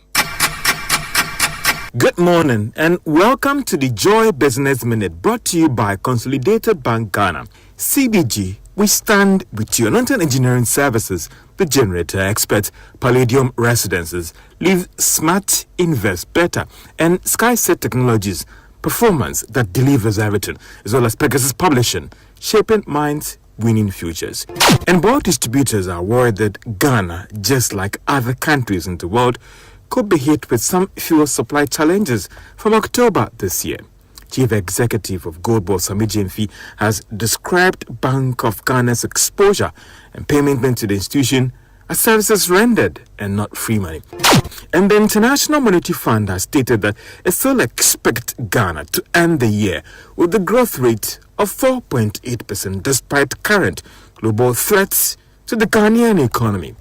Good morning and welcome to the Joy Business Minute, brought to you by Consolidated Bank Ghana. CBG, we stand with you. Anointed Engineering Services, the generator expert. Palladium Residences, Live Smart, Invest Better. And SkySet Technologies, performance that delivers everything, as well as Pegasus Publishing, shaping minds, winning futures. And both distributors are worried that Ghana, just like other countries in the world, could be hit with some fuel supply challenges from October this year. Chief Executive of Gold Boss Samijinfi has described Bank of Ghana's exposure and payment to the institution as services rendered and not free money. And the International Monetary Fund has stated that it still expects Ghana to end the year with a growth rate of 4.8% despite current global threats to the Ghanaian economy.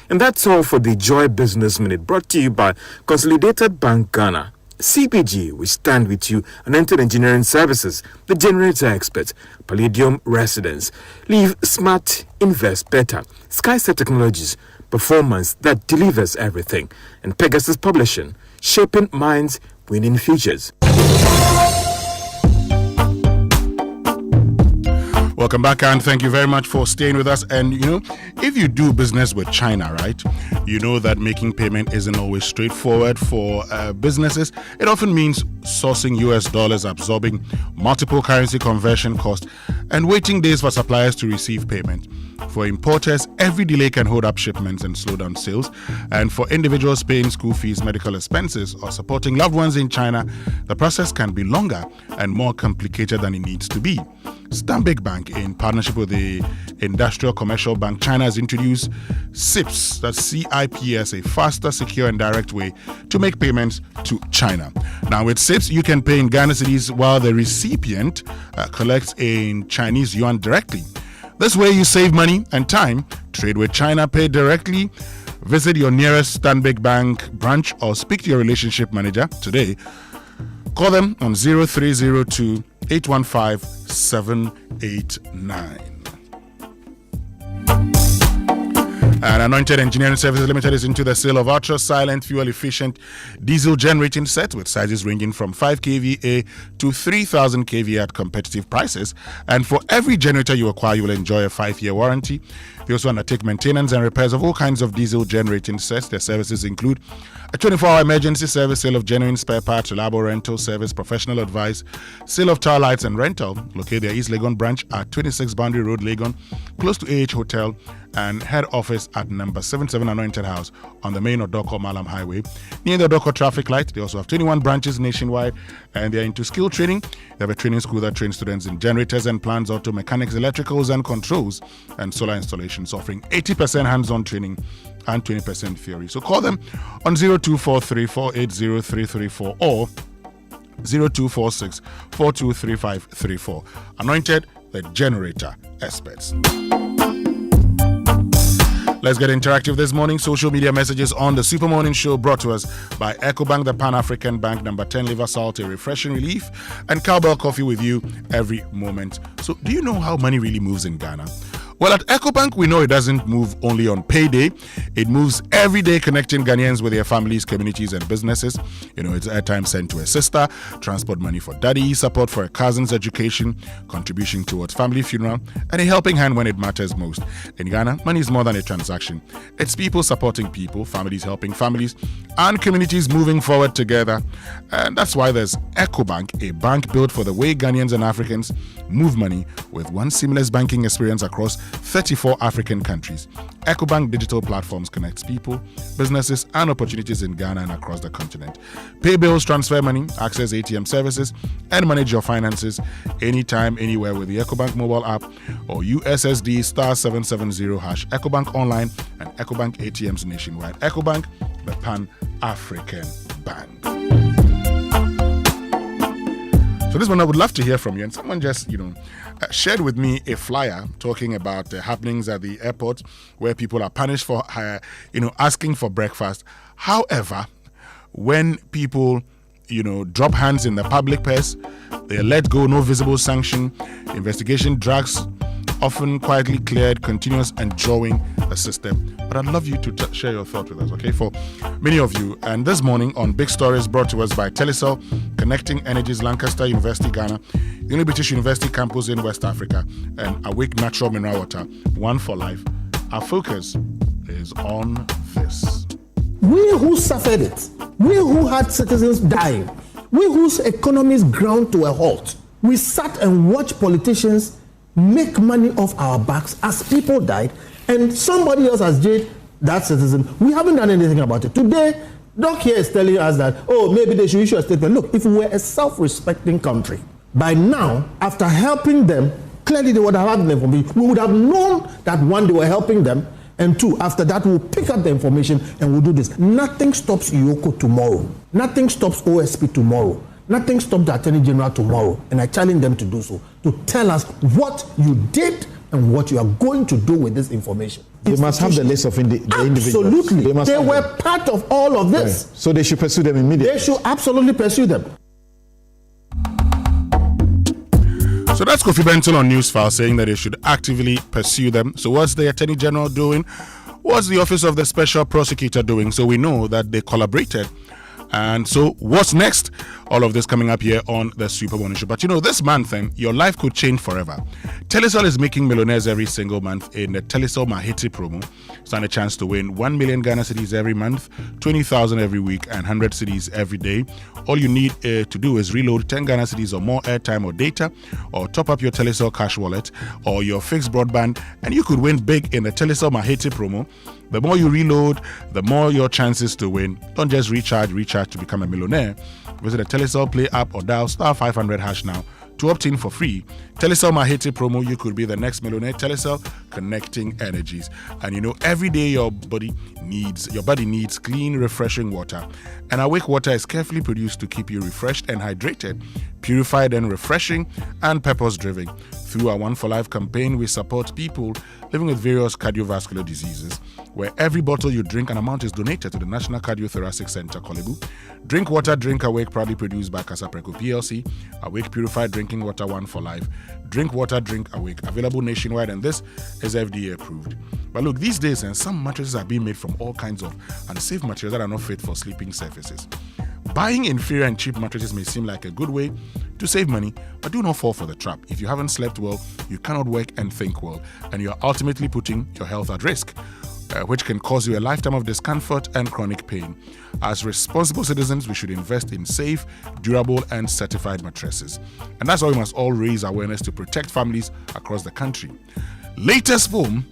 And that's all for the Joy Business Minute, brought to you by Consolidated Bank Ghana. CBG, we stand with you. Anointed Engineering Services, the generator experts. Palladium Residence, Live Smart, Invest Better. SkySet Technologies, performance that delivers everything. And Pegasus Publishing, shaping minds, winning futures. Welcome back, and thank you very much for staying with us. And if you do business with China, right, you know that making payment isn't always straightforward for businesses. It often means sourcing US dollars, absorbing multiple currency conversion costs, and waiting days for suppliers to receive payment. For importers, every delay can hold up shipments and slow down sales. And for individuals paying school fees, medical expenses, or supporting loved ones in China, the process can be longer and more complicated than it needs to be. Stanbic Bank, in partnership with the Industrial Commercial Bank China, has introduced CIPS, that's CIPS, a faster, secure, and direct way to make payments to China. Now, with CIPS, you can pay in Ghana cedis while the recipient collects in Chinese yuan directly. This way, you save money and time. Trade with China, pay directly. Visit your nearest Stanbic Bank branch or speak to your relationship manager today. Call them on 0302 815 789. And Anointed Engineering Services Limited is into the sale of ultra-silent, fuel-efficient diesel generating sets with sizes ranging from 5 kVA to 3,000 kVA at competitive prices. And for every generator you acquire, you will enjoy a 5-year warranty. They also undertake maintenance and repairs of all kinds of diesel generating sets. Their services include A 24-hour emergency service, sale of genuine spare parts, reliable rental service, professional advice, sale of tower lights and rental. Locate their East Legon branch at 26 Boundary Road, Legon, close to AH Hotel, and head office at number 77 Anointed House on the main Odoko Malam Highway. Near the Odoko traffic light, they also have 21 branches nationwide, and they're into skill training. They have a training school that trains students in generators and plants, auto mechanics, electricals and controls, and solar installations, offering 80% hands-on training and 20% theory. So call them on 0243-480-334 or 0246-423534. Anointed, the generator experts. Let's get interactive this morning. Social media messages on the Super Morning Show brought to us by EcoBank, the Pan-African Bank, number 10 liver salt, a refreshing relief, and Cowbell Coffee with you every moment. So do you know how money really moves in Ghana? Well, at EcoBank, we know it doesn't move only on payday. It moves every day, connecting Ghanaians with their families, communities, and businesses. You know, it's airtime sent to a sister, transport money for daddy, support for a cousin's education, contribution towards family funeral, and a helping hand when it matters most. In Ghana, money is more than a transaction. It's people supporting people, families helping families, and communities moving forward together. And that's why there's EcoBank, a bank built for the way Ghanaians and Africans move money with one seamless banking experience across 34 African countries. EcoBank digital platforms connects people, businesses, and opportunities in Ghana and across the continent. Pay bills, transfer money, access ATM services, and manage your finances anytime, anywhere with the EcoBank mobile app or USSD *770# EcoBank online and EcoBank ATMs nationwide. EcoBank, the Pan-African Bank. So this one I would love to hear from you. And someone just, shared with me a flyer talking about the happenings at the airport where people are punished for, asking for breakfast. However, when people, drop hands in the public purse, they're let go, no visible sanction, investigation drags, often quietly cleared, continuous enjoying the system. But I'd love you to share your thoughts with us, okay? For many of you. And this morning on Big Stories brought to us by Telecel, Connecting Energies, Lancaster University, Ghana, the only British University campus in West Africa, and Awake Natural Mineral Water, one for life. Our focus is on this. We who suffered it, we who had citizens dying, we whose economies ground to a halt, we sat and watched politicians make money off our backs as people died, and somebody else has jailed that citizen. We haven't done anything about it. Today, Doc here is telling us that, maybe they should issue a statement. Look, if we were a self-respecting country, by now, after helping them, clearly they would have had the information. We would have known that one, they were helping them, and two, after that, we'll pick up the information and we'll do this. Nothing stops Iyoko tomorrow. Nothing stops OSP tomorrow. Nothing stops the Attorney General tomorrow, and I challenge them to do so, to tell us what you did and what you are going to do with this information. They must have the list of the individuals. Absolutely. They were part of all of this. Right. So they should pursue them immediately. They should absolutely pursue them. So that's Kofi Benton on Newsfile saying that they should actively pursue them. So what's the Attorney General doing? What's the Office of the Special Prosecutor doing? So we know that they collaborated. And so what's next? All of this coming up here on the Super Morning Show. But this month, your life could change forever. Telecel is making millionaires every single month in the Telecel Mahiti promo. Stand a chance to win 1 million Ghana cedis every month, 20,000 every week, and 100 cedis every day. All you need to do is reload 10 Ghana cedis or more airtime or data, or top up your Telecel cash wallet or your fixed broadband, and you could win big in the Telecel Mahiti promo. The more you reload, the more your chances to win. Don't just recharge to become a millionaire. Visit the Telecel Play app or dial *500# now to opt in for free. Telecel Mahiti promo, you could be the next millionaire. Telecel, connecting energies. And every day your body needs clean, refreshing water. And Awake Water is carefully produced to keep you refreshed and hydrated, purified and refreshing, and purpose-driven. Through our One for Life campaign, we support people living with various cardiovascular diseases, where every bottle you drink, an amount is donated to the National Cardiothoracic Center, Kolebu. Drink Water, Drink Awake, proudly produced by Casa Preco PLC. Awake Purified Drinking Water, One for Life. Drink Water, Drink Awake. Available nationwide, and this is FDA approved. But look, these days, some mattresses are being made from all kinds of unsafe materials that are not fit for sleeping surfaces. Buying inferior and cheap mattresses may seem like a good way to save money, but do not fall for the trap. If you haven't slept well, you cannot work and think well, and you are ultimately putting your health at risk. which can cause you a lifetime of discomfort and chronic pain. As responsible citizens, we should invest in safe, durable, and certified mattresses. And that's why we must all raise awareness to protect families across the country. Latest Foam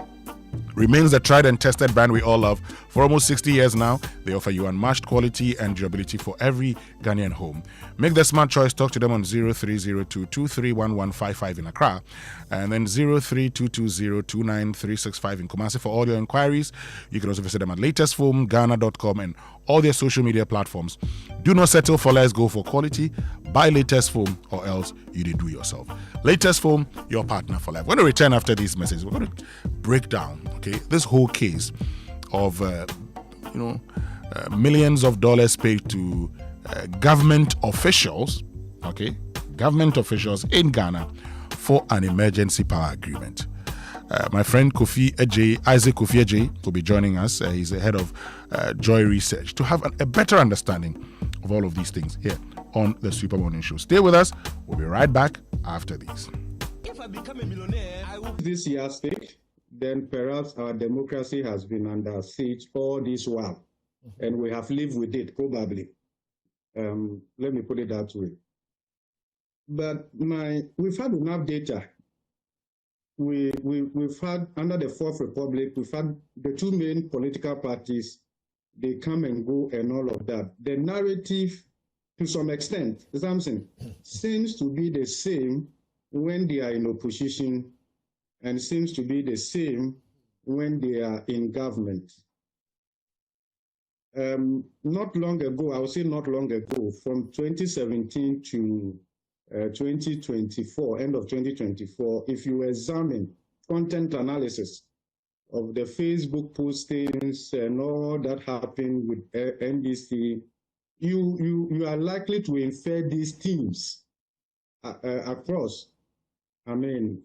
remains the tried and tested brand we all love. For almost 60 years now, they offer you unmatched quality and durability for every Ghanaian home. Make the smart choice. Talk to them on 0302-231155 in Accra and then 0322029365 in Kumasi for all your inquiries. You can also visit them at latestfoamghana.com and all their social media platforms. Do not settle for less, go for quality. Buy Latest Foam or else you did do yourself. Latest Foam, your partner for life. We're going to return after these messages. We're going to break down, this whole case of, millions of dollars paid to government officials, government officials in Ghana for an emergency power agreement. My friend Isaac Kofi Ejay will be joining us. He's the head of Joy Research to have a better understanding of all of these things here on the Super Morning Show. Stay with us. We'll be right back after these. If I become a millionaire, I will this year's stake, then perhaps our democracy has been under siege all this while, and we have lived with it, probably. Let me put it that way. But we've had enough data. We've had, under the Fourth Republic, we've had the two main political parties, they come and go and all of that. The narrative, to some extent, something seems to be the same when they are in opposition and seems to be the same when they are in government. Not long ago, I would say not long ago, from 2017 to 2024, end of 2024, if you examine content analysis of the Facebook postings and all that happened with NDC, you are likely to infer these themes across. I mean,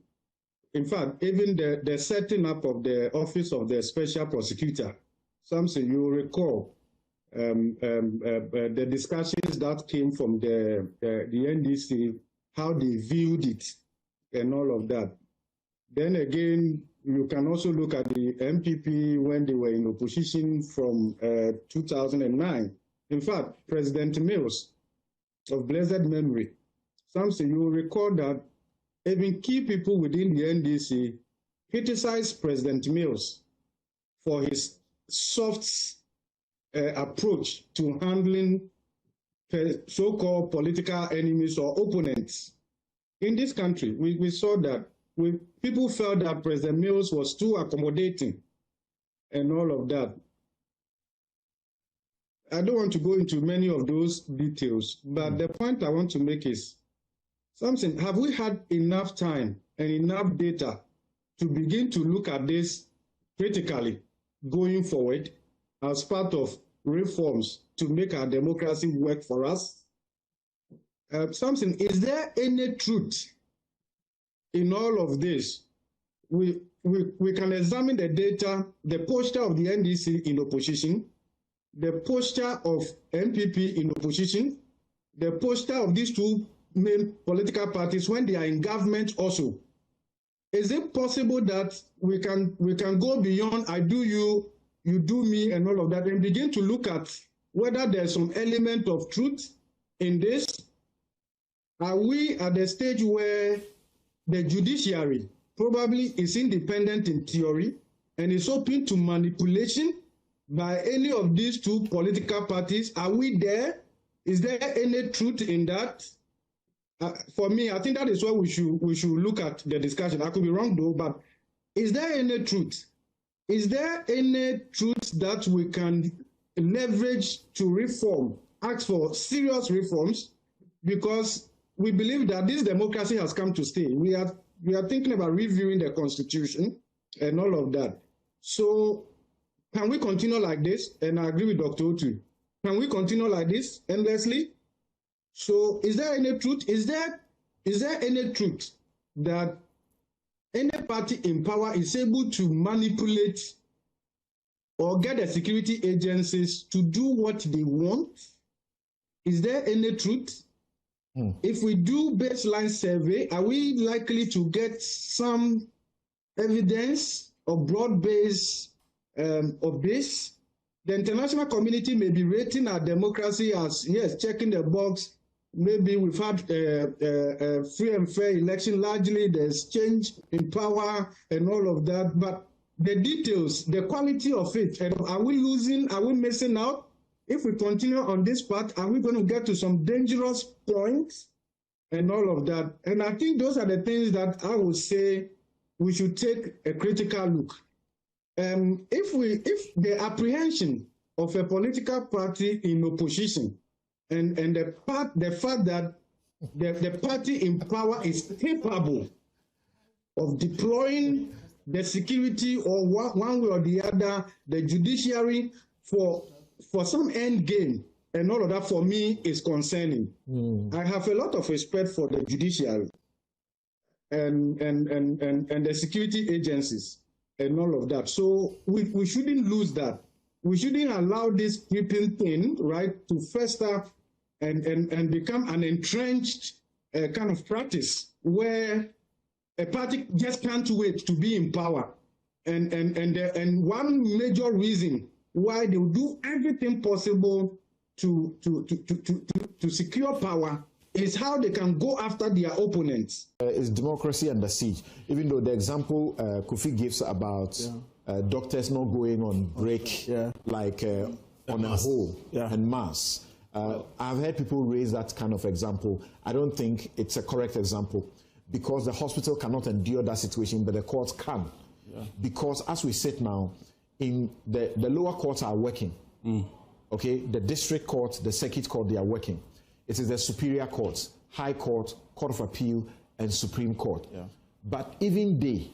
in fact, even the setting up of the office of the special prosecutor, something you recall, the discussions that came from the NDC, how they viewed it and all of that. Then again, you can also look at the MPP when they were in opposition from 2009. In fact, President Mills of blessed memory, something you will recall that even key people within the NDC criticized President Mills for his soft approach to handling so-called political enemies or opponents. In this country, we saw that people felt that President Mills was too accommodating and all of that. I don't want to go into many of those details, but the point I want to make is something. Have we had enough time and enough data to begin to look at this critically going forward as part of reforms to make our democracy work for us? Is there any truth in all of this? We can examine the data, the posture of the NDC in opposition, the posture of MPP in opposition, the posture of these two main political parties when they are in government also. Is it possible that we can go beyond I do you, you do me and all of that and begin to look at whether there's some element of truth in this? Are we at the stage where the judiciary probably is independent in theory and is open to manipulation by any of these two political parties? Are we there? Is there any truth in that? For me, I think that is where we should look at the discussion. I could be wrong though, but is there any truth? Is there any truth that we can leverage to reform, ask for serious reforms? Because we believe that this democracy has come to stay. We are thinking about reviewing the Constitution and all of that. So can we continue like this? And I agree with Dr. Otu. Can we continue like this endlessly? So is there any truth? Is there any truth that any party in power is able to manipulate or get the security agencies to do what they want? Is there any truth? If we do baseline survey, are we likely to get some evidence of broad-based of this. The international community may be rating our democracy as, yes, checking the box. Maybe we've had a free and fair election. Largely, there's change in power and all of that. But the details, the quality of it, are we losing? Are we missing out? If we continue on this path, are we going to get to some dangerous points and all of that? And I think those are the things that I would say we should take a critical look. If the apprehension of a political party in opposition and the fact that the party in power is capable of deploying the security or one way or the other, the judiciary for some end game and all of that, for me is concerning. I have a lot of respect for the judiciary and the security agencies and all of that. So we shouldn't lose that. We shouldn't allow this creeping thing, right, to fester and become an entrenched kind of practice where a party just can't wait to be in power. And one major reason why they will do everything possible to secure power is how they can go after their opponents. Is democracy under siege? Even though the example Kofi gives about doctors not going on break like on a whole en masse. I've heard people raise that kind of example. I don't think it's a correct example because the hospital cannot endure that situation, but the courts can. Because as we sit now, in the lower courts are working. Okay, the district court, the circuit court, they are working. It is the superior courts, High Court, Court of Appeal, and Supreme Court. But even they,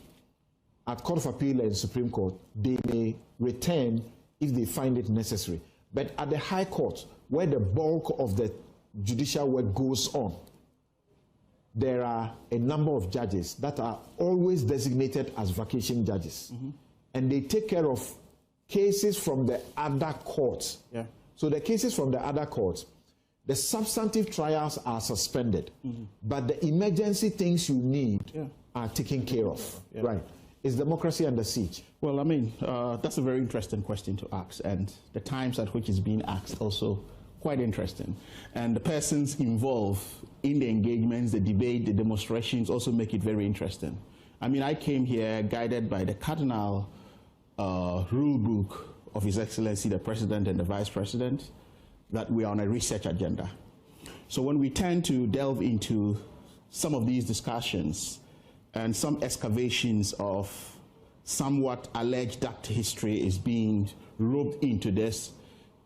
at Court of Appeal and Supreme Court, they may return if they find it necessary. But at the High Court, where the bulk of the judicial work goes on, there are a number of judges that are always designated as vacation judges. And they take care of cases from the other courts. So the cases from the other courts, the substantive trials are suspended, but the emergency things you need are taken care of. Right. Is democracy under siege? Well, I mean, that's a very interesting question to ask, and the times at which it's being asked also quite interesting. And the persons involved in the engagements, the debate, the demonstrations also make it very interesting. I mean, I came here guided by the cardinal rule book of His Excellency the President and the Vice President, that we are on a research agenda. So when we tend to delve into some of these discussions and some excavations of somewhat alleged dark history is being roped into this,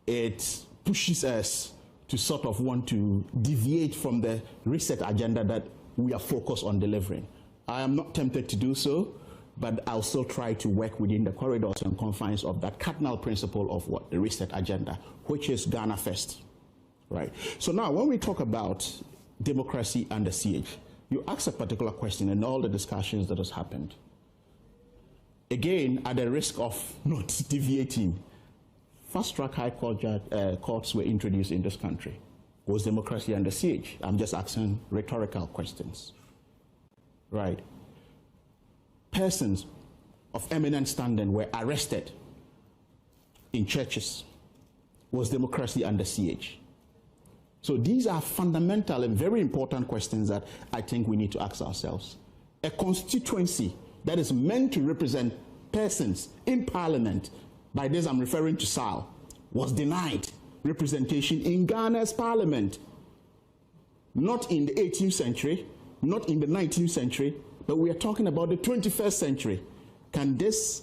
it pushes us to sort of want to deviate from the research agenda that we are focused on delivering. I am not tempted to do so, but I'll still try to work within the corridors and confines of that cardinal principle of what? The reset agenda, which is Ghana first, right? So now when we talk about democracy under siege, you ask a particular question in all the discussions that has happened. Again, at the risk of not deviating, fast-track high court courts were introduced in this country. Was democracy under siege? I'm just asking rhetorical questions, right? Persons of eminent standing were arrested in churches. Was democracy under siege? So these are fundamental and very important questions that I think we need to ask ourselves. A constituency that is meant to represent persons in parliament, by this I'm referring to SAL, was denied representation in Ghana's parliament. Not in the 18th century, not in the 19th century, but we are talking about the 21st century. Can this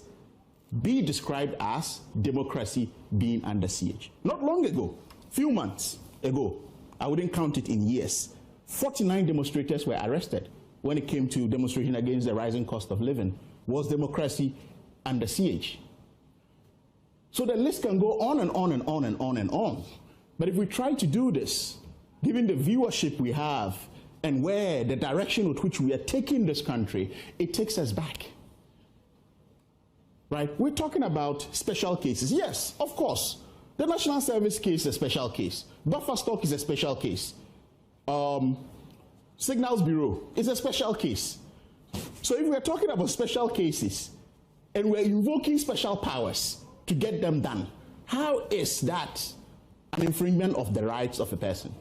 be described as democracy being under siege? Not long ago, few months ago, I wouldn't count it in years, 49 demonstrators were arrested when it came to demonstration against the rising cost of living. Was democracy under siege? So the list can go on and on and on and on and on. But if we try to do this, given the viewership we have, and where the direction with which we are taking this country, it takes us back. Right? We're talking about special cases. Yes, of course. The National Service case is a special case. Buffer stock is a special case. Signals Bureau is a special case. So if we're talking about special cases, and we're invoking special powers, to get them done. How is that an infringement of the rights of a person?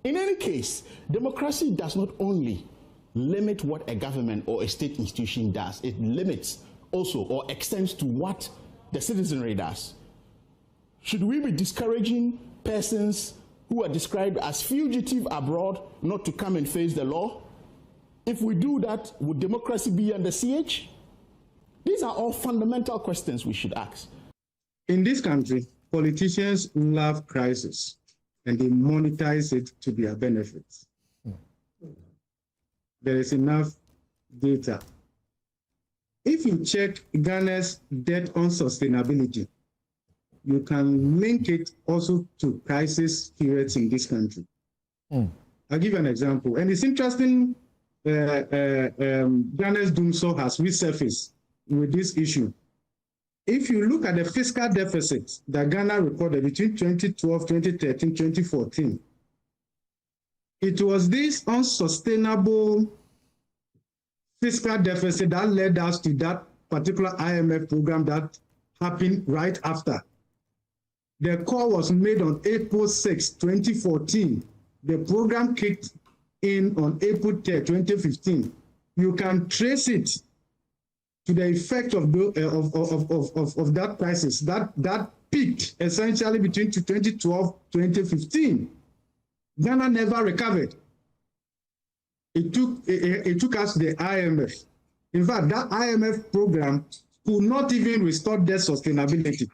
In any case, democracy does not only limit what a government or a state institution does, it limits also or extends to what the citizenry does. Should we be discouraging persons who are described as fugitive abroad not to come and face the law? If we do that, would democracy be under siege? These are all fundamental questions we should ask. In this country, politicians love crisis and they monetize it to their benefits. There is enough data. If you check Ghana's debt unsustainability, you can link it also to crisis periods in this country. I'll give you an example. And it's interesting, Ghana's doomsday has resurfaced with this issue. If you look at the fiscal deficit that Ghana recorded between 2012, 2013, 2014, it was this unsustainable fiscal deficit that led us to that particular IMF program that happened right after. The call was made on April 6, 2014. The program kicked in on April 10, 2015. You can trace it to the effect of that crisis that peaked essentially between 2012 2015. Ghana never recovered. It took us to the IMF. In fact, that IMF program could not even restore debt sustainability.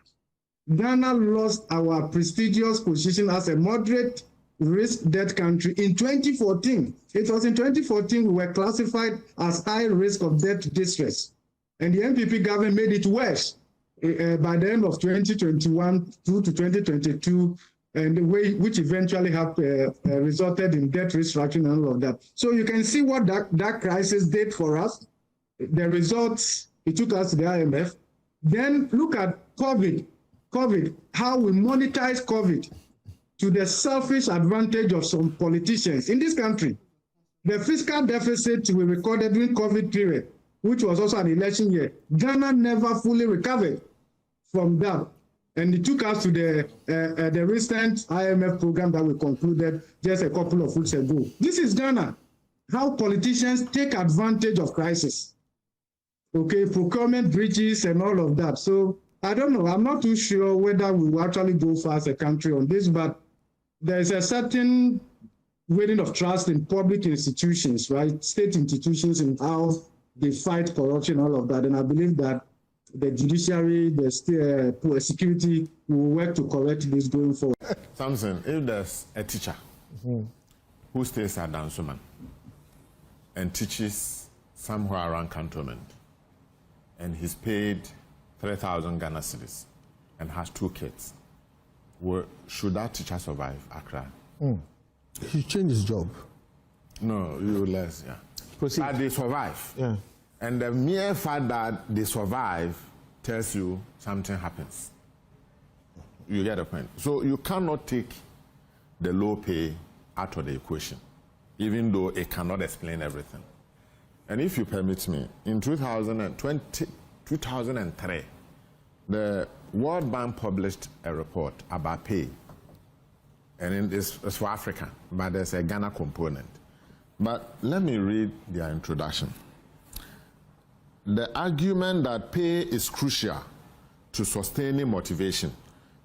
Ghana lost our prestigious position as a moderate risk debt country in 2014. It was in 2014 we were classified as high risk of debt distress. And the NPP government made it worse by the end of 2021 through to 2022, and the way which eventually have resulted in debt restructuring and all of that. So you can see what that crisis did for us. The results, it took us to the IMF. Then look at COVID, how we monetize COVID to the selfish advantage of some politicians in this country. The fiscal deficit we recorded during COVID period, which was also an election year, Ghana never fully recovered from that. And it took us to the recent IMF program that we concluded just a couple of weeks ago. This is Ghana, how politicians take advantage of crisis. Okay, procurement breaches and all of that. So I don't know, I'm not too sure whether we will actually go far as a country on this, but there is a certain weighting of trust in public institutions, right? State institutions and how they fight corruption, all of that. And I believe that the judiciary, the state, security will work to correct this going forward. Samson, if there's a teacher who stays at Dansuman and teaches somewhere around Cantonment, and he's paid 3,000 Ghana cedis and has 2 kids, should that teacher survive Accra? He changed his job. No, you less, yeah. Proceed. But they survive. Yeah. And the mere fact that they survive tells you something happens. You get the point. So you cannot take the low pay out of the equation, even though it cannot explain everything. And if you permit me, in 2003, the World Bank published a report about pay. And it's for Africa, but there's a Ghana component. But let me read their introduction. The argument that pay is crucial to sustaining motivation,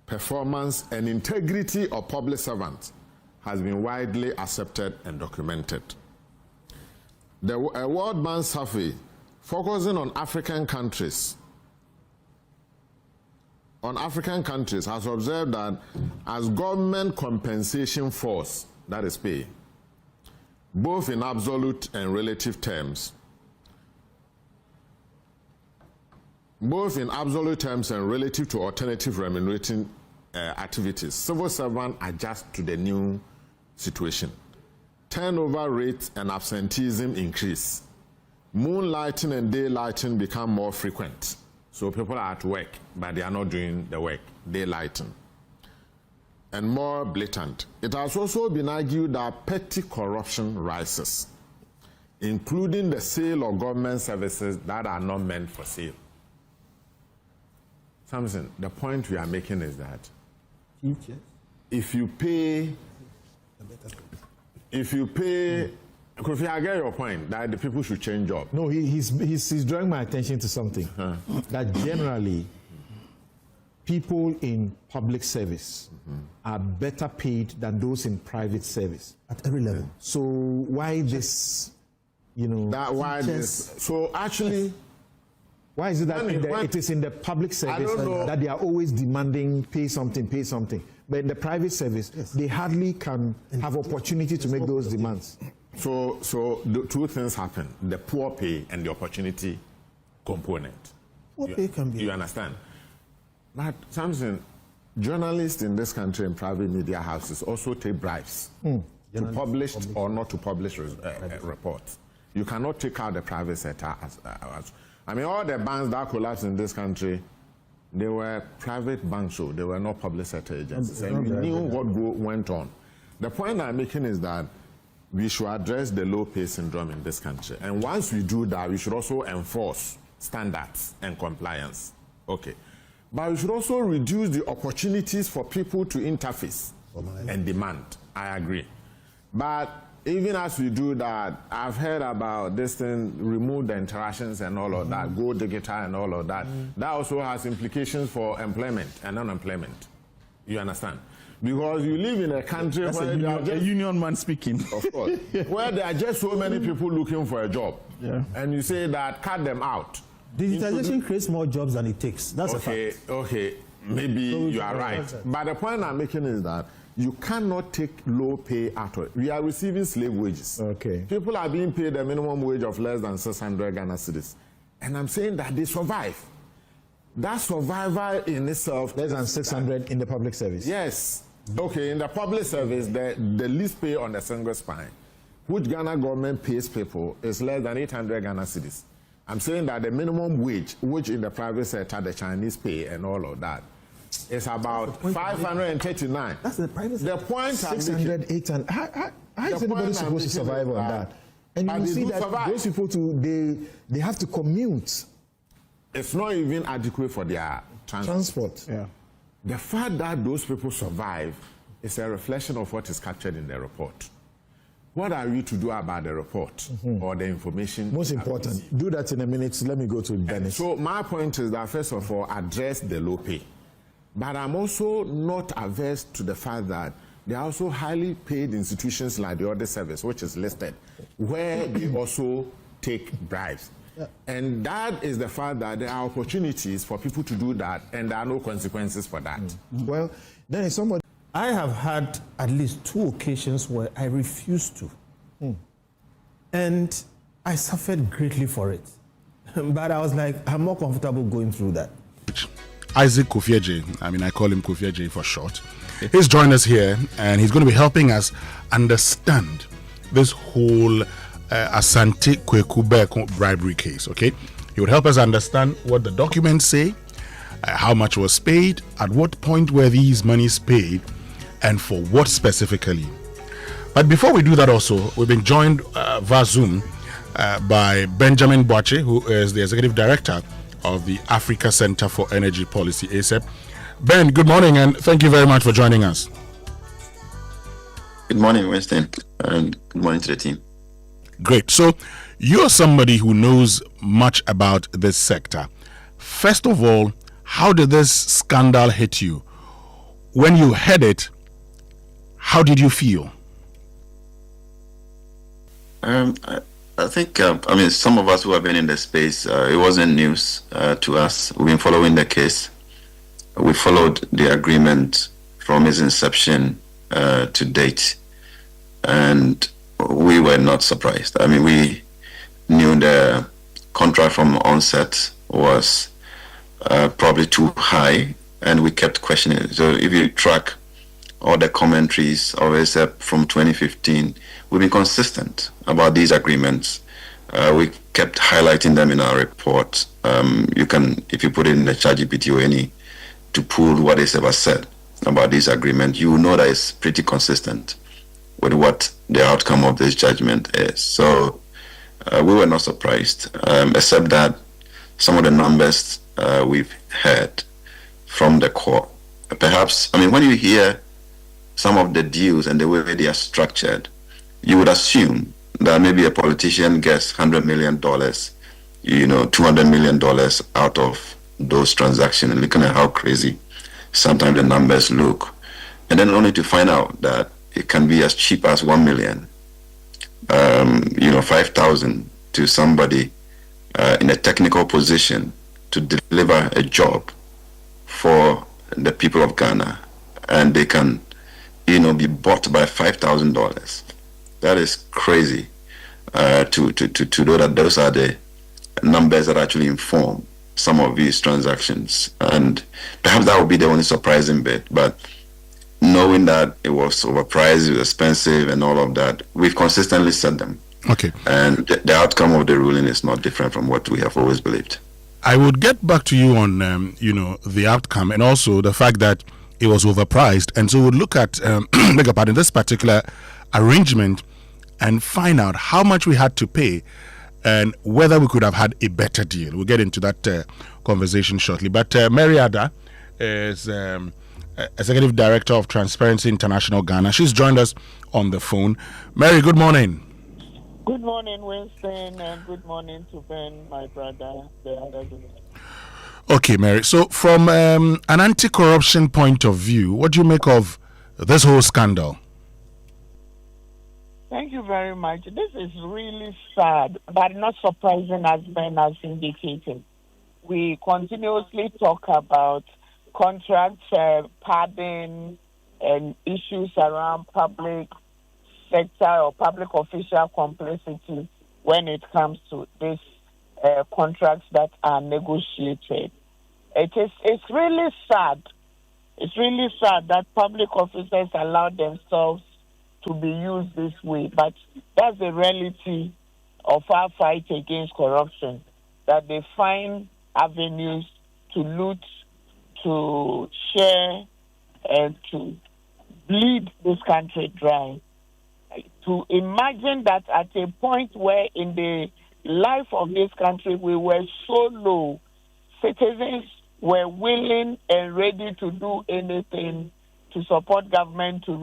performance, and integrity of public servants has been widely accepted and documented. A World Bank survey focusing on African countries has observed that as government compensation falls, that is pay, both in absolute and relative terms, and relative to alternative remunerating activities, civil servants adjust to the new situation. Turnover rates and absenteeism increase. Moonlighting and daylighting become more frequent. So people are at work, but they are not doing the work, daylighting. And more blatant. It has also been argued that petty corruption rises, including the sale of government services that are not meant for sale. Samson, the point we are making is that if you pay, Kofi, I get your point that the people should change job. No, he's drawing my attention to something. That generally, people in public service are better paid than those in private service. At every level. So why this, So actually... Why is it that it is in the public service that they are always demanding pay something? But in the private service, they hardly can have opportunity to make those demands. So the two things happen: the poor pay and the opportunity component. You understand? But Samson, journalists in this country in private media houses also take bribes to publish or not to publish reports. You cannot take out the private sector as I mean, all the banks that collapsed in this country, they were private banks, so they were not public sector agencies. And we knew what went on. The point I'm making is that we should address the low pay syndrome in this country. And once we do that, we should also enforce standards and compliance. Okay. But we should also reduce the opportunities for people to interface and demand. I agree. But even as we do that, I've heard about this thing, remove the interactions and all of that, go digital and all of that. That also has implications for employment and unemployment. You understand? Because you live in a country where a union man speaking. Of course. Where there are just so many people looking for a job. Yeah. And you say that, cut them out. Digitalization creates more jobs than it takes. That's a fact. Okay, maybe you are right. But the point I'm making is that you cannot take low pay at all. We are receiving slave wages. Okay. People are being paid a minimum wage of less than 600 Ghana cedis. And I'm saying that they survive. That survival in itself... Less than 600 in the public service? Yes. Okay, in the public service, the least pay on the single spine, which Ghana government pays people, is less than 800 Ghana cedis. I'm saying that the minimum wage, which in the private sector, the Chinese pay and all of that, it's about 539. That's the private. The point 600, 800. How is anybody supposed to survive on that? And you see that those people they have to commute. It's not even adequate for their transport. Yeah. The fact that those people survive is a reflection of what is captured in the report. What are we to do about the report or the information? Most important. Do that in a minute. Let me go to Dennis. So my point is that first of all, address the low pay. But I'm also not averse to the fact that there are also highly paid institutions like the Audit Service, which is listed, where they also take bribes. Yeah. And that is the fact that there are opportunities for people to do that, and there are no consequences for that. Well, then somebody... I have had at least 2 occasions where I refused to. And I suffered greatly for it. But I was like, I'm more comfortable going through that. Isaac Kofieje, I call him Kofieje for short. He's joined us here, and he's going to be helping us understand this whole Asante Kweku Berko bribery case, okay? He would help us understand what the documents say, how much was paid, at what point were these monies paid, and for what specifically. But before we do that also, we've been joined via Zoom by Benjamin Boache, who is the Executive Director of the Africa Center for Energy Policy, ACEP. Ben, good morning, and thank you very much for joining us. Good morning, Winston, and good morning to the team. Great. So you're somebody who knows much about this sector. First of all, how did this scandal hit you? When you heard it, how did you feel? I think, some of us who have been in the space, it wasn't news to us. We've been following the case. We followed the agreement from its inception to date, and we were not surprised. We knew the contract from onset was probably too high, and we kept questioning it. So if you track all the commentaries of ACEP from 2015, we've been consistent about these agreements. We kept highlighting them in our report. You can, if you put it in the ChatGPT or any, to pull what ACEP has said about this agreement, you will know that it's pretty consistent with what the outcome of this judgment is. So we were not surprised, except that some of the numbers we've heard from the core. Perhaps, I mean, when you hear some of the deals and the way they are structured, you would assume that maybe a politician gets $100 million, $200 million out of those transactions, and looking at how crazy sometimes the numbers look, and then only to find out that it can be as cheap as 1 million, 5,000 to somebody in a technical position to deliver a job for the people of Ghana, and they can, be bought by $5,000. That is crazy to know that those are the numbers that actually inform some of these transactions. And perhaps that would be the only surprising bit, but knowing that it was overpriced, it was expensive and all of that, we've consistently said them. Okay. And the outcome of the ruling is not different from what we have always believed. I would get back to you on, the outcome and also the fact that it was overpriced. And so we'll look at, beg your pardon, this particular arrangement and find out how much we had to pay and whether we could have had a better deal. We'll get into that conversation shortly. But Mary Ada is Executive Director of Transparency International Ghana. She's joined us on the phone. Mary, good morning. Good morning, Winston, and good morning to Ben, my brother, the other day. Okay, Mary. So from an anti-corruption point of view, what do you make of this whole scandal? Thank you very much. This is really sad, but not surprising, as Ben has indicated. We continuously talk about contract padding and issues around public sector or public official complicity when it comes to these contracts that are negotiated. It's really sad. It's really sad that public officers allow themselves to be used this way, but that's the reality of our fight against corruption, that they find avenues to loot, to share, and to bleed this country dry. To imagine that at a point where in the life of this country we were so low, citizens were willing and ready to do anything to support government to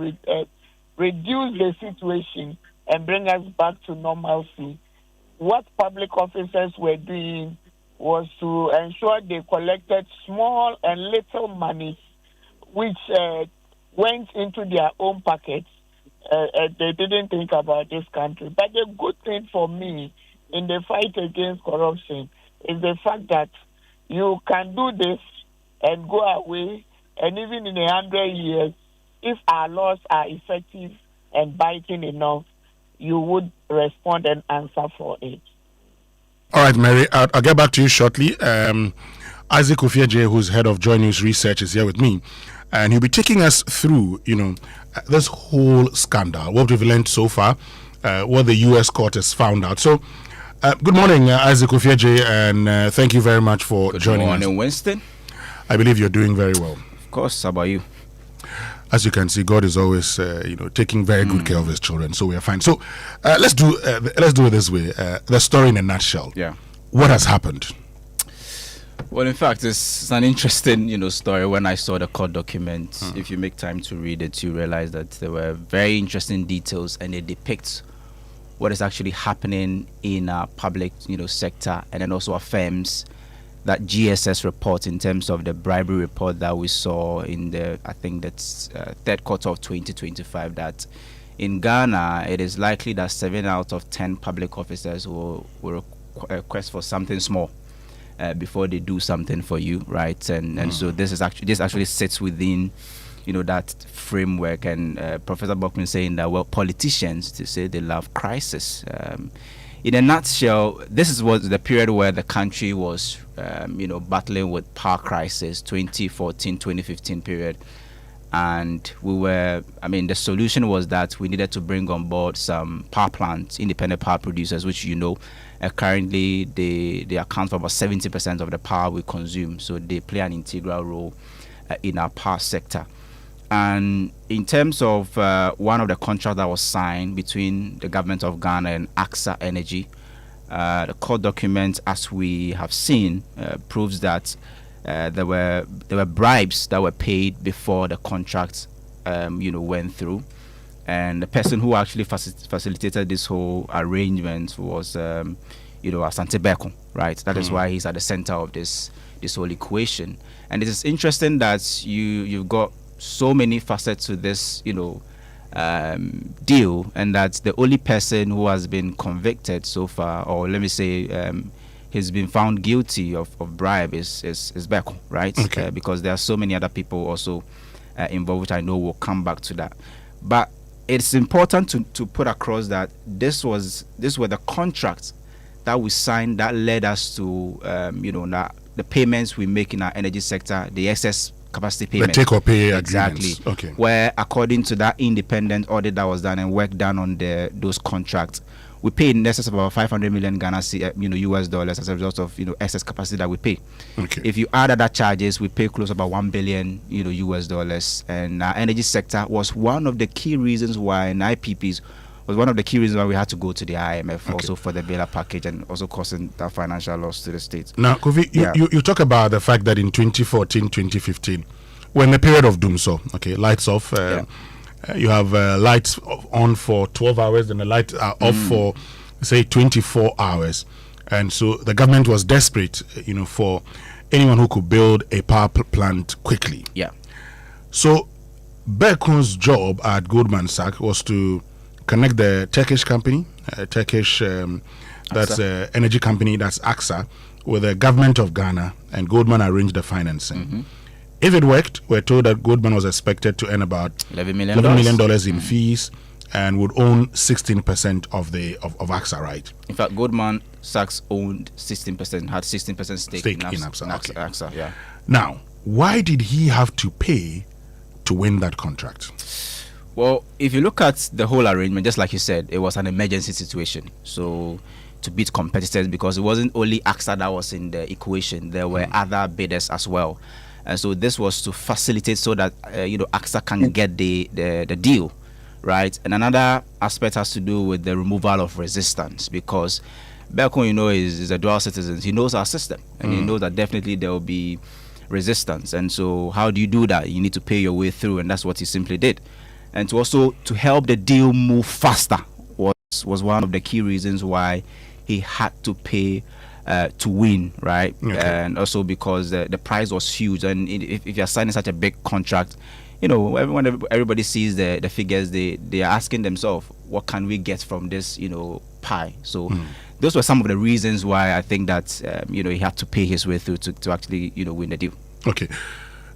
reduce the situation and bring us back to normalcy. What public officers were doing was to ensure they collected small and little money which went into their own pockets. They didn't think about this country. But the good thing for me in the fight against corruption is the fact that you can do this and go away, and even in 100 years, if our laws are effective and biting enough, you would respond and answer for it. All right, Mary, I'll get back to you shortly. Isaac Ofieje, who's head of Joy News Research, is here with me, and he'll be taking us through, this whole scandal, what we've learned so far, what the U.S. court has found out. So, good morning, Isaac Ofieje, and thank you very much for joining us. Good morning, Winston. I believe you're doing very well. Of course. How about you? As you can see, God is always, taking very good care of His children. So we are fine. So let's do it this way. The story in a nutshell. Yeah. What has happened? Well, in fact, it's an interesting, story. When I saw the court document, if you make time to read it, you realize that there were very interesting details, and they depict what is actually happening in our public, sector, and then also affirms that GSS report in terms of the bribery report that we saw in the, I think that's third quarter of 2025, that in Ghana, it is likely that 7 out of 10 public officers will request for something small before they do something for you, right? And so this actually sits within, that framework. And Professor Bokman saying that, well, politicians, to say they love crisis. In a nutshell, this was the period where the country was, battling with power crisis, 2014, 2015 period. And the solution was that we needed to bring on board some power plants, independent power producers, which, currently they account for about 70% of the power we consume. So they play an integral role in our power sector. And in terms of one of the contracts that was signed between the government of Ghana and AXA Energy, the court document, as we have seen, proves that there were bribes that were paid before the contract went through, and the person who actually facilitated this whole arrangement was Asante Berko, right? That is why he's at the center of this whole equation. And it is interesting that you've got so many facets to this deal, and that the only person who has been convicted so far, or let me say he's been found guilty of bribe is Berko, right? Okay. Because there are so many other people also involved, which I know will come back to that. But it's important to put across that this were the contracts that we signed that led us to the payments we make in our energy sector, the excess capacity payment. The take or pay exactly. Agreements. Okay. Where according to that independent audit that was done and work done on those contracts, we pay in excess of about 500 million US dollars as a result of excess capacity that we pay. Okay. If you add other charges, we pay close to about 1 billion US dollars. And our energy sector was one of the key reasons why, and IPPs was one of the key reasons why we had to go to the IMF also for the bailout package, and also causing that financial loss to the state. Now, Kofi, you talk about the fact that in 2014, 2015, when the period of doom saw, lights off, you have lights on for 12 hours and the lights are off for, say, 24 hours. And so the government was desperate, for anyone who could build a power plant quickly. Yeah. So Berko's job at Goldman Sachs was to connect the Turkish company, that's an energy company, that's AXA, with the government of Ghana, and Goldman arranged the financing. If it worked, we're told that Goldman was expected to earn about $11 million in fees and would own 16% of AXA, right? In fact, Goldman Sachs owned 16%, had 16% stake in AXA. Yeah. Now, why did he have to pay to win that contract? Well, if you look at the whole arrangement, just like you said, it was an emergency situation. So to beat competitors, because it wasn't only AXA that was in the equation, there were other bidders as well. And so this was to facilitate so that AXA can get the deal, right? And another aspect has to do with the removal of resistance, because Berko, is a dual citizen. He knows our system, and he knows that definitely there will be resistance. And so how do you do that? You need to pay your way through, and that's what he simply did. And to help the deal move faster was one of the key reasons why he had to pay to win, right? Okay. And also because the price was huge, and if you're signing such a big contract, everybody sees the figures, they are asking themselves, what can we get from this pie? So those were some of the reasons why I think that he had to pay his way through to actually win the deal. Okay.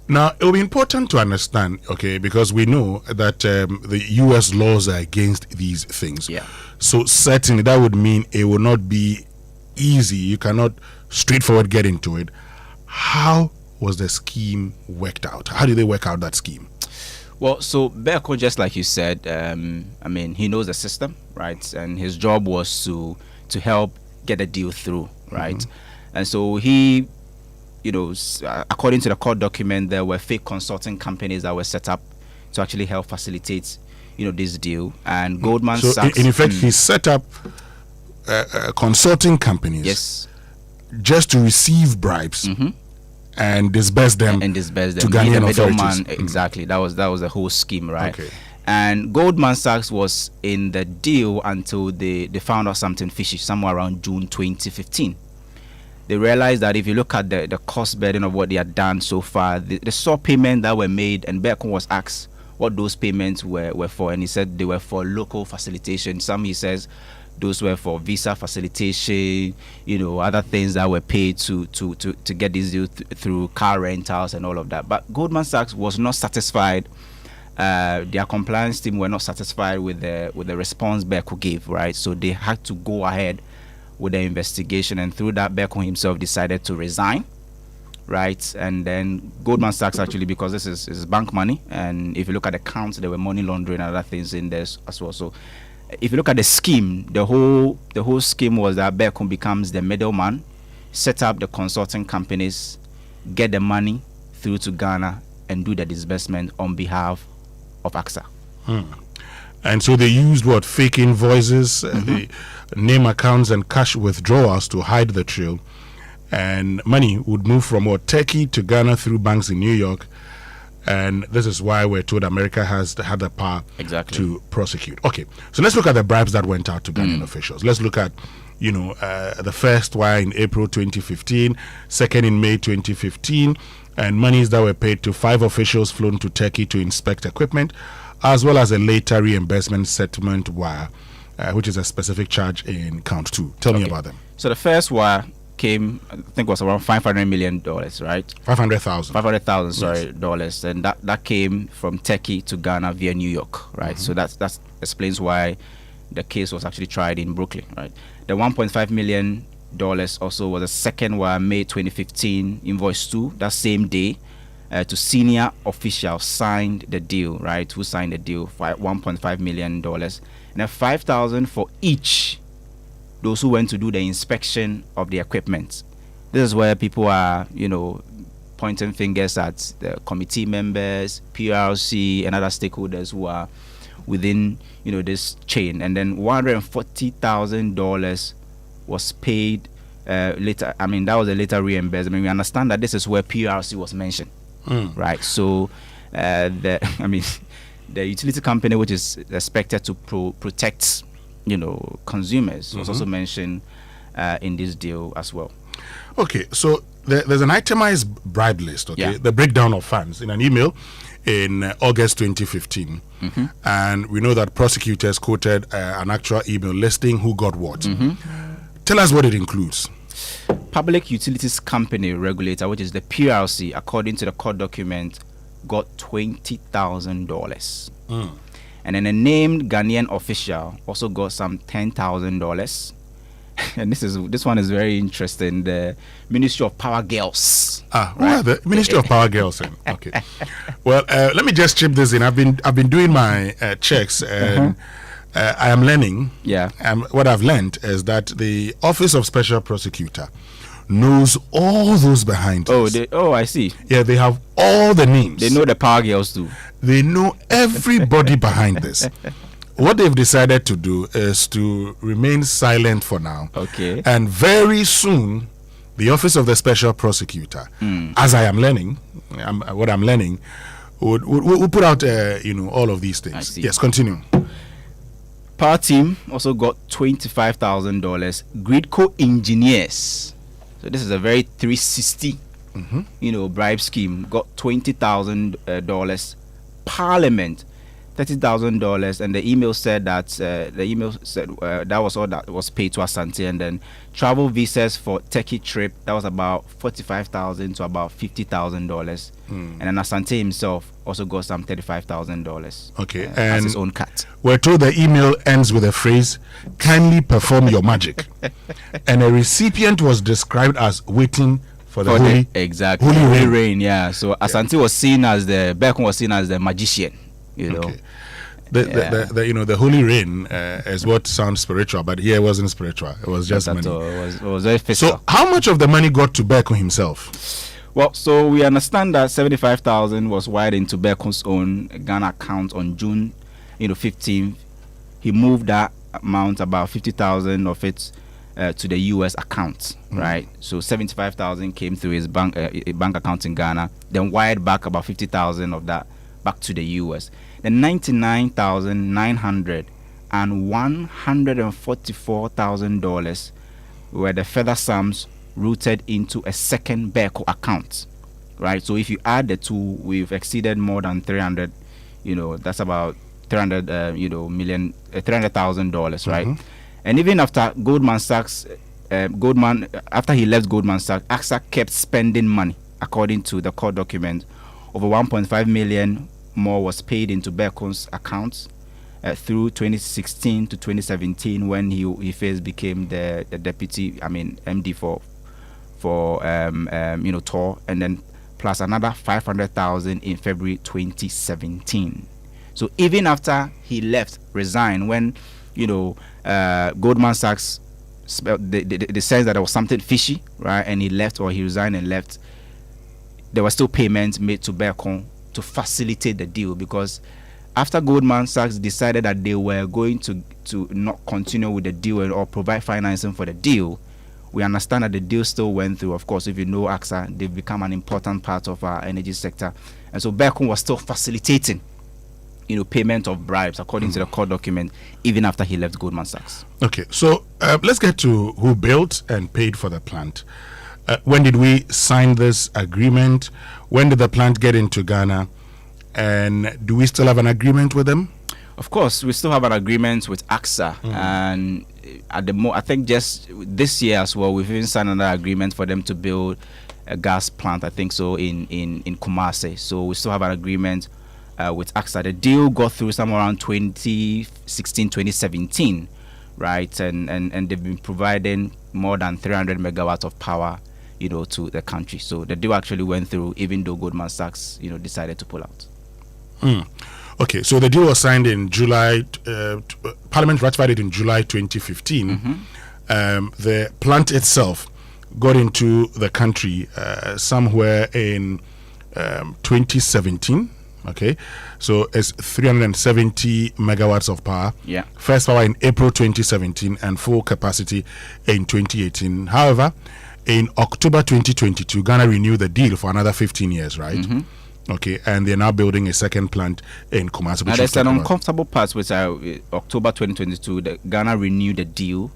Now, it will be important to understand, because we know that the U.S. laws are against these things. Yeah. So certainly that would mean it will not be easy. You cannot straightforward get into it. How was the scheme worked out? How did they work out that scheme? Well, so Berko, just like you said, he knows the system, right? And his job was to help get a deal through, right? And so he, according to the court document, there were fake consulting companies that were set up to actually help facilitate, this deal. And Goldman Sachs. In effect, he set up consulting companies. Yes. Just to receive bribes. And disperse them to Ghanaian authorities. Exactly. That was the whole scheme, right? Okay. And Goldman Sachs was in the deal until they found out something fishy somewhere around June 2015. They realized that if you look at the cost burden of what they had done so far, the saw payment that were made, and Berko was asked what those payments were for, and he said they were for local facilitation. Some, he says, those were for visa facilitation, other things that were paid to get this deal through car rentals and all of that. But Goldman Sachs was not satisfied. Their compliance team were not satisfied with the response Berko gave, right? So they had to go ahead with the investigation, and through that, Berko himself decided to resign, right? And then Goldman Sachs, actually, because this is bank money, and if you look at the accounts, there were money laundering and other things in there as well. So if you look at the scheme, the whole scheme was that Berko becomes the middleman, set up the consulting companies, get the money through to Ghana, and do the disbursement on behalf of AXA. And so they used fake invoices, the name accounts and cash withdrawals to hide the trail. and money would move from Turkey to Ghana through banks in New York. And this is why we're told America had the power to prosecute. Okay, so let's look at the bribes that went out to Ghanaian officials. Let's look at, the first wire in April 2015, second in May 2015, and monies that were paid to 5 officials flown to Turkey to inspect equipment, as well as a later reimbursement settlement wire, which is a specific charge in count 2. Tell me about them. So the first wire came, I think, was around $500 million, right? 500,000. 500,000, sorry, dollars, and that came from Turkey to Ghana via New York, right? So that explains why the case was actually tried in Brooklyn, right? The $1.5 million also was a second wire, May 2015, invoice 2, that same day, to senior officials signed the deal, right? Who signed the deal for $1.5 million, and then $5,000 for each. Those who went to do the inspection of the equipment. This is where people are, pointing fingers at the committee members, PRC, and other stakeholders who are within, this chain. And then $140,000 was paid later. I mean, that was a later reimbursement. We understand that this is where PRC was mentioned, right? So, the utility company, which is expected to protect consumers, was also mentioned in this deal as well. Okay, so there's an itemized bribe list, the breakdown of funds in an email in August 2015. And we know that prosecutors quoted an actual email listing who got what. Tell us what it includes. Public Utilities Company Regulator, which is the PRC, according to the court document, got $20,000. And then a named Ghanaian official also got some $10,000. And this one is very interesting. The Ministry of Power Girls. Who are the Ministry of Power Girls? Okay. Well, let me just chip this in. I've been doing my checks, and I am learning. Yeah. What I've learned is that the Office of Special Prosecutor knows all those behind us. I see. Yeah, they have all the names. They know the Power Girls too. They know everybody behind this. What they've decided to do is to remain silent for now. Okay. And very soon, the Office of the Special Prosecutor, as I am learning, what I'm learning, will put out, all of these things. I see. Yes, continue. Power Team also got $25,000. Gridco Engineers. So this is a very 360, bribe scheme. Got $20,000. Parliament, $30,000, and the email said that that was all that was paid to Asante, and then travel visas for Turkey trip, that was about $45,000 to about $50,000, and then Asante himself also got some $35,000. Okay, as and his own cut. We're told the email ends with a phrase, "Kindly perform your magic," and a recipient was described as waiting for the holy rain. Yeah. So Asante was seen as Berko was seen as the magician. Okay. The holy rain is what sounds spiritual, but here it wasn't spiritual. It was just money. It was very physical. So how much of the money got to Berko himself? Well, so we understand that $75,000 was wired into Berko's own Ghana account on June 15th. He moved that amount, about $50,000 of it, to the US account, right? So $75,000 came through his bank account in Ghana, then wired back about $50,000 of that back to the US. Then $99,900 and $144,000 were the further sums routed into a second Berko account, right? So if you add the two, we've exceeded more than 300. That's about $300,000, right? And even after Goldman Sachs, after he left Goldman Sachs, AXA kept spending money, according to the court document. Over 1.5 million more was paid into Berko's accounts through 2016 to 2017, when he first became the deputy, MD for TOR, and then plus another 500,000 in February 2017. So even after he resigned, when Goldman Sachs, they said that there was something fishy, right? And he resigned and left. There were still payments made to Berko to facilitate the deal, because after Goldman Sachs decided that they were going to not continue with the deal or provide financing for the deal, We understand that the deal still went through. Of course, if you know AXA, they've become an important part of our energy sector. And so Berko was still facilitating, payment of bribes according to the court document, even after he left Goldman Sachs. Okay, so let's get to who built and paid for the plant. When did we sign this agreement? When did the plant get into Ghana? And do we still have an agreement with them? Of course, we still have an agreement with AXA, and at the I think just this year as well, we've even signed another agreement for them to build a gas plant. I think so in Kumasi. So we still have an agreement with AXA. The deal got through somewhere around 2016, 2017, right? And they've been providing more than 300 megawatts of power, to the country. So the deal actually went through, even though Goldman Sachs, decided to pull out. Okay, so the deal was signed in July. Parliament ratified it in July 2015. The plant itself got into the country somewhere in 2017. Okay, so it's 370 megawatts of power. Yeah. First power in April 2017 and full capacity in 2018. However, in October 2022, Ghana renewed the deal for another 15 years, right? Okay, and they're now building a second plant in Kumasi. Now, there's an uncomfortable part with October 2022. Ghana renewed the deal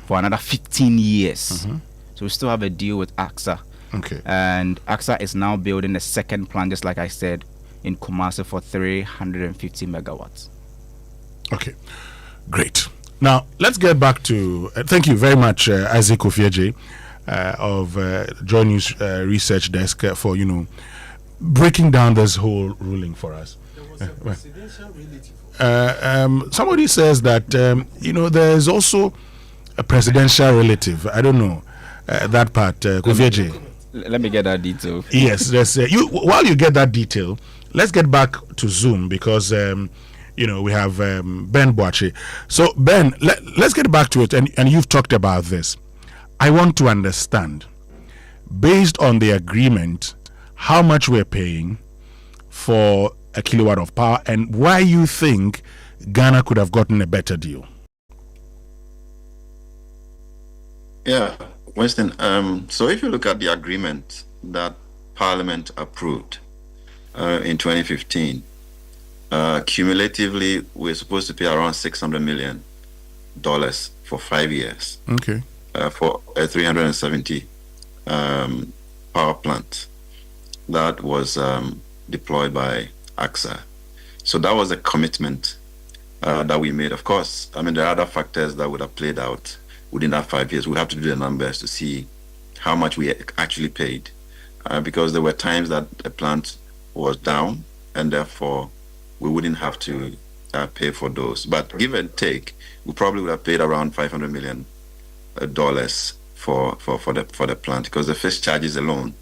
for another 15 years. So we still have a deal with AXA. Okay. And AXA is now building a second plant, just like I said, in Kumasi for 350 megawatts. Okay, great. Now, let's get back to... thank you very much, Isaac Ofieje, of Joy News Research Desk for, breaking down this whole ruling for us. There was a presidential relative. Somebody says that there's also a presidential relative. I don't know that part. Kofieje. Let me get that detail. Yes, while you get that detail, let's get back to Zoom because we have Ben Boache. So Ben, let's get back to it, and you've talked about this. I want to understand, based on the agreement, how much we're paying for a kilowatt of power and why you think Ghana could have gotten a better deal. Yeah, Winston. So if you look at the agreement that Parliament approved in 2015, cumulatively we're supposed to pay around $600 million for 5 years. Okay. For a 370 power plant that was deployed by AXA. So that was a commitment that we made. Of course, there are other factors that would have played out within that 5 years. We have to do the numbers to see how much we actually paid, because there were times that the plant was down, and therefore we wouldn't have to pay for those. But give and take, we probably would have paid around $500 million for the plant, because the fixed charges alone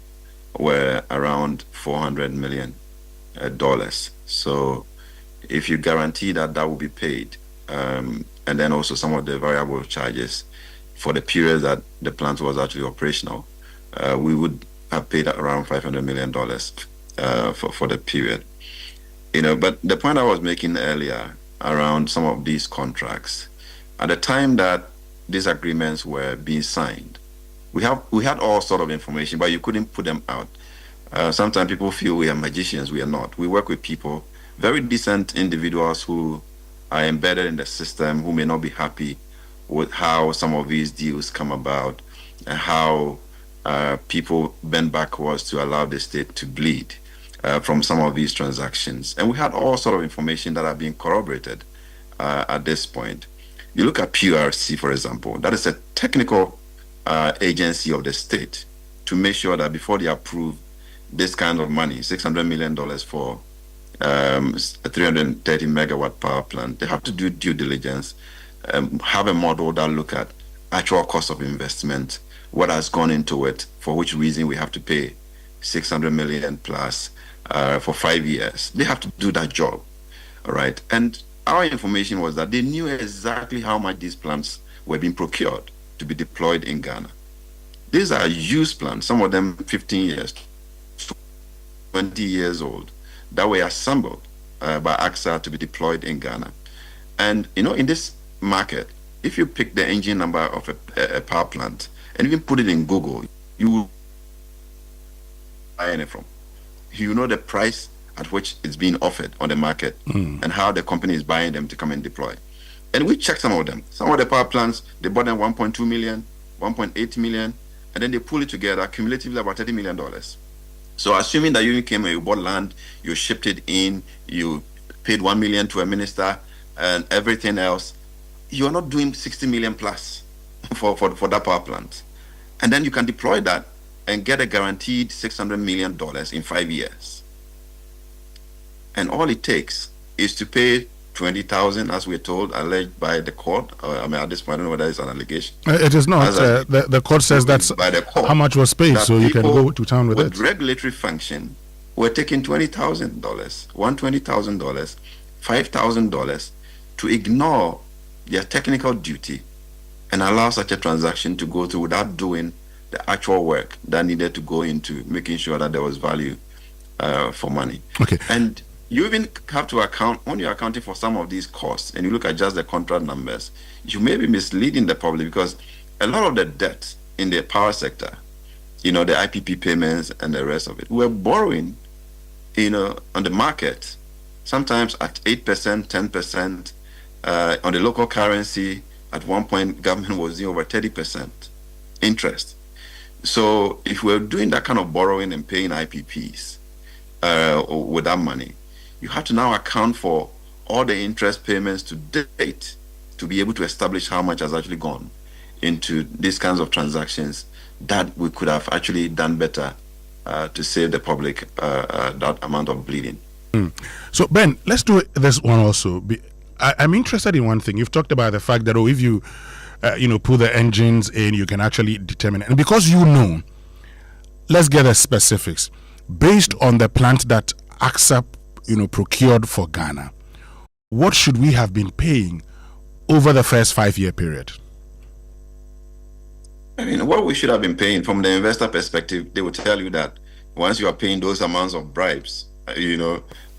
were around $400 million. So if you guarantee that will be paid, and then also some of the variable charges for the period that the plant was actually operational, we would have paid around $500 million for the period. But the point I was making earlier around some of these contracts, at the time that these agreements were being signed, we had all sort of information, but you couldn't put them out. Sometimes people feel we are magicians. We are not. We work with people, very decent individuals who are embedded in the system, who may not be happy with how some of these deals come about and how people bend backwards to allow the state to bleed from some of these transactions. And we had all sort of information that are being corroborated at this point. You look at PURC, for example, that is a technical agency of the state to make sure that before they approve this kind of money, $600 million for a 330 megawatt power plant, they have to do due diligence, have a model that look at actual cost of investment, what has gone into it, for which reason we have to pay 600 million plus for 5 years. They have to do that job, all right? And our information was that they knew exactly how much these plants were being procured to be deployed in Ghana. These are used plants, some of them 15 years, 20 years old, that were assembled by AXA to be deployed in Ghana. And in this market, if you pick the engine number of a power plant and even put it in Google, you will buy it from. You know the price at which it's being offered on the market and how the company is buying them to come and deploy. And we checked some of them. Some of the power plants, they bought them 1.2 million, 1.8 million, and then they pull it together, cumulatively about $30 million. So assuming that you came and you bought land, you shipped it in, you paid 1 million to a minister and everything else, you're not doing 60 million plus for that power plant. And then you can deploy that and get a guaranteed $600 million in 5 years. And all it takes is to pay 20,000, as we're told, alleged by the court. I mean, at this point, I don't know whether it's an allegation. It is not. The court says that's how much was paid, so you can go to town with it. Regulatory function, we're taking $20,000, $120,000, $5,000 to ignore their technical duty and allow such a transaction to go through without doing the actual work that needed to go into making sure that there was value for money. Okay. And you even have to account, when you're accounting for some of these costs and you look at just the contract numbers, you may be misleading the public because a lot of the debt in the power sector, the IPP payments and the rest of it, we're borrowing, on the market, sometimes at 8%, 10%, on the local currency. At one point, government was doing over 30% interest. So if we're doing that kind of borrowing and paying IPPs with that money, you have to now account for all the interest payments to date to be able to establish how much has actually gone into these kinds of transactions that we could have actually done better to save the public that amount of bleeding. So, Ben, let's do this one also. I'm interested in one thing. You've talked about the fact that, if you, put the engines in, you can actually determine. And because let's get the specifics. Based on the plant that AXA, procured for Ghana, what should we have been paying over the first 5-year period? I mean, what we should have been paying from the investor perspective, they will tell you that once you are paying those amounts of bribes,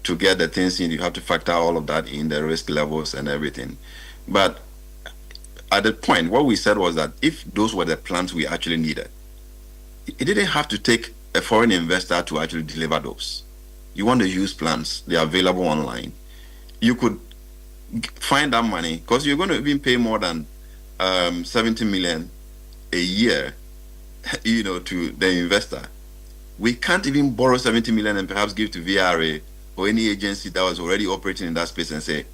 to get the things in, you have to factor all of that in, the risk levels and everything. But at the point, what we said was that if those were the plants we actually needed, it didn't have to take a foreign investor to actually deliver those. You want to use plants, they are available online. You could find that money because you're going to even pay more than 70 million a year, to the investor. We can't even borrow 70 million and perhaps give to VRA or any agency that was already operating in that space and say,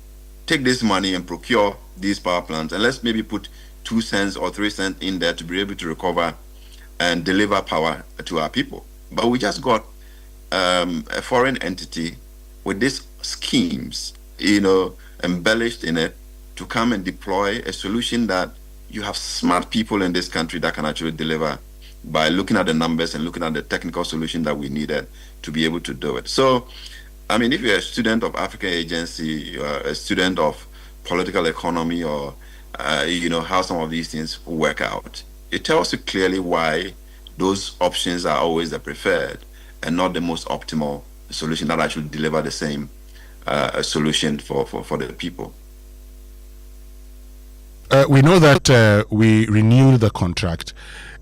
take this money and procure these power plants and let's maybe put 2 cents or 3 cents in there to be able to recover and deliver power to our people. But we just got a foreign entity with these schemes, embellished in it to come and deploy a solution that you have smart people in this country that can actually deliver by looking at the numbers and looking at the technical solution that we needed to be able to do it. So, I mean, if you're a student of African Agency, you're a student of political economy or, how some of these things work out, it tells you clearly why those options are always the preferred and not the most optimal solution that actually deliver the same solution for the people. We know that we renewed the contract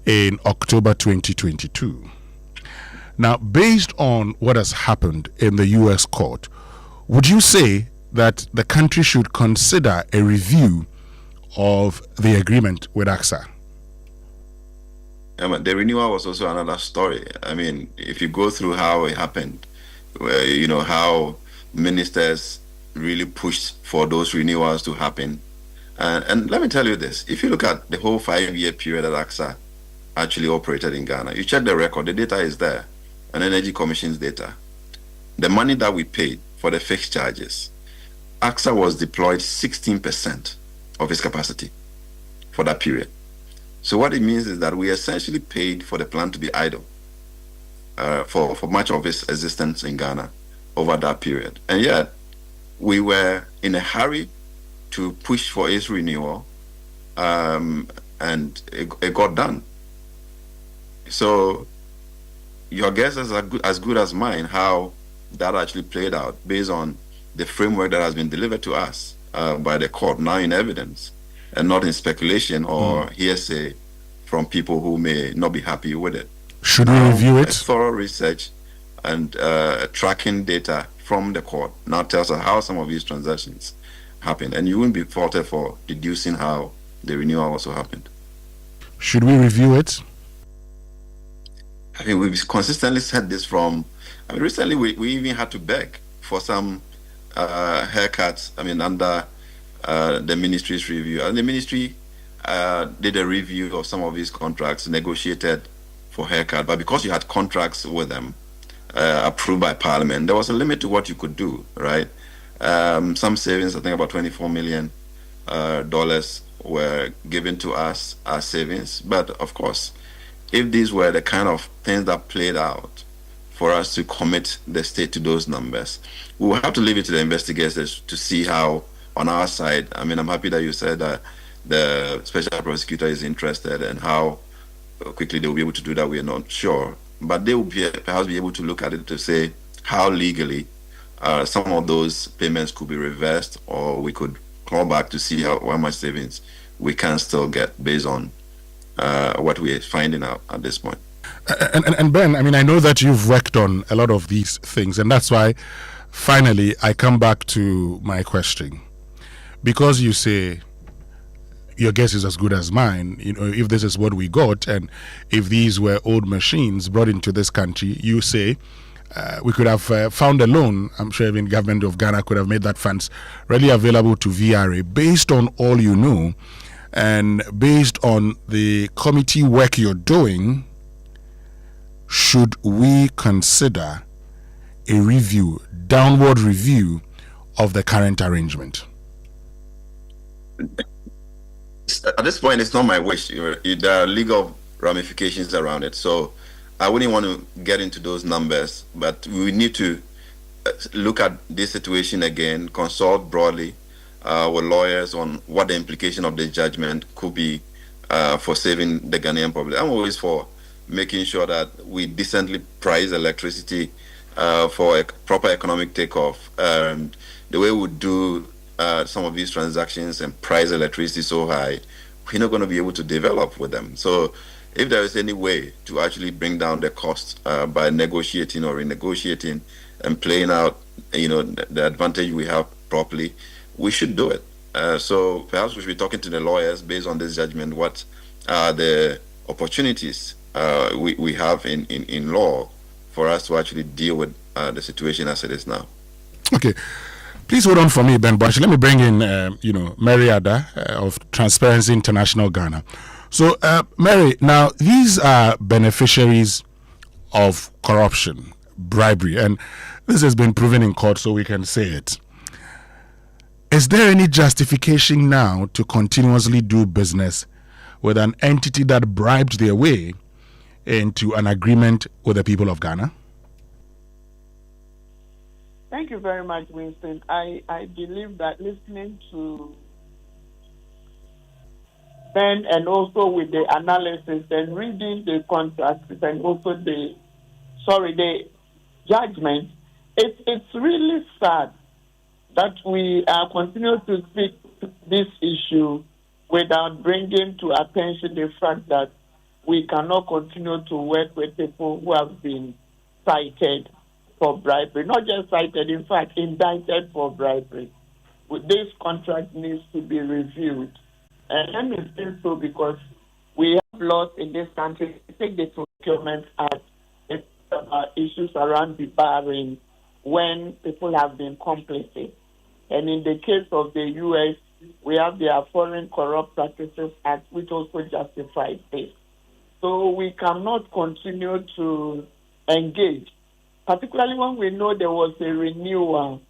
in October 2022. Now, based on what has happened in the U.S. court, would you say that the country should consider a review of the agreement with AXA? The renewal was also another story. I mean, if you go through how it happened, how ministers really pushed for those renewals to happen. And let me tell you this, if you look at the whole 5-year period that AXA actually operated in Ghana, you check the record, the data is there, and Energy Commission's data. The money that we paid for the fixed charges, AXA was deployed 16% of its capacity for that period. So what it means is that we essentially paid for the plant to be idle for much of its existence in Ghana over that period. And yet, we were in a hurry to push for its renewal, and it got done. So your guess is as good as mine how that actually played out based on the framework that has been delivered to us by the court, now in evidence, and not in speculation or hearsay from people who may not be happy with it. Should we review it? Thorough research and tracking data from the court now tells us how some of these transactions happened, and you wouldn't be faulted for deducing how the renewal also happened. Should we review it? I mean, we've consistently said this from, I mean, recently we even had to beg for some haircuts, I mean, under the ministry's review. And the ministry did a review of some of these contracts, negotiated for haircut, but because you had contracts with them approved by Parliament, there was a limit to what you could do, right? Some savings, I think about $24 million were given to us as savings. But of course, if these were the kind of things that played out for us to commit the state to those numbers, we will have to leave it to the investigators to see how, on our side, I mean, I'm happy that you said that the special prosecutor is interested, and how quickly they will be able to do that, we are not sure. But they will perhaps be able to look at it to say how legally some of those payments could be reversed, or we could call back to see how much savings we can still get based on what we are finding out at this point. And Ben, I mean, I know that you've worked on a lot of these things, and that's why finally I come back to my question. Because you say your guess is as good as mine, you know, if this is what we got, and if these were old machines brought into this country, you say we could have found a loan. I'm sure even government of Ghana could have made that funds readily available to VRA. Based on all you know, and based on the committee work you're doing, should we consider a review, downward review of the current arrangement? At this point, it's not my wish. There are legal ramifications around it, so I wouldn't want to get into those numbers. But we need to look at this situation again, consult broadly with lawyers on what the implication of this judgment could be for saving the Ghanaian public. I'm always for making sure that we decently price electricity for a proper economic takeoff. The way we do some of these transactions and price electricity so high, we're not going to be able to develop with them. So if there is any way to actually bring down the cost by negotiating or renegotiating and playing out, you know, the advantage we have properly, we should do it. So perhaps we should be talking to the lawyers based on this judgment. What are the opportunities we have in law for us to actually deal with the situation as it is now? Okay. Please hold on for me, Ben Bosch. Let me bring in, Mary Ada of Transparency International Ghana. So, Mary, now these are beneficiaries of corruption, bribery, and this has been proven in court, so we can say it. Is there any justification now to continuously do business with an entity that bribed their way into an agreement with the people of Ghana? Thank you very much, Winston. I believe that listening to Ben and also with the analysis and reading the contracts and also the judgment, it's really sad that we continue to speak this issue without bringing to attention the fact that we cannot continue to work with people who have been cited for bribery, not just cited, in fact, indicted for bribery. This contract needs to be reviewed. And let me say so because we have laws in this country. Take the Procurement Act. It's about issues around debarring when people have been complicit. And in the case of the U.S., we have the Foreign Corrupt Practices Act, which also justifies this. So we cannot continue to engage, particularly when we know there was a renewal,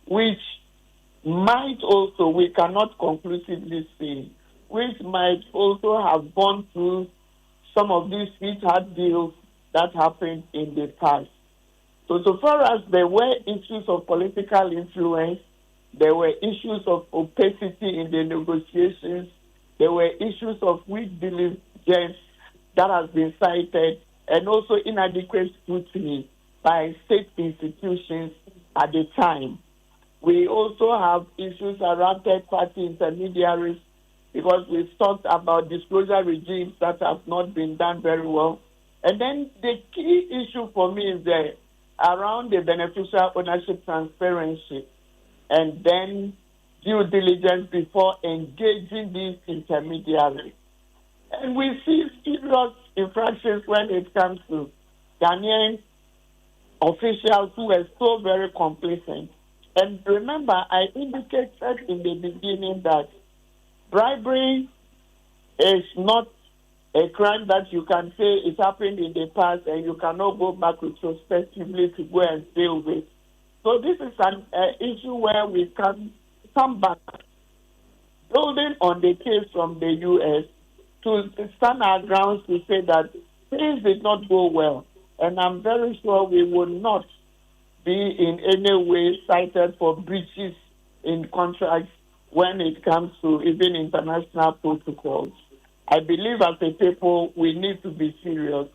which might also, we cannot conclusively say, which might also have gone through some of these sweetheart deals that happened in the past. So far as there were issues of political influence, there were issues of opacity in the negotiations, there were issues of weak diligence that has been cited, and also inadequate scrutiny by state institutions at the time. We also have issues around third-party intermediaries because we've talked about disclosure regimes that have not been done very well. And then the key issue for me is around the beneficial ownership transparency and then due diligence before engaging these intermediaries. And we see serious infractions when it comes to Ghanaian officials who are so very complacent. And remember, I indicated in the beginning that bribery is not a crime that you can say it happened in the past and you cannot go back retrospectively to go and deal with. So this is an issue where we can come back, building on the case from the U.S., to stand our grounds to say that things did not go well. And I'm very sure we will not be in any way cited for breaches in contracts when it comes to even international protocols. I believe as a people we need to be serious.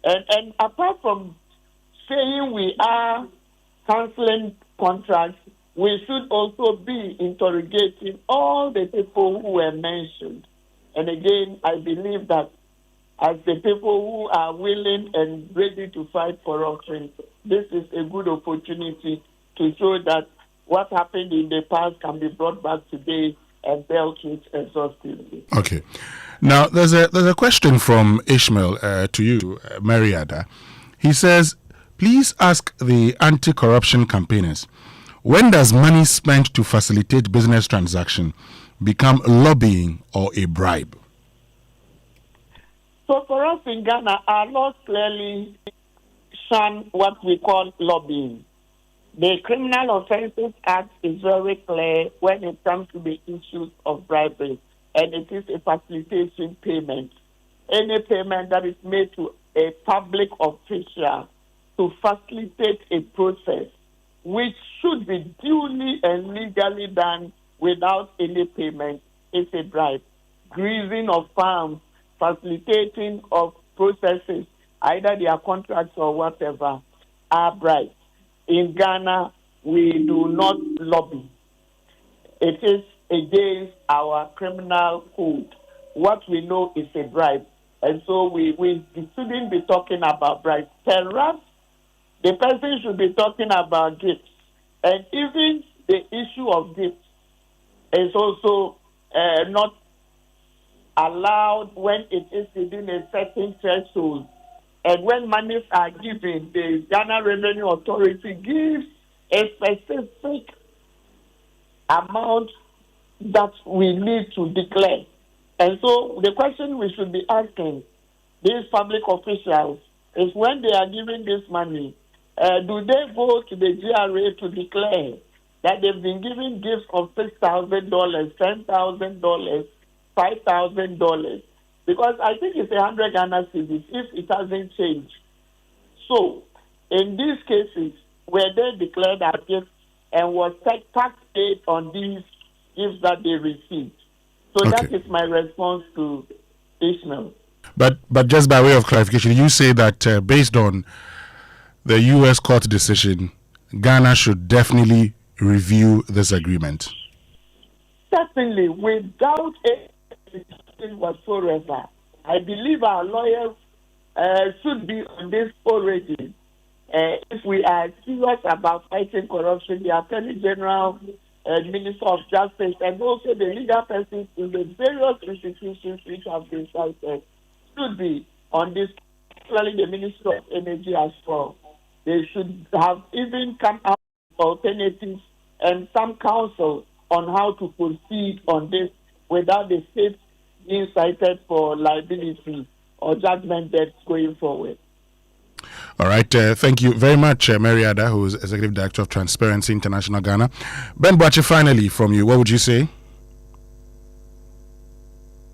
And apart from saying we are cancelling contracts, we should also be interrogating all the people who were mentioned. And again, I believe that as the people who are willing and ready to fight corruption, this is a good opportunity to show that what happened in the past can be brought back today and dealt with exhaustively. Okay. Now, there's a question from Ishmael to you, Mariada. He says, please ask the anti-corruption campaigners, when does money spent to facilitate business transaction become lobbying or a bribe? So for us in Ghana, our laws clearly shun what we call lobbying. The Criminal Offences Act is very clear when it comes to the issues of bribery, and it is a facilitation payment. Any payment that is made to a public official to facilitate a process which should be duly and legally done without any payment is a bribe. Greasing of farms, facilitating of processes, either their contracts or whatever, are bribes. In Ghana, we do not lobby. It is against our criminal code. What we know is a bribe. And so we shouldn't be talking about bribes. Perhaps the person should be talking about gifts. And even the issue of gifts is also not allowed when it is within a certain threshold. And when monies are given, the Ghana Revenue Authority gives a specific amount that we need to declare. And so the question we should be asking these public officials is, when they are giving this money, do they go to the GRA to declare that they've been giving gifts of $6,000, $10,000, $5,000? Because I think it's 100 Ghana cedis if it hasn't changed. So, in these cases, where they declared our gifts and was tax paid on these gifts that they received. So that is my response to Ishmael. But just by way of clarification, you say that based on the U.S. court decision, Ghana should definitely review this agreement. Certainly, without any whatsoever. I believe our lawyers should be on this already. If we are serious about fighting corruption, the Attorney General, Minister of Justice, and also the legal persons in the various institutions which have been cited should be on this, particularly the Minister of Energy as well. They should have even come out with alternatives and some counsel on how to proceed on this without the state being cited for liability or judgment debts going forward. All right. Thank you very much, Mariada, who is Executive Director of Transparency International Ghana. Ben Boache, finally from you, what would you say?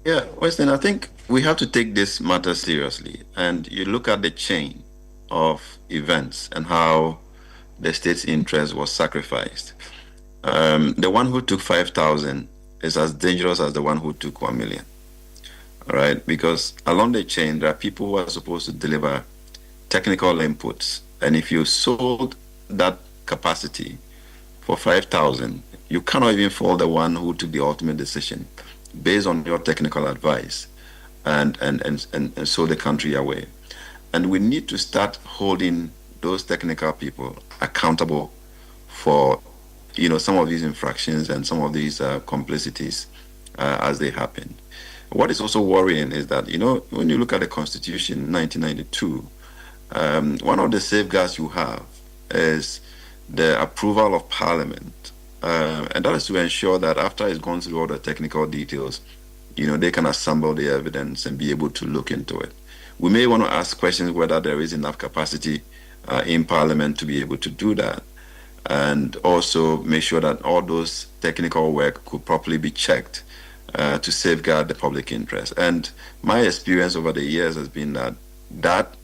Yeah, Winston, I think we have to take this matter seriously. And you look at the chain of events and how the state's interest was sacrificed. The one who took 5,000 is as dangerous as the one who took 1 million. All right, because along the chain, there are people who are supposed to deliver technical inputs. And if you sold that capacity for 5,000, you cannot even fault the one who took the ultimate decision. based on your technical advice and show the country away. And we need to start holding those technical people accountable for, some of these infractions and some of these complicities as they happen. What is also worrying is that, when you look at the Constitution 1992, one of the safeguards you have is the approval of Parliament. And that is to ensure that after it's gone through all the technical details, they can assemble the evidence and be able to look into it. We may want to ask questions whether there is enough capacity in Parliament to be able to do that, and also make sure that all those technical work could properly be checked to safeguard the public interest. And my experience over the years has been that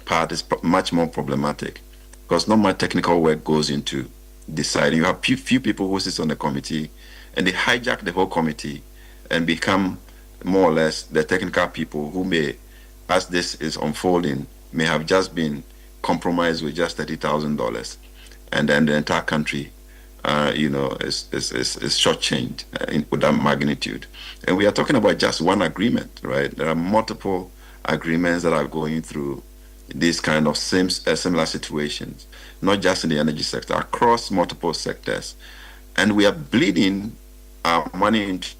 part is much more problematic, because not much technical work goes into deciding. You have few people who sit on the committee, and they hijack the whole committee and become more or less the technical people who may, as this is unfolding, may have just been compromised with just $30,000, and then the entire country, is shortchanged with that magnitude. And we are talking about just one agreement, right? There are multiple agreements that are going through these kind of similar situations, not just in the energy sector, across multiple sectors. And we are bleeding our money into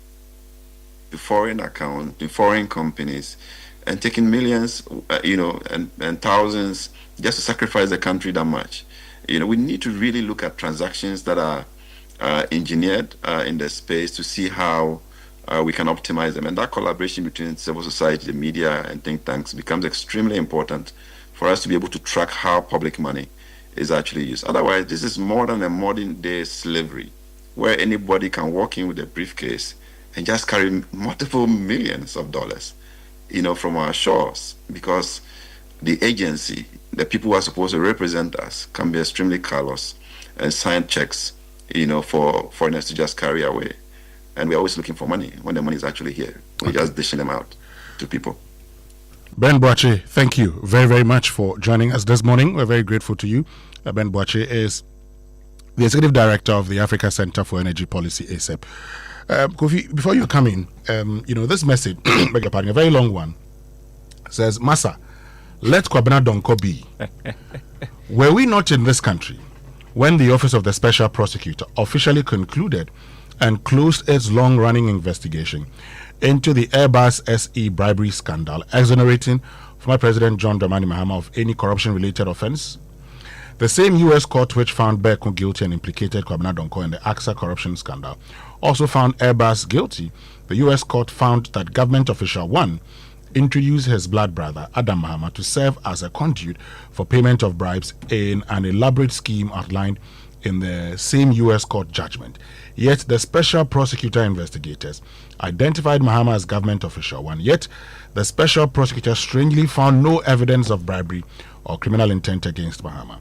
foreign accounts, in foreign companies, and taking millions, and thousands just to sacrifice the country that much. We need to really look at transactions that are engineered in the space to see how we can optimize them. And that collaboration between civil society, the media, and think tanks becomes extremely important for us to be able to track how public money is actually used. Otherwise, this is more than a modern day slavery, where anybody can walk in with a briefcase and just carry multiple millions of dollars, from our shores, because the agency, the people who are supposed to represent us, can be extremely callous and sign checks, for foreigners to just carry away. And we're always looking for money when the money is actually here. We're just dishing them out to people. Ben Boakye, thank you very, very much for joining us this morning. We're very grateful to you. Ben Boakye is the Executive Director of the Africa Center for Energy Policy, ACEP. Kofi, before you come in, this message, beg your pardon, a very long one, says, Massa, let Kwabena Donko be. Were we not in this country when the Office of the Special Prosecutor officially concluded and closed its long-running investigation into the Airbus SE bribery scandal, exonerating former President John Dramani Mahama of any corruption-related offense? The same U.S. court which found Berko guilty and implicated Kwabena Donko in the AXA corruption scandal also found Airbus guilty. The U.S. court found that government official 1 introduced his blood brother, Adam Mahama, to serve as a conduit for payment of bribes in an elaborate scheme outlined in the same U.S. court judgment. Yet the special prosecutor investigators identified Mahama as government official 1. Yet the special prosecutor strangely found no evidence of bribery or criminal intent against Mahama.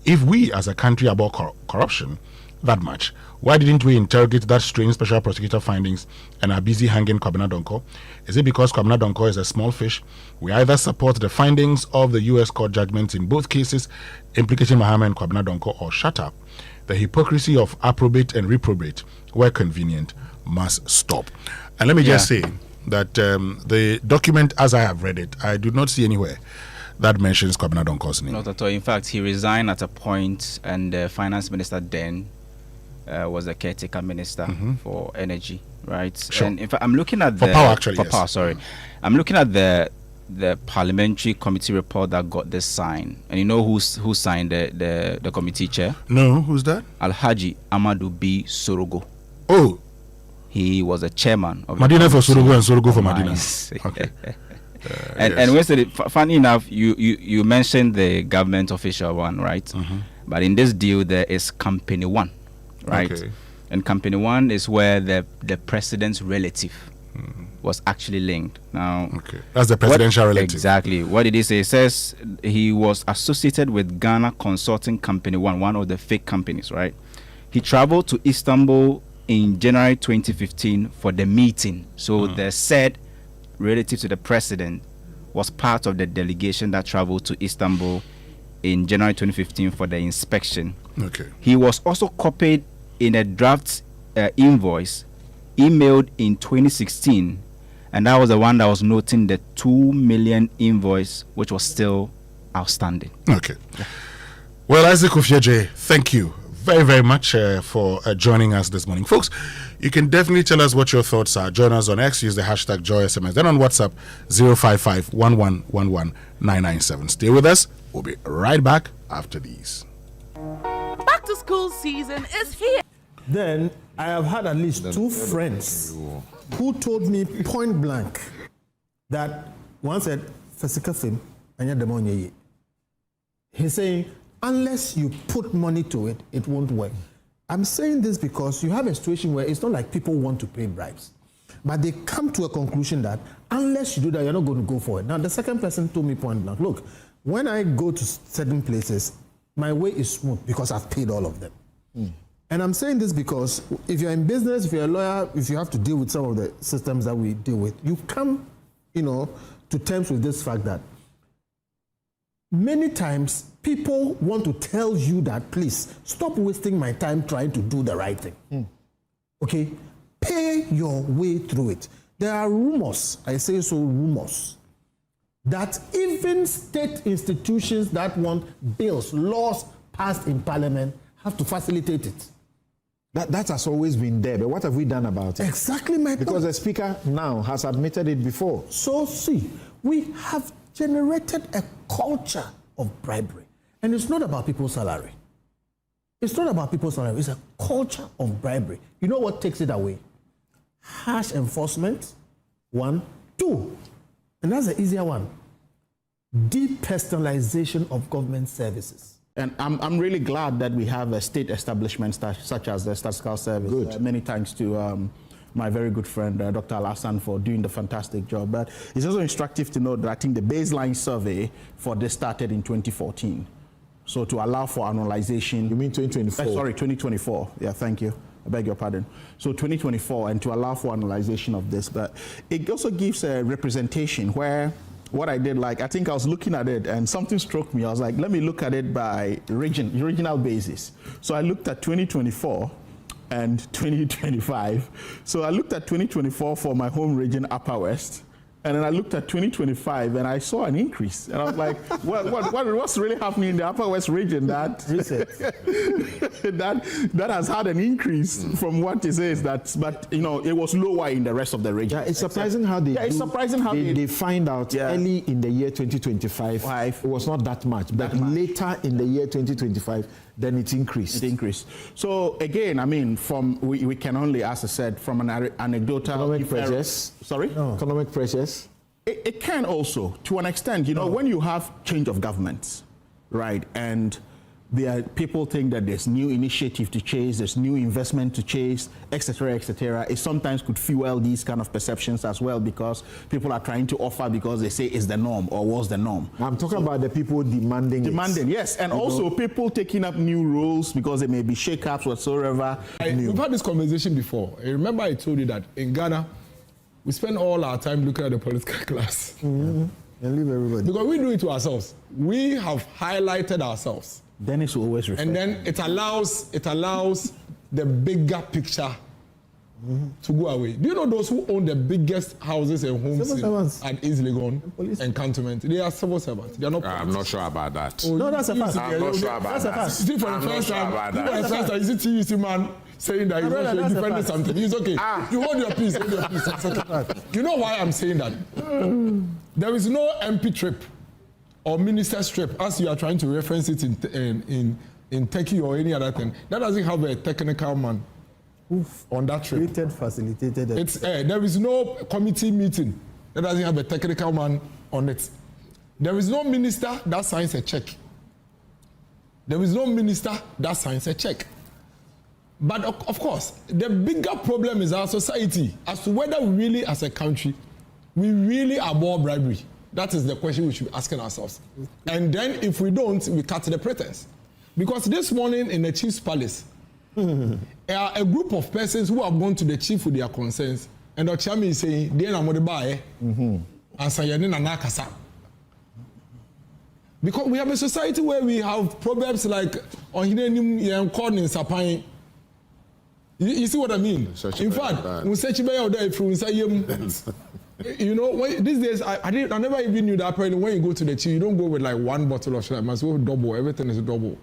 If we as a country about corruption that much, why didn't we interrogate that strange special prosecutor findings and are busy hanging Kwabena Donko? Is it because Kwabena Donko is a small fish? We either support the findings of the U.S. court judgments in both cases implicating Mahama and Kwabena Donko, or shut up. The hypocrisy of approbate and reprobate, where convenient, must stop. And let me just say that the document, as I have read it, I do not see anywhere that mentions Kwabena Donko's name. Not at all. In fact, he resigned at a point, and the finance minister then was the caretaker minister for energy, right? Sure. And in fact, I'm looking at for power, actually. For power, sorry. I'm looking at the parliamentary committee report that got this signed, and you know who signed the committee chair? No, who's that? Alhaji Amadou B. Sorogo. Oh, he was a chairman of Madina for Sorogo and Sorogo for Madina. Okay. And Winston, funny enough, you mentioned the government official 1, right? But in this deal, there is company 1, right? Okay. And company 1 is where the president's relative was actually linked. Now, that's the presidential relative. Exactly. What did he say? It says he was associated with Ghana Consulting Company 1, one of the fake companies, right? He traveled to Istanbul in January 2015 for the meeting. So the said relative to the president was part of the delegation that traveled to Istanbul in January 2015 for the inspection. Okay. He was also copied in a draft invoice emailed in 2016, and that was the one that was noting the 2 million invoice, which was still outstanding. Okay. Well, Isaac Ofieje, thank you very, very much for joining us this morning. Folks, you can definitely tell us what your thoughts are. Join us on X, use the hashtag JoySMS. Then on WhatsApp, 055-1111-997. Stay with us. We'll be right back after these. Back to school season is here. Then I have had at least 2 friends who told me point blank that one said, he's saying, unless you put money to it, it won't work. I'm saying this because you have a situation where it's not like people want to pay bribes, but they come to a conclusion that unless you do that, you're not going to go for it. Now, the second person told me point blank, look, when I go to certain places, my way is smooth because I've paid all of them. And I'm saying this because if you're in business, if you're a lawyer, if you have to deal with some of the systems that we deal with, you come, to terms with this fact that many times people want to tell you that, please, stop wasting my time trying to do the right thing. Okay? Pay your way through it. There are rumors, I say so, rumors, that even state institutions that want bills, laws passed in parliament, have to facilitate it. That has always been there, but what have we done about it? Exactly my point. Because the speaker now has admitted it before. So see, we have generated a culture of bribery. And it's not about people's salary. It's not about people's salary. It's a culture of bribery. You know what takes it away? Harsh enforcement, 1. 2, and that's the easier one, depersonalization of government services. And I'm really glad that we have a state establishment such as the Statistical Service. Many thanks to my very good friend, Dr. Alassane, for doing the fantastic job. But it's also instructive to note that I think the baseline survey for this started in 2014. So to allow for annualization. You mean 2024? Sorry, 2024. Yeah, thank you. I beg your pardon. So 2024, and to allow for annualization of this. But it also gives a representation where what I did, I think I was looking at it and something struck me. I was like, let me look at it by regional basis. So I looked at 2024 and 2025. So I looked at 2024 for my home region, Upper West. And then I looked at 2025 and I saw an increase. And I was like, what's really happening in the Upper West region that has had an increase from what it is but it was lower in the rest of the region. Yeah, it's surprising how they they find out early in the year 2025 it was not that much, but later in the year 2025 then it increased. So again, I mean, we can only, as I said, from an anecdotal economic pressures. Sorry? No. Economic pressures. It can also, to an extent, when you have change of governments, right, and there are people think that there's new initiative to chase, there's new investment to chase, etc., it sometimes could fuel these kind of perceptions as well, because people are trying to offer because they say it's the norm or was the norm. I'm talking about the people demanding yes, and also people taking up new rules because there may be shake-ups whatsoever. We've had this conversation before. I remember I told you that in Ghana, we spend all our time looking at the political class. And leave everybody. Because we do it to ourselves. We have highlighted ourselves. Then it's always refreshed. And then it allows the bigger picture to go away. Do you know those who own the biggest houses and homes at East Legon and Cantonment? They are civil servants. They are not. I'm not sure about that. No, that's a fact. I'm not sure about that. See, for the first time, you see TUC man saying that he's defending something. He's okay. You hold your peace. It's okay. You know why I'm saying that? There is no MP trip or minister's trip, as you are trying to reference it in Turkey or any other thing, that doesn't have a technical man on that trip. Facilitated. There is no committee meeting that doesn't have a technical man on it. There is no minister that signs a check. But of course, the bigger problem is our society as to whether we really, as a country, we really abhor bribery. That is the question we should be asking ourselves. And then if we don't, we cut the pretense. Because this morning in the chief's palace, a group of persons who have gone to the chief with their concerns, and the chairman is saying, because we have a society where we have problems like You see what I mean? In fact, you know, these days I never even knew that apparently when you go to the chief, you don't go with like one bottle of shit. You must go with double. Everything is double.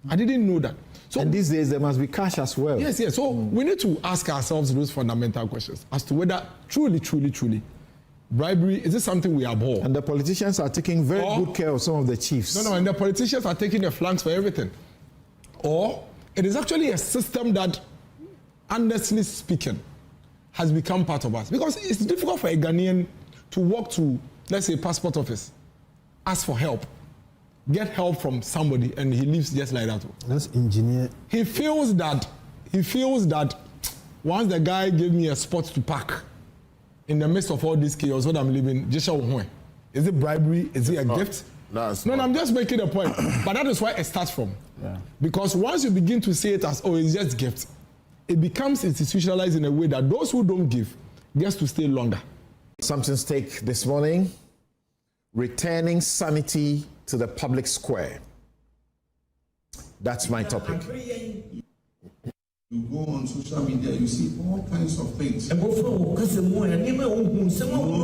I didn't know that. So, and these days there must be cash as well. Yes. So we need to ask ourselves those fundamental questions as to whether truly, bribery, is this something we abhor? And the politicians are taking very good care of some of the chiefs. No, and the politicians are taking the flanks for everything. Or it is actually a system that, honestly speaking, has become part of us. Because it's difficult for a Ghanaian to walk to, let's say, passport office, ask for help, get help from somebody, and he leaves just like that. That's engineer. He feels that once the guy gave me a spot to park in the midst of all this chaos, what I'm living, is it bribery? Is it a gift? No, I'm just making a point. But that is where it starts from. Yeah. Because once you begin to see it as, it's just gift, it becomes institutionalized in a way that those who don't give gets to stay longer. Something's take this morning, returning sanity to the public square. That's my topic. You go on social media, you see all kinds of things. No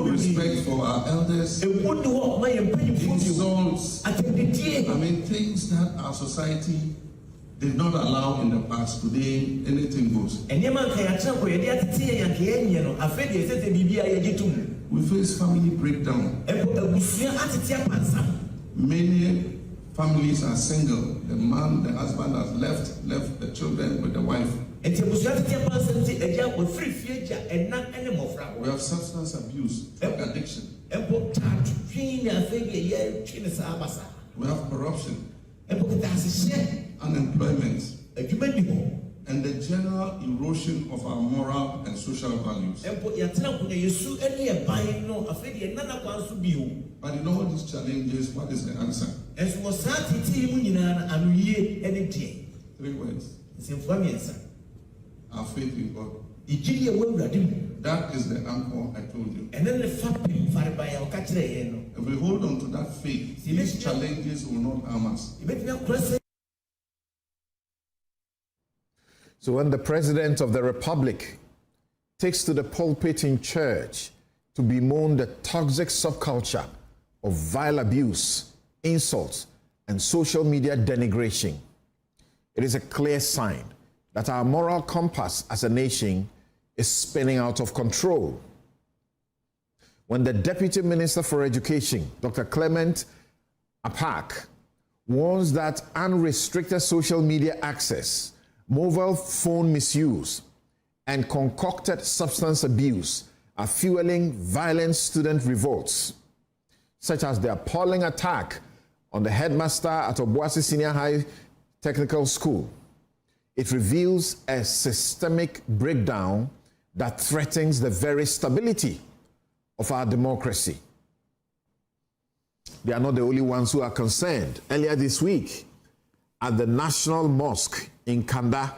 respect for our elders. Insults. Things that our society did not allow in the past. Today, anything goes. We face family breakdown. Many families are single. The man, the husband has left the children with the wife. We have substance abuse, drug addiction. We have corruption, unemployment, and the general erosion of our moral and social values. But in all these challenges, what is the answer? 3 words. Our faith in God. That is the anchor I told you. If we hold on to that faith, these challenges will not harm us. So when the President of the Republic takes to the pulpit in church to bemoan the toxic subculture of vile abuse, insults, and social media denigration, it is a clear sign that our moral compass as a nation is spinning out of control. When the Deputy Minister for Education, Dr. Clement Apak, warns that unrestricted social media access, mobile phone misuse, and concocted substance abuse are fueling violent student revolts, such as the appalling attack on the headmaster at Obuasi Senior High Technical School. It reveals a systemic breakdown that threatens the very stability of our democracy. They are not the only ones who are concerned. Earlier this week, at the National Mosque in Kanda,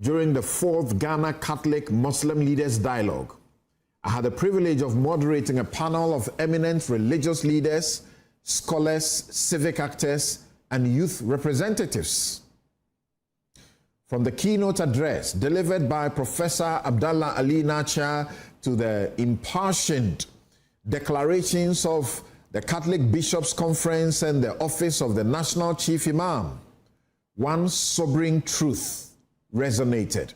during the 4th Ghana Catholic Muslim Leaders Dialogue, I had the privilege of moderating a panel of eminent religious leaders, scholars, civic actors, and youth representatives. From the keynote address delivered by Professor Abdallah Ali Nacha to the impassioned declarations of the Catholic Bishops' Conference and the Office of the National Chief Imam, one sobering truth resonated.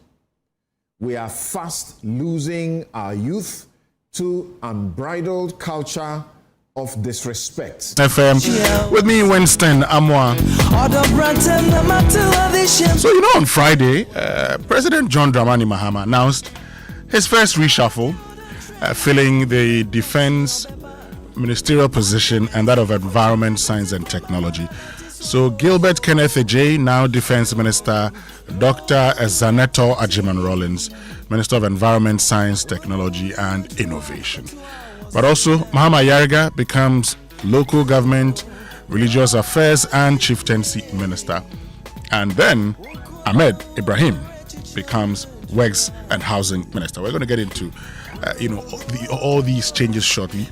We are fast losing our youth to unbridled culture of disrespect. FM with me, Winston Amoah. So, on Friday, President John Dramani Mahama announced his first reshuffle, filling the defense ministerial position and that of environment, science and technology. So Gilbert Kenneth Ejay, now Defense Minister, Dr. Zaneto Ajiman-Rollins, Minister of Environment, Science, Technology and Innovation. But also Mahama Yarga becomes Local Government, Religious Affairs and Chieftaincy Minister. And then Ahmed Ibrahim becomes Works and Housing Minister. We're going to get into all these changes shortly.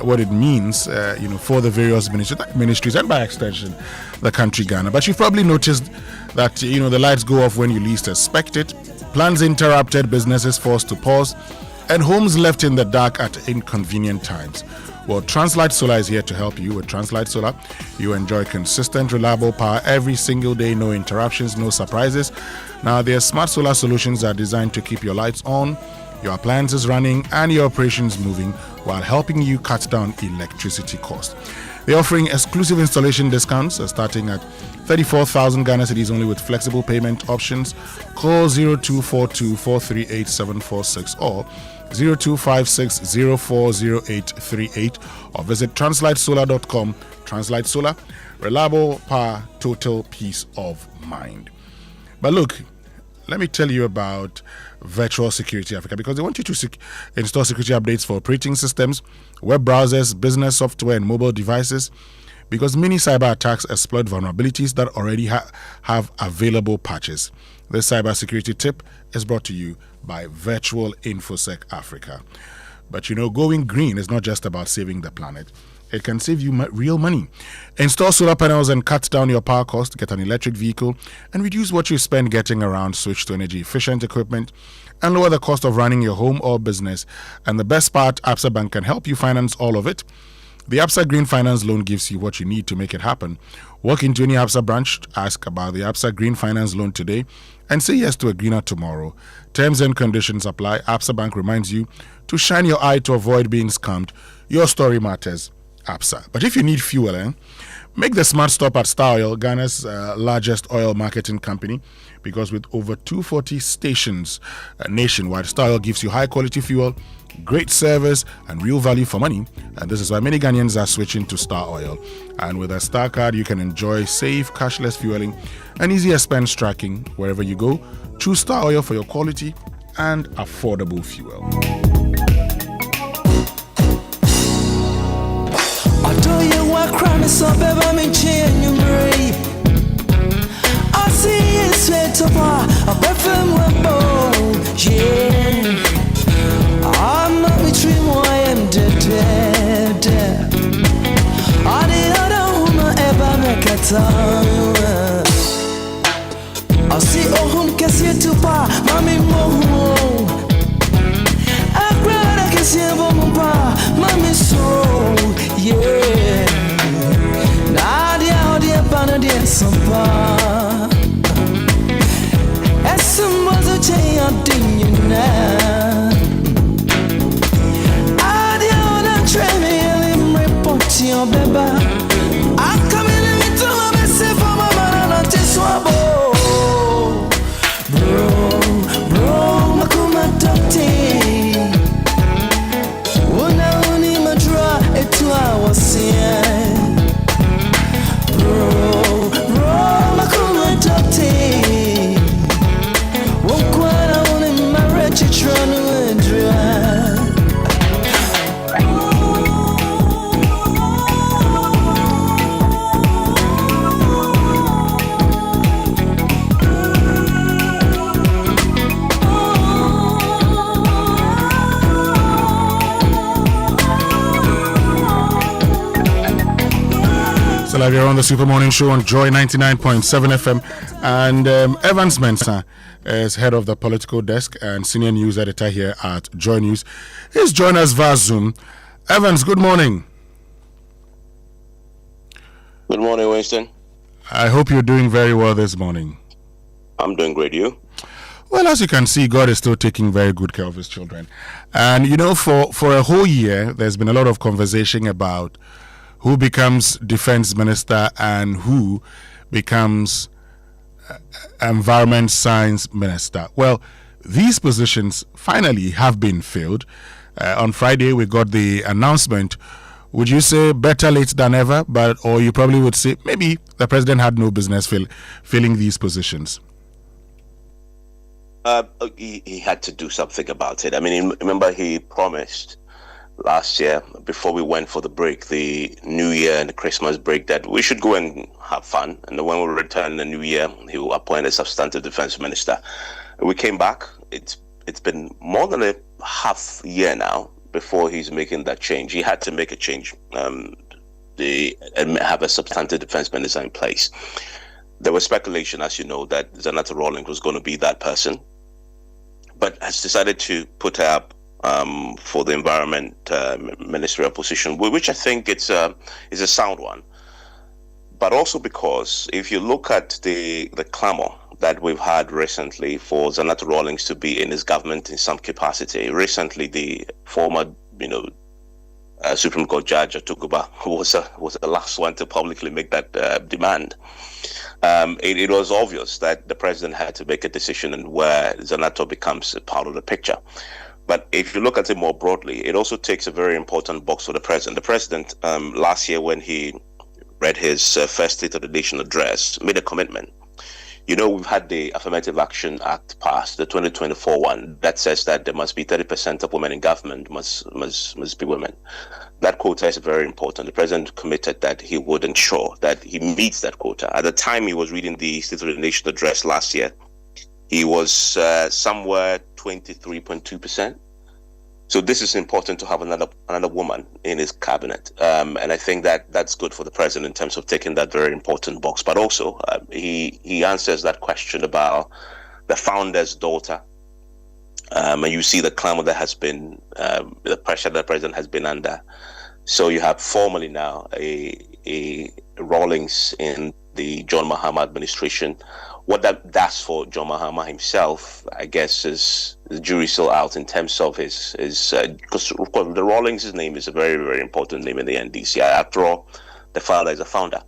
what it means, for the various ministries and by extension, the country Ghana. But you've probably noticed that, the lights go off when you least expect it, plans interrupted, businesses forced to pause, and homes left in the dark at inconvenient times. Well, Translight Solar is here to help you. With Translight Solar, you enjoy consistent, reliable power every single day, no interruptions, no surprises. Now, their smart solar solutions are designed to keep your lights on, your appliances running, and your operations moving while helping you cut down electricity costs. They're offering exclusive installation discounts starting at 34,000 Ghana cedis only with flexible payment options. Call 0242 438 746 or 0256-040838 or visit translightsolar.com. Translight Solar, reliable power, total peace of mind. But look, let me tell you about Virtual Security Africa, because they want you to install security updates for operating systems, web browsers, business software, and mobile devices, because many cyber attacks exploit vulnerabilities that already have available patches. This cybersecurity tip is brought to you by Virtual InfoSec Africa. But going green is not just about saving the planet. It can save you real money. Install solar panels and cut down your power cost, get an electric vehicle, and reduce what you spend getting around, switch to energy-efficient equipment, and lower the cost of running your home or business. And the best part, Absa Bank can help you finance all of it. The Absa Green Finance Loan gives you what you need to make it happen. Walk into any Absa branch, ask about the Absa Green Finance Loan today, and say yes to a greener tomorrow. Terms and conditions apply. Absa Bank reminds you to shine your eye to avoid being scammed. Your story matters, Absa. But if you need fuel, make the smart stop at Star Oil, Ghana's largest oil marketing company, because with over 240 stations nationwide, Star Oil gives you high quality fuel, great service, and real value for money. And this is why many Ghanaians are switching to Star Oil. And with a Star card, you can enjoy safe, cashless fueling and easy expense tracking wherever you go. Choose Star Oil for your quality and affordable fuel. I see ohum kesi tupa mami mo akrada kesi bomba mami so yeah nadia odia bana dia sampa esumbazo cheya dinyina adia ona treme elim report your beba akamele mitoma bese for mama na tiswabo. Bro, makuma tote. Una uni madra etwa wasia. Bro, makuma tote. Wokwana uni marechi tranu endra. Live here on the Super Morning Show on Joy 99.7 FM. And Evans Mensah is head of the political desk and senior news editor here at Joy News. He's joined us via Zoom. Evans, good morning. Good morning, Winston. I hope you're doing very well this morning. I'm doing great. You? Well, as you can see, God is still taking very good care of his children. And, for a whole year, there's been a lot of conversation about who becomes defense minister and who becomes environment science minister. Well, these positions finally have been filled. On Friday, we got the announcement. Would you say better late than ever? Or you probably would say maybe the president had no business filling these positions? He had to do something about it. I mean, remember he promised last year, before we went for the break, the New Year and the Christmas break, that we should go and have fun. And then when we return in the New Year, he will appoint a substantive defense minister. We came back. It's been more than a half year now before he's making that change. He had to make a change. And have a substantive defense minister in place. There was speculation, as you know, that Zanata Rawlings was going to be that person, but has decided to put her up for the environment ministerial position, which I think is a sound one. But also because if you look at the clamor that we've had recently for Zanata Rawlings to be in his government in some capacity, recently the former, Supreme Court Judge Atuguba was the last one to publicly make that demand. It was obvious that the president had to make a decision where Zanato becomes a part of the picture. But if you look at it more broadly, it also takes a very important box for the president. The president, last year when he read his first State of the Nation address, made a commitment. We've had the Affirmative Action Act passed, the 2024 one, that says that there must be 30% of women in government must be women. That quota is very important. The president committed that he would ensure that he meets that quota. At the time he was reading the State of the Nation address last year, he was somewhere 23.2%. So this is important to have another woman in his cabinet, and I think that that's good for the president in terms of taking that very important box. But also, he answers that question about the founder's daughter, and you see the clamor that has been, the pressure that the president has been under. So you have formally now a Rawlings in the John Mahama administration. What that does for John Mahama himself, I guess, is the jury's still out in terms of his because of course the Rawlings' name is a very, very important name in the NDC. After all, the founder is a founder.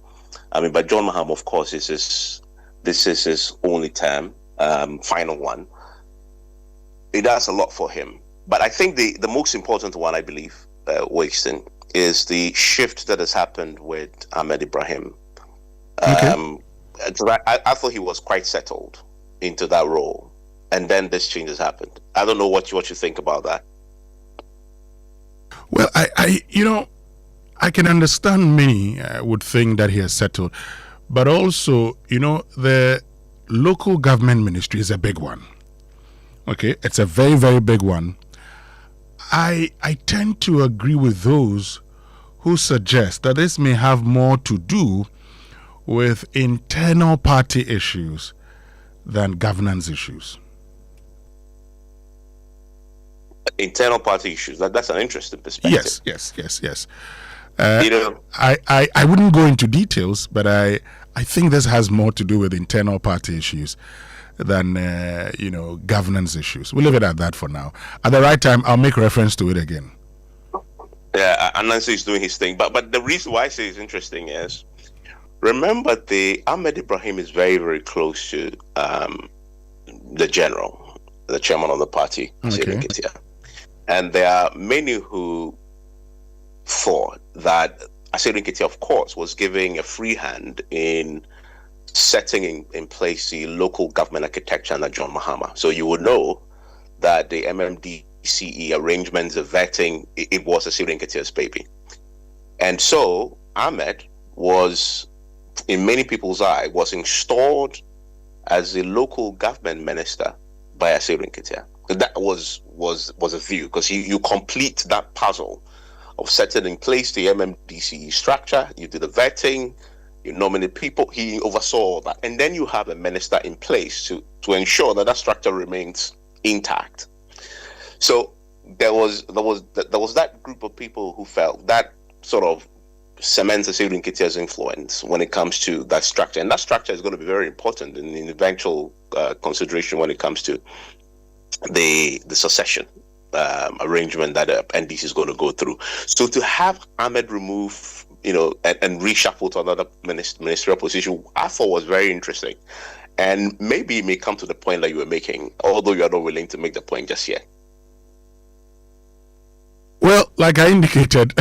But John Mahama, of course, this is his only term, final one. It does a lot for him. But I think the most important one, I believe, Winston, is the shift that has happened with Ahmed Ibrahim. Okay. I thought he was quite settled into that role, and then this change has happened. I don't know what you think about that. Well, I can understand many would think that he has settled, but also, the local government ministry is a big one. Okay, it's a very, very big one. I tend to agree with those who suggest that this may have more to do with internal party issues than governance issues. Internal party issues, that's an interesting perspective. Yes. I wouldn't go into details, but I think this has more to do with internal party issues than governance issues. We'll leave it at that for now. At the right time, I'll make reference to it again. Yeah, Anansi is doing his thing, but the reason why I say it's interesting is, remember, the Ahmed Ibrahim is very, very close to the general, the chairman of the party, okay. And there are many who thought that Asante Kweku, of course, was giving a free hand in setting in place the local government architecture under John Mahama. So you would know that the MMDCE arrangements, the vetting, it was Asante Kweku's baby. And so Ahmed was, in many people's eye, was installed as a local government minister by Asante Kweku. That was a view, because you complete that puzzle of setting in place the MMDCE structure. You do the vetting, you nominate people. He oversaw that, and then you have a minister in place to ensure that structure remains intact. So there was that group of people who felt that sort of cements Asante Kweku's influence when it comes to that structure, and that structure is going to be very important in the eventual consideration when it comes to the succession arrangement that NDC is going to go through. So to have Ahmed remove, and reshuffle to another ministerial position, I thought was very interesting, and maybe it may come to the point that you were making, although you are not willing to make the point just yet. Well, like I indicated,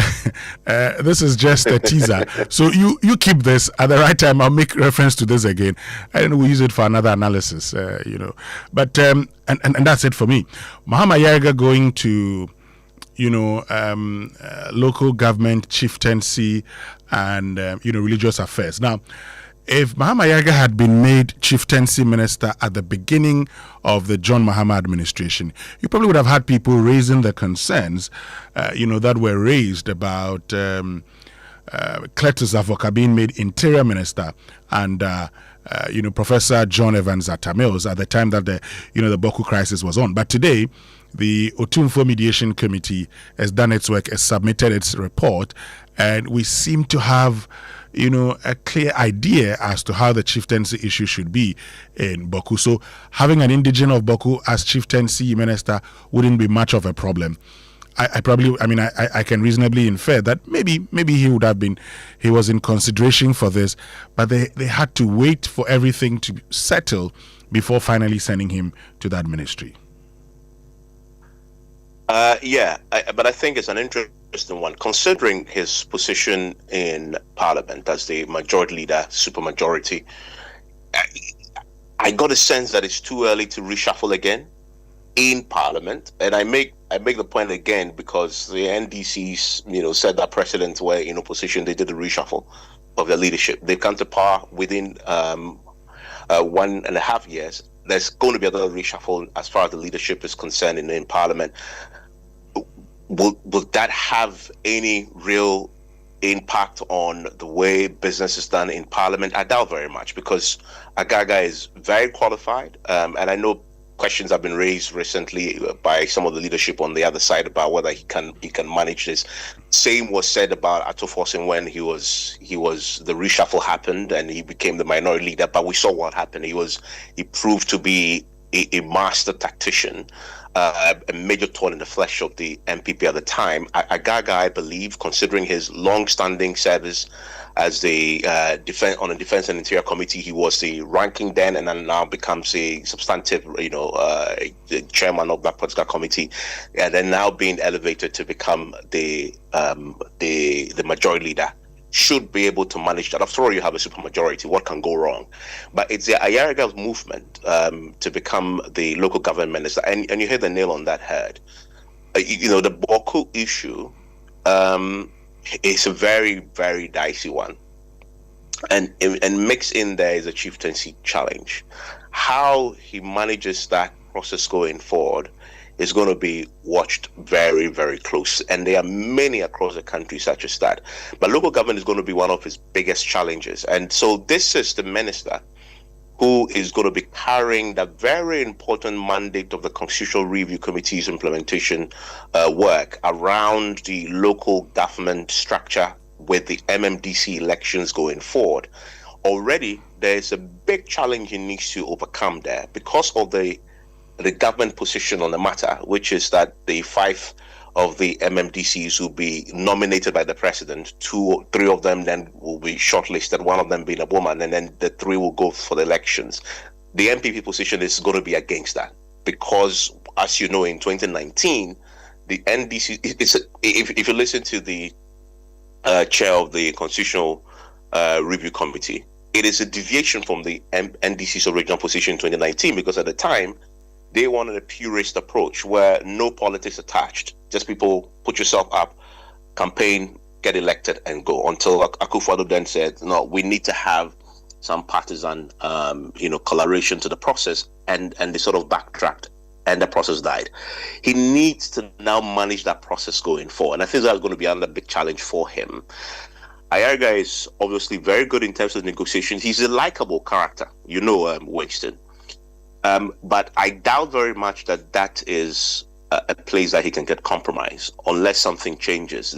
this is just a teaser. So you keep this. At the right time, I'll make reference to this again, and we'll use it for another analysis, But, and that's it for me. Mahama Yarga going to, local government chieftaincy and, religious affairs. Now, if Mahama Yaga had been made chieftaincy minister at the beginning of the John Mahama administration, you probably would have had people raising the concerns, that were raised about Cletus Avoka being made interior minister and Professor John Evans Atta Mills at the time that the Boku crisis was on. But today, the Otumfo Mediation Committee has done its work, has submitted its report, and we seem to have a clear idea as to how the chieftaincy issue should be in Boku. So having an indigene of Boku as chieftaincy minister wouldn't be much of a problem. I can reasonably infer that maybe he was in consideration for this, but they had to wait for everything to settle before finally sending him to that ministry. But I think it's an interesting one, considering his position in Parliament as the majority leader, supermajority. I got a sense that it's too early to reshuffle again in Parliament, and I make the point again because the NDCs, set that precedent where in opposition they did a reshuffle of their leadership. They've come to power within 1.5 years. There's going to be another reshuffle as far as the leadership is concerned in Parliament. Will that have any real impact on the way business is done in Parliament? I doubt very much, because Agaga is very qualified, and I know questions have been raised recently by some of the leadership on the other side about whether he can manage this. Same was said about Atoforsen when he was the reshuffle happened and he became the minority leader, but we saw what happened. He proved to be a master tactician, a major thorn in the flesh of the MPP at the time. Agaga, I believe, considering his long-standing service as the Defense and Interior Committee, he was the ranking then, and then now becomes a substantive, the chairman of that particular committee, and then now being elevated to become the majority leader. Should be able to manage that. After all, you have a supermajority. What can go wrong? But it's the Ayariga's movement to become the local government minister, and you hit the nail on that head. The Boku issue is a very, very dicey one, and mixed in there is a chieftaincy challenge. How he manages that process going forward is going to be watched very, very close. And there are many across the country such as that. But local government is going to be one of his biggest challenges. And so this is the minister who is going to be carrying the very important mandate of the Constitutional Review Committee's implementation work around the local government structure with the MMDC elections going forward. Already, there's a big challenge he needs to overcome there because of the government position on the matter, which is that the 5 of the MMDCs will be nominated by the president. 2 or 3 of them then will be shortlisted, one of them being a woman, and then the 3 will go for the elections. The MPP position is going to be against that because, as you know, in 2019, the NDC, if you listen to the chair of the Constitutional Review Committee, it is a deviation from the NDC's original position in 2019, because at the time, they wanted a purist approach where no politics attached. Just people put yourself up, campaign, get elected, and go. Until Akufo-Addo then said, no, we need to have some partisan, coloration to the process, and they sort of backtracked, and the process died. He needs to now manage that process going forward, and I think that's going to be another big challenge for him. Ayariga is obviously very good in terms of negotiations. He's a likable character, Winston. But I doubt very much that is a place that he can get compromised unless something changes.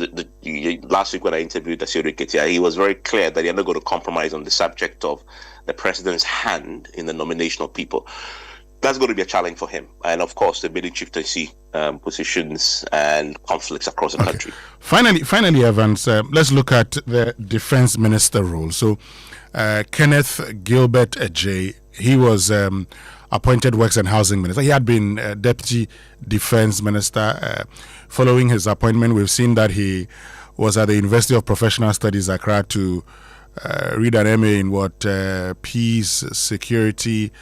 Last week when I interviewed Asiori Ketia, he was very clear that you're not going to compromise on the subject of the president's hand in the nomination of people. That's going to be a challenge for him. And of course, the many chieftaincy positions and conflicts across the country. Finally, Evans, let's look at the defense minister role. So Kenneth Gilbert Ejay, he was appointed Works and Housing Minister. He had been Deputy Defense Minister. Following his appointment, we've seen that he was at the University of Professional Studies, Accra, to read an MA in peace, security,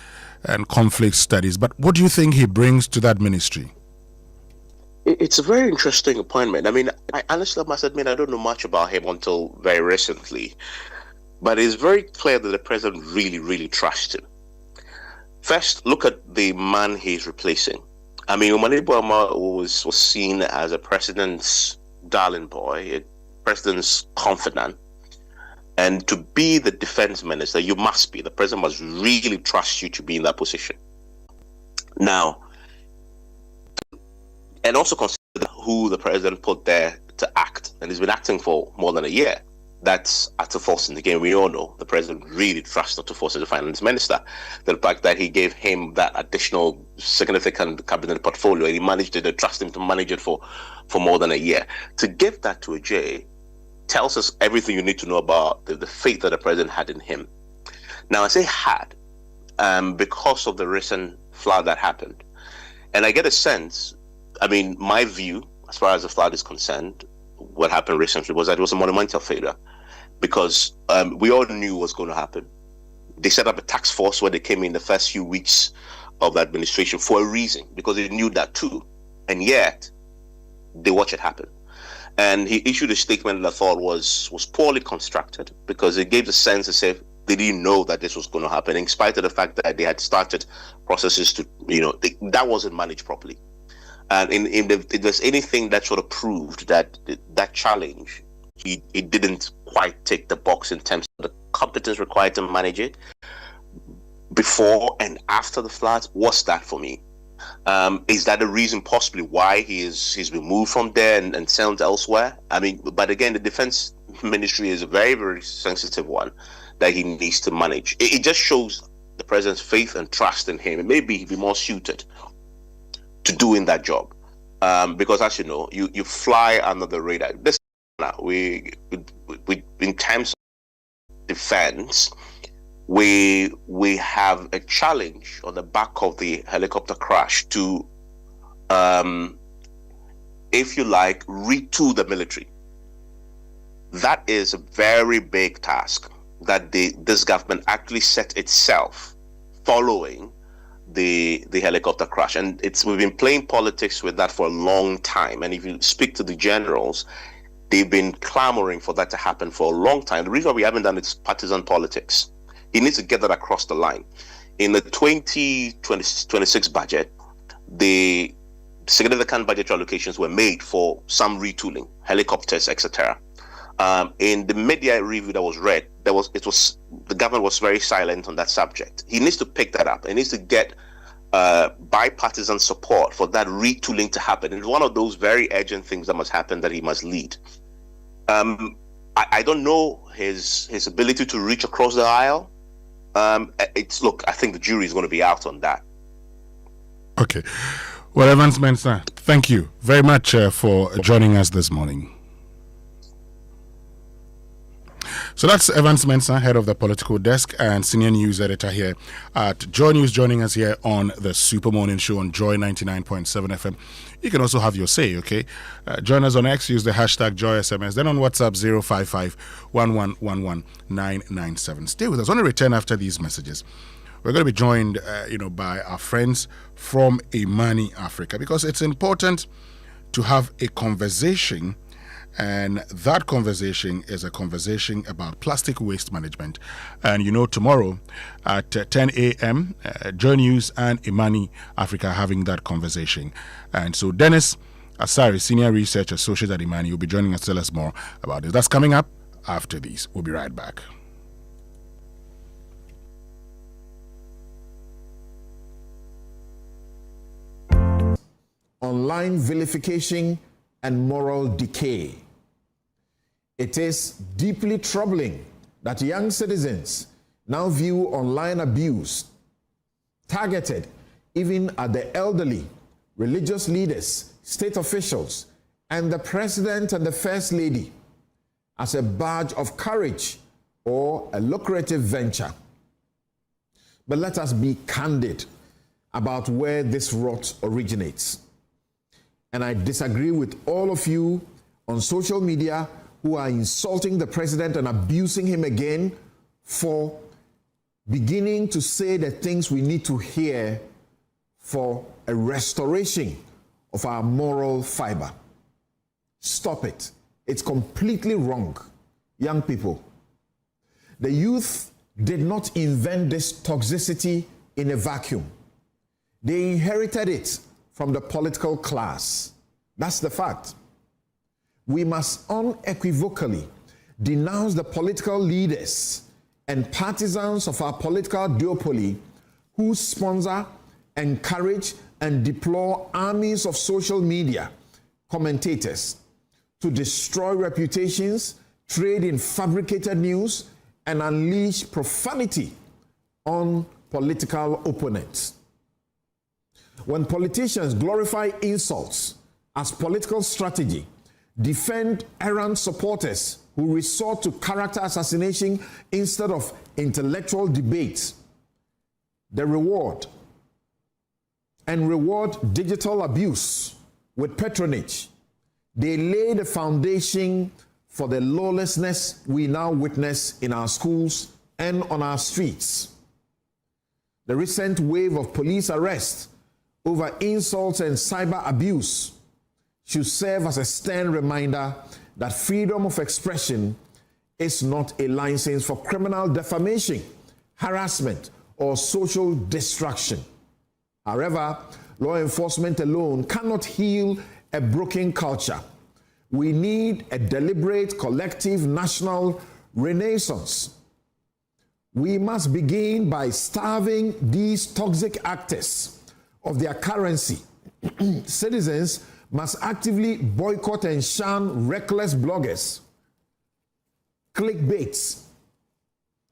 and conflict studies. But what do you think he brings to that ministry? It's a very interesting appointment. I mean, I honestly must admit I don't know much about him until very recently. but it's very clear that the president really, really trusts him. First, look at the man he's replacing. I mean, Winston Amoah was seen as a president's darling boy, a president's confidant. And to be the defense minister, you must be. The president must really trust you to be in that position. Now, and also consider who the president put there to act. And he's been acting for more than a year. That's Ato Force in the game. We all know the president really trusts Ato Force as the finance minister. The fact that he gave him that additional significant cabinet portfolio and he managed to trust him to manage it for more than a year. To give that to a J tells us everything you need to know about the faith that the president had in him. Now, I say had because of the recent flood that happened. And I get a sense, I mean, my view, as far as the flood is concerned, what happened recently was that it was a monumental failure because we all knew what was going to happen. They set up a task force where they came in the first few weeks of the administration for a reason, because they knew that too. And yet, they watched it happen. And he issued a statement that I thought was poorly constructed because it gave the sense as if they didn't know that this was going to happen, in spite of the fact that they had started processes to, that wasn't managed properly. And if there's anything that sort of proved that that challenge, it didn't quite tick the box in terms of the competence required to manage it before and after the flood. What's that for me? Is that the reason possibly why he's been moved from there and sent elsewhere? I mean, but again, the defense ministry is a very, very sensitive one that he needs to manage. It just shows the president's faith and trust in him. Maybe he'd be more suited to doing that job, because as you know, you fly under the radar. This now we in terms of defense, we have a challenge on the back of the helicopter crash to, if you like, retool the military. That is a very big task that this government actually set itself following the helicopter crash, and we've been playing politics with that for a long time. And if you speak to the generals, they've been clamoring for that to happen for a long time. The reason why we haven't done it is partisan politics. He needs to get that across the line. In the 2026 budget, the significant budgetary allocations were made for some retooling, helicopters, etc. In the media review that was read, the government was very silent on that subject. He needs to pick that up. He needs to get bipartisan support for that retooling to happen. It's one of those very urgent things that must happen, that he must lead. I don't know his ability to reach across the aisle. I think the jury is going to be out on that. Okay. Well, Evans Mensah, thank you very much for joining us this morning. So that's Evans Mensah, head of the political desk and senior news editor here at Joy News, joining us here on the Super Morning Show on Joy 99.7 FM. You can also have your say, okay? Join us on X, use the hashtag JoySMS, then on WhatsApp 055-1111-997. Stay with us. On a return after these messages, we're going to be joined, by our friends from Imani Africa, because it's important to have a conversation. And that conversation is a conversation about plastic waste management. And tomorrow at 10 a.m., Joy News and Imani Africa are having that conversation. And so Dennis Asari, Senior Research Associate at Imani, will be joining us to tell us more about this. That's coming up after these. We'll be right back. Online vilification and moral decay. It is deeply troubling that young citizens now view online abuse targeted even at the elderly, religious leaders, state officials, and the president and the first lady as a badge of courage or a lucrative venture. But let us be candid about where this rot originates. And I disagree with all of you on social media who are insulting the president and abusing him again for beginning to say the things we need to hear for a restoration of our moral fiber. Stop it. It's completely wrong, young people. The youth did not invent this toxicity in a vacuum. They inherited it from the political class. That's the fact. We must unequivocally denounce the political leaders and partisans of our political duopoly who sponsor, encourage, and deploy armies of social media commentators to destroy reputations, trade in fabricated news, and unleash profanity on political opponents. When politicians glorify insults as political strategy, defend errant supporters who resort to character assassination instead of intellectual debate, reward digital abuse with patronage, they lay the foundation for the lawlessness we now witness in our schools and on our streets. The recent wave of police arrests over insults and cyber abuse should serve as a stern reminder that freedom of expression is not a license for criminal defamation, harassment, or social destruction. However, law enforcement alone cannot heal a broken culture. We need a deliberate, collective, national renaissance. We must begin by starving these toxic actors of their currency. Citizens must actively boycott and shun reckless bloggers, clickbaits,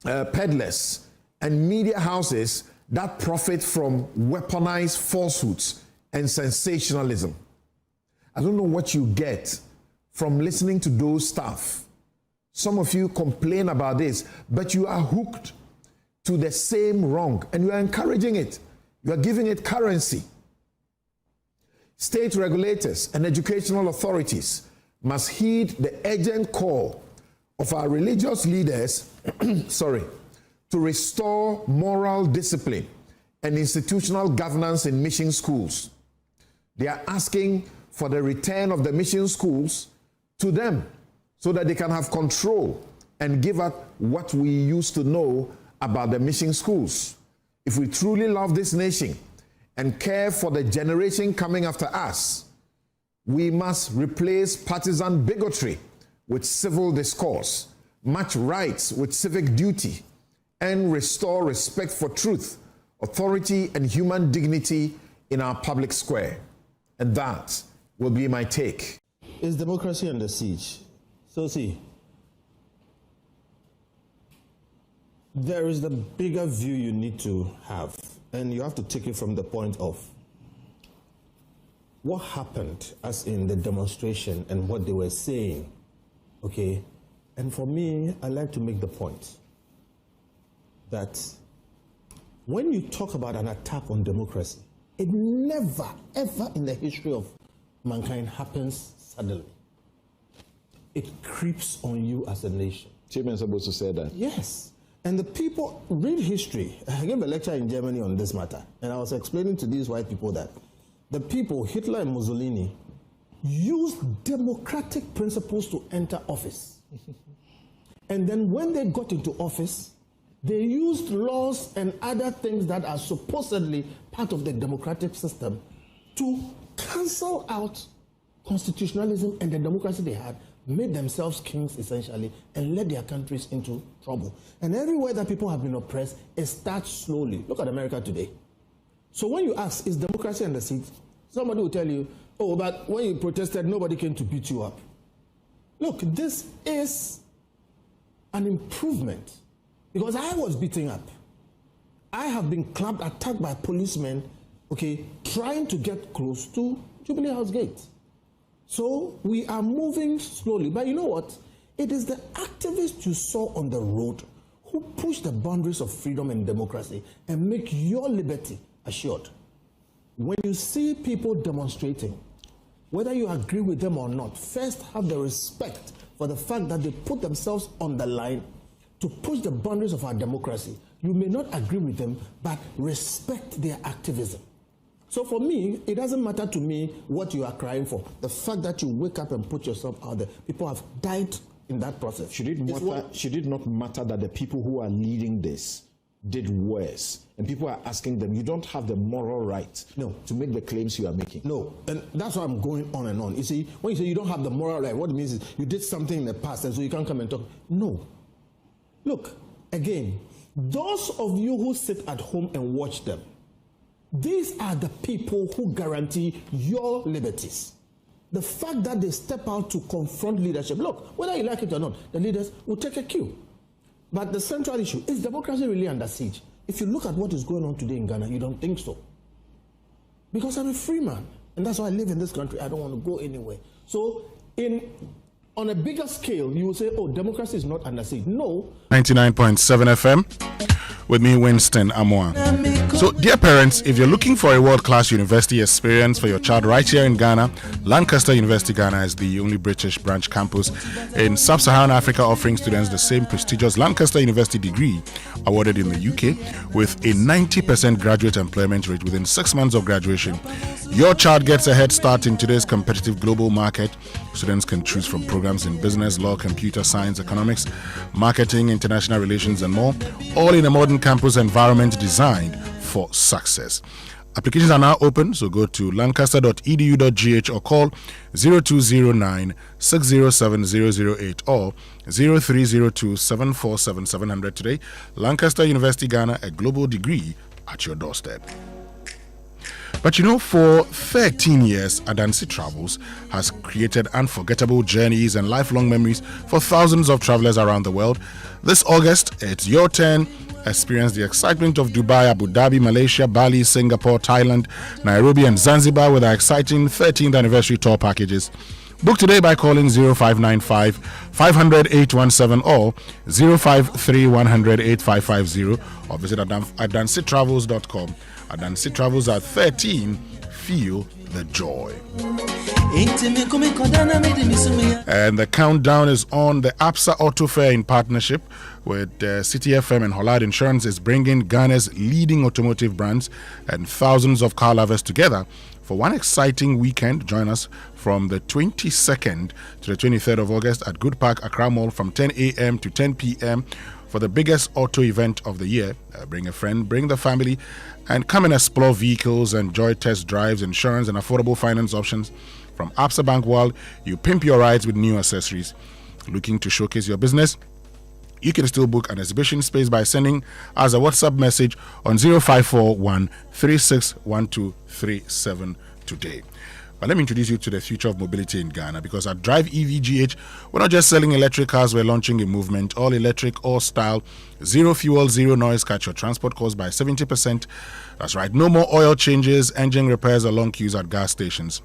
peddlers, and media houses that profit from weaponized falsehoods and sensationalism. I don't know what you get from listening to those stuff. Some of you complain about this, but you are hooked to the same wrong and you are encouraging it. You are giving it currency. State regulators and educational authorities must heed the urgent call of our religious leaders to restore moral discipline and institutional governance in mission schools. They are asking for the return of the mission schools to them so that they can have control and give up what we used to know about the mission schools. If we truly love this nation and care for the generation coming after us, we must replace partisan bigotry with civil discourse, match rights with civic duty, and restore respect for truth, authority, and human dignity in our public square. And that will be my take. Is democracy under siege? So see, there is the bigger view you need to have, and you have to take it from the point of what happened as in the demonstration and what they were saying, okay? And for me, I like to make the point that when you talk about an attack on democracy, it never, ever in the history of mankind happens suddenly. It creeps on you as a nation. Chairman is supposed to say that. Yes. And the people read history. I gave a lecture in Germany on this matter, and I was explaining to these white people that the people, Hitler and Mussolini, used democratic principles to enter office. And then when they got into office, they used laws and other things that are supposedly part of the democratic system to cancel out constitutionalism and the democracy they had, made themselves kings essentially, and led their countries into trouble. And everywhere that people have been oppressed, it starts slowly. Look at America today. So when you ask, is democracy under siege? Somebody will tell you, oh, but when you protested, nobody came to beat you up. Look, this is an improvement, because I was beaten up. I have been attacked by policemen, okay, trying to get close to Jubilee House Gate. So we are moving slowly. But you know what? It is the activists you saw on the road who push the boundaries of freedom and democracy and make your liberty assured. When you see people demonstrating, whether you agree with them or not, first have the respect for the fact that they put themselves on the line to push the boundaries of our democracy. You may not agree with them, but respect their activism. So for me, it doesn't matter to me what you are crying for. The fact that you wake up and put yourself out there. People have died in that process. Should it not matter that the people who are leading this did worse? And people are asking them, you don't have the moral right to make the claims you are making. No, and that's why I'm going on and on. You see, when you say you don't have the moral right, what it means is you did something in the past and so you can't come and talk. No. Look, again, those of you who sit at home and watch them, these are the people who guarantee your liberties. The fact that they step out to confront leadership, look, whether you like it or not, the leaders will take a cue. But the central issue, is democracy really under siege? If you look at what is going on today in Ghana, you don't think so. Because I'm a free man, and that's why I live in this country. I don't want to go anywhere. So on a bigger scale, you will say, oh, democracy is not under siege. No. 99.7 FM. With me, Winston Amoah. So, dear parents, if you're looking for a world-class university experience for your child right here in Ghana, Lancaster University Ghana is the only British branch campus in sub-Saharan Africa offering students the same prestigious Lancaster University degree awarded in the UK with a 90% graduate employment rate within 6 months of graduation. Your child gets a head start in today's competitive global market. Students can choose from programs in business, law, computer science, economics, marketing, international relations, and more, all in a modern campus environment designed for success. Applications are now open, so go to lancaster.edu.gh or call 0209 607 008 or 0302 747 700 today. Lancaster University Ghana, a global degree at your doorstep. But you know, for 13 years, Asante Travels has created unforgettable journeys and lifelong memories for thousands of travelers around the world. This August, it's your turn. Experience the excitement of Dubai, Abu Dhabi, Malaysia, Bali, Singapore, Thailand, Nairobi, and Zanzibar with our exciting 13th anniversary tour packages. Book today by calling 0595 500 817 or 053 100 8550 or visit AdanceTravels.com. Asante Travels at 13. Feel the joy. And the countdown is on. The APSA Auto Fair in partnership with City FM and Hollard Insurance is bringing Ghana's leading automotive brands and thousands of car lovers together for one exciting weekend. Join us from the 22nd to the 23rd of August at Good Park, Accra Mall from 10 a.m. to 10 p.m. for the biggest auto event of the year. Bring a friend, bring the family, and come and explore vehicles, enjoy test drives, insurance, and affordable finance options. From Absa Bank World, you pimp your rides with new accessories. Looking to showcase your business? You can still book an exhibition space by sending us a WhatsApp message on 0541 361237 today. But let me introduce you to the future of mobility in Ghana, because at Drive EVGH, we're not just selling electric cars, we're launching a movement, all electric, all style, zero fuel, zero noise, cut your transport costs by 70%. That's right, no more oil changes, engine repairs, or long queues at gas stations.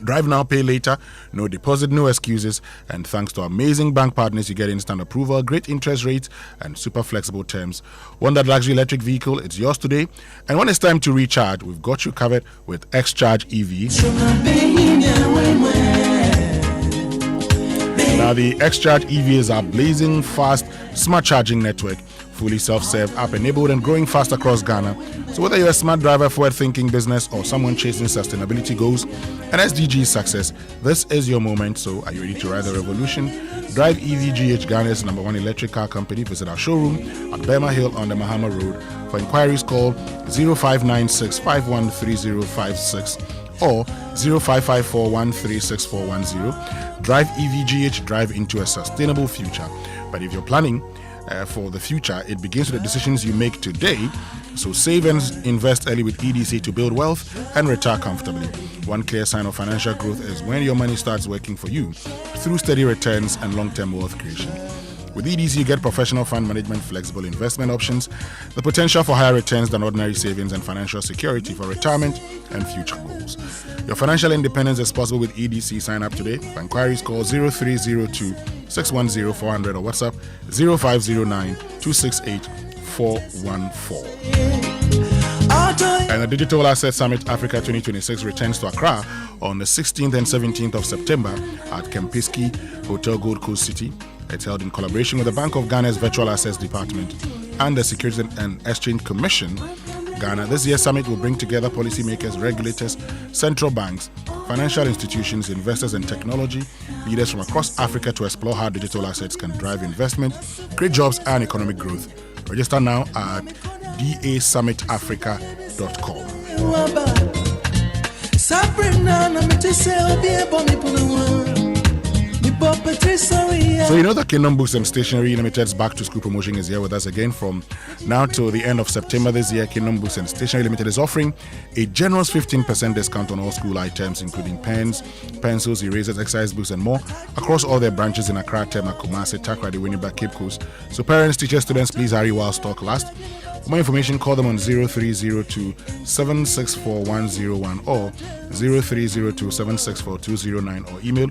Drive now, pay later, no deposit, no excuses, and thanks to amazing bank partners, you get instant approval, great interest rates, and super flexible terms. Want that luxury electric vehicle? It's yours today. And when it's time to recharge, we've got you covered with X-Charge EV. Now, the X-Charge EV is our blazing fast smart charging network, fully self-serve, app-enabled, and growing fast across Ghana. So whether you're a smart driver, forward-thinking business, or someone chasing sustainability goals and SDG success, this is your moment. So are you ready to ride the revolution? Drive EVGH, Ghana's #1 electric car company. Visit our showroom at Burma Hill on the Mahama Road. For inquiries, call 0596 513056 or 0554136410. Drive EVGH, drive into a sustainable future. But if you're planning for the future, it begins with the decisions you make today. So save and invest early with EDC to build wealth and retire comfortably. One clear sign of financial growth is when your money starts working for you through steady returns and long-term wealth creation. With EDC, you get professional fund management, flexible investment options, the potential for higher returns than ordinary savings, and financial security for retirement and future goals. Your financial independence is possible with EDC. Sign up today. For inquiries, call 0302 610 400 or WhatsApp 0509 268 414. And the Digital Asset Summit Africa 2026 returns to Accra on the 16th and 17th of September at Kempinski Hotel Gold Coast City. It's held in collaboration with the Bank of Ghana's Virtual Assets Department and the Securities and Exchange Commission Ghana. This year's summit will bring together policymakers, regulators, central banks, financial institutions, investors, and technology leaders from across Africa to explore how digital assets can drive investment, create jobs, and economic growth. Register now at dasummitafrica.com. So you know that Kingdom Books and Stationery Limited's back to school promotion is here with us again. From now till the end of September this year, Kingdom Books and Stationery Limited is offering a generous 15% discount on all school items, including pens, pencils, erasers, exercise books, and more across all their branches in Accra, Tema, Kumasi, Takoradi, Winnipeg, Cape Coast. So parents, teachers, students, please hurry while stock lasts. For more information, call them on 0302 764 101 or 0302 764 209 or email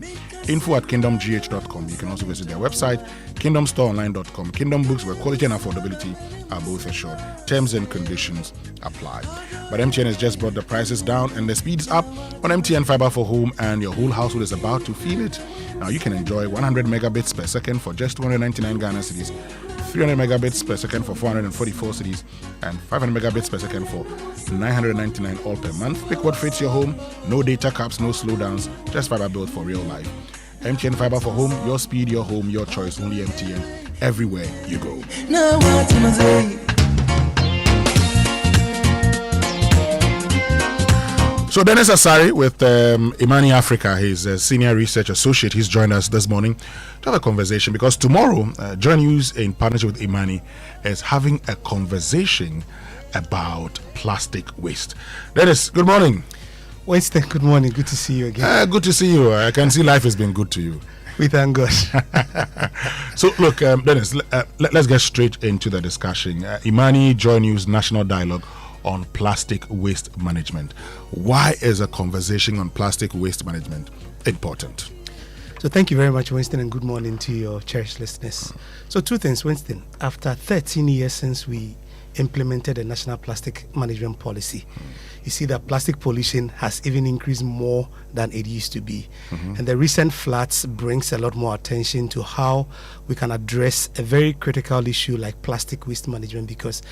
info@kingdomgh.com. You can also visit their website, kingdomstoreonline.com. Kingdom Books, where quality and affordability are both assured. Terms and conditions apply. But MTN has just brought the prices down and the speeds up on MTN Fiber for Home, and your whole household is about to feel it. Now you can enjoy 100 megabits per second for just 299 Ghana cedis, 300 megabits per second for 444 cedis, and 500 megabits per second for 999 all per month. Pick what fits your home. No data caps, no slowdowns, just fiber built for real life. MTN Fiber for Home, your speed, your home, your choice, only MTN, everywhere you go. So Dennis Asari with Imani Africa, he's a senior research associate. He's joined us this morning to have a conversation because tomorrow, Joy News in partnership with Imani is having a conversation about plastic waste. Dennis, good morning. Winston, good morning. Good to see you again. Good to see you. I can see life has been good to you. We thank God. So look, Dennis, let's get straight into the discussion. Imani Joy News National Dialogue on plastic waste management. Why is a conversation on plastic waste management important? So thank you very much, Winston, and good morning to your cherished listeners. So two things, Winston. After 13 years since we implemented a national plastic management policy, you see that plastic pollution has even increased more than it used to be. And the recent floods brings a lot more attention to how we can address a very critical issue like plastic waste management, because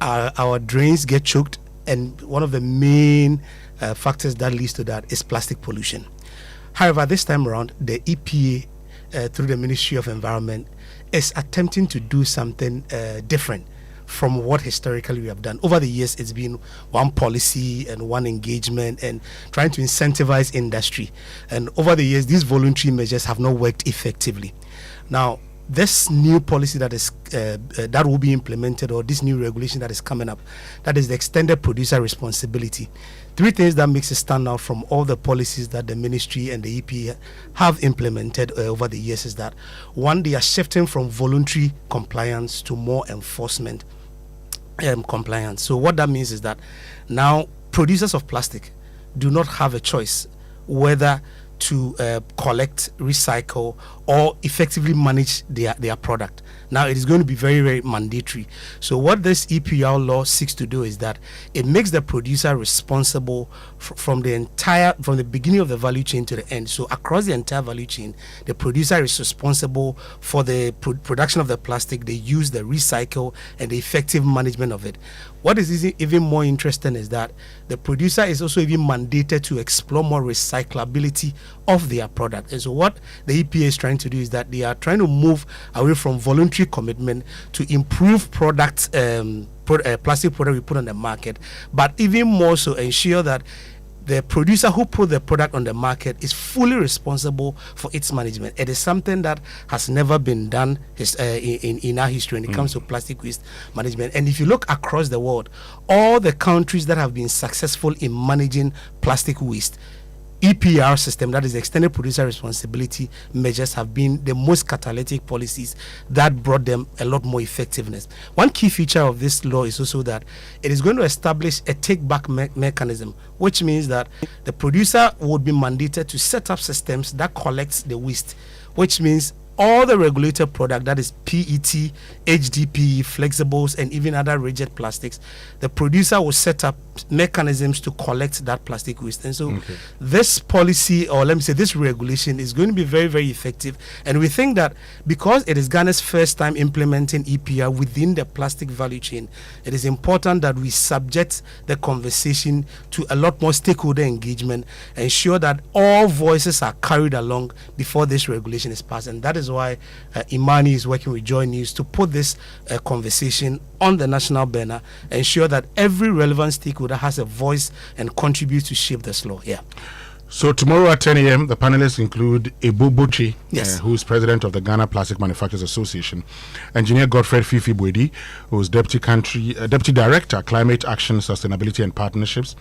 our drains get choked, and one of the main factors that leads to that is plastic pollution. However, this time around, the EPA, through the Ministry of Environment, is attempting to do something different from what historically we have done. Over the years, it's been one policy and one engagement and trying to incentivize industry. And over the years, these voluntary measures have not worked effectively. Now, this new policy that is that will be implemented, or this new regulation that is coming up, that is the extended producer responsibility. Three things that makes it stand out from all the policies that the ministry and the EPA have implemented over the years is that, one, they are shifting from voluntary compliance to more enforcement compliance. So what that means is that now producers of plastic do not have a choice whether to collect, recycle, or effectively manage their product. Now it is going to be very, very mandatory. So what this EPR law seeks to do is that it makes the producer responsible from the beginning of the value chain to the end. So across the entire value chain, the producer is responsible for the production of the plastic, the use, the recycle, and the effective management of it. What is even more interesting is that the producer is also even mandated to explore more recyclability of their product. And so what the EPA is trying to do is that they are trying to move away from voluntary commitment to improve products, plastic product we put on the market, but even more so ensure that the producer who put the product on the market is fully responsible for its management. It is something that has never been done in our history when it comes to plastic waste management. And if you look across the world, all the countries that have been successful in managing plastic waste, EPR system, that is the extended producer responsibility measures, have been the most catalytic policies that brought them a lot more effectiveness. One key feature of this law is also that it is going to establish a take-back mechanism, which means that the producer would be mandated to set up systems that collects the waste, which means all the regulated product, that is PET, HDPE, flexibles, and even other rigid plastics, the producer will set up mechanisms to collect that plastic waste. And so this policy, or let me say this regulation, is going to be very, very effective. And we think that because it is Ghana's first time implementing EPR within the plastic value chain, it is important that we subject the conversation to a lot more stakeholder engagement, ensure that all voices are carried along before this regulation is passed. And that is why Imani is working with Joy News to put this conversation on the national banner, ensure that every relevant stakeholder has a voice and contributes to shape this law. Yeah. So tomorrow at 10 a.m., the panelists include Ebu Bochi, Yes. who is president of the Ghana Plastic Manufacturers Association, Engineer Godfred Fifi Bwedi, who is deputy director, Climate Action, Sustainability and Partnerships,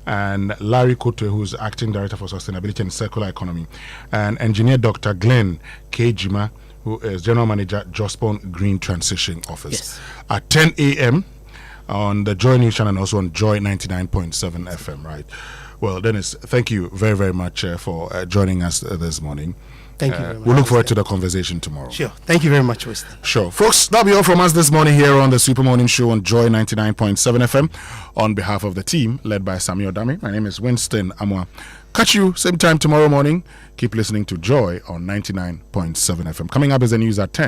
and Larry Koto, who is acting director for Sustainability and Circular Economy, and Engineer Dr. Glenn K. Jima, who is general manager, Jospon Green Transition Office. At 10 a.m. on the Joy News channel and also on Joy 99.7 FM, right? Well, Dennis, thank you very, very much for joining us this morning. Thank you very much. We look forward to the conversation tomorrow. Sure. Thank you very much, Winston. Sure. Folks, that'll be all from us this morning here on the Super Morning Show on Joy 99.7 FM. On behalf of the team led by Sami Odami, my name is Winston Amoah. Catch you same time tomorrow morning. Keep listening to Joy on 99.7 FM. Coming up is the news at 10.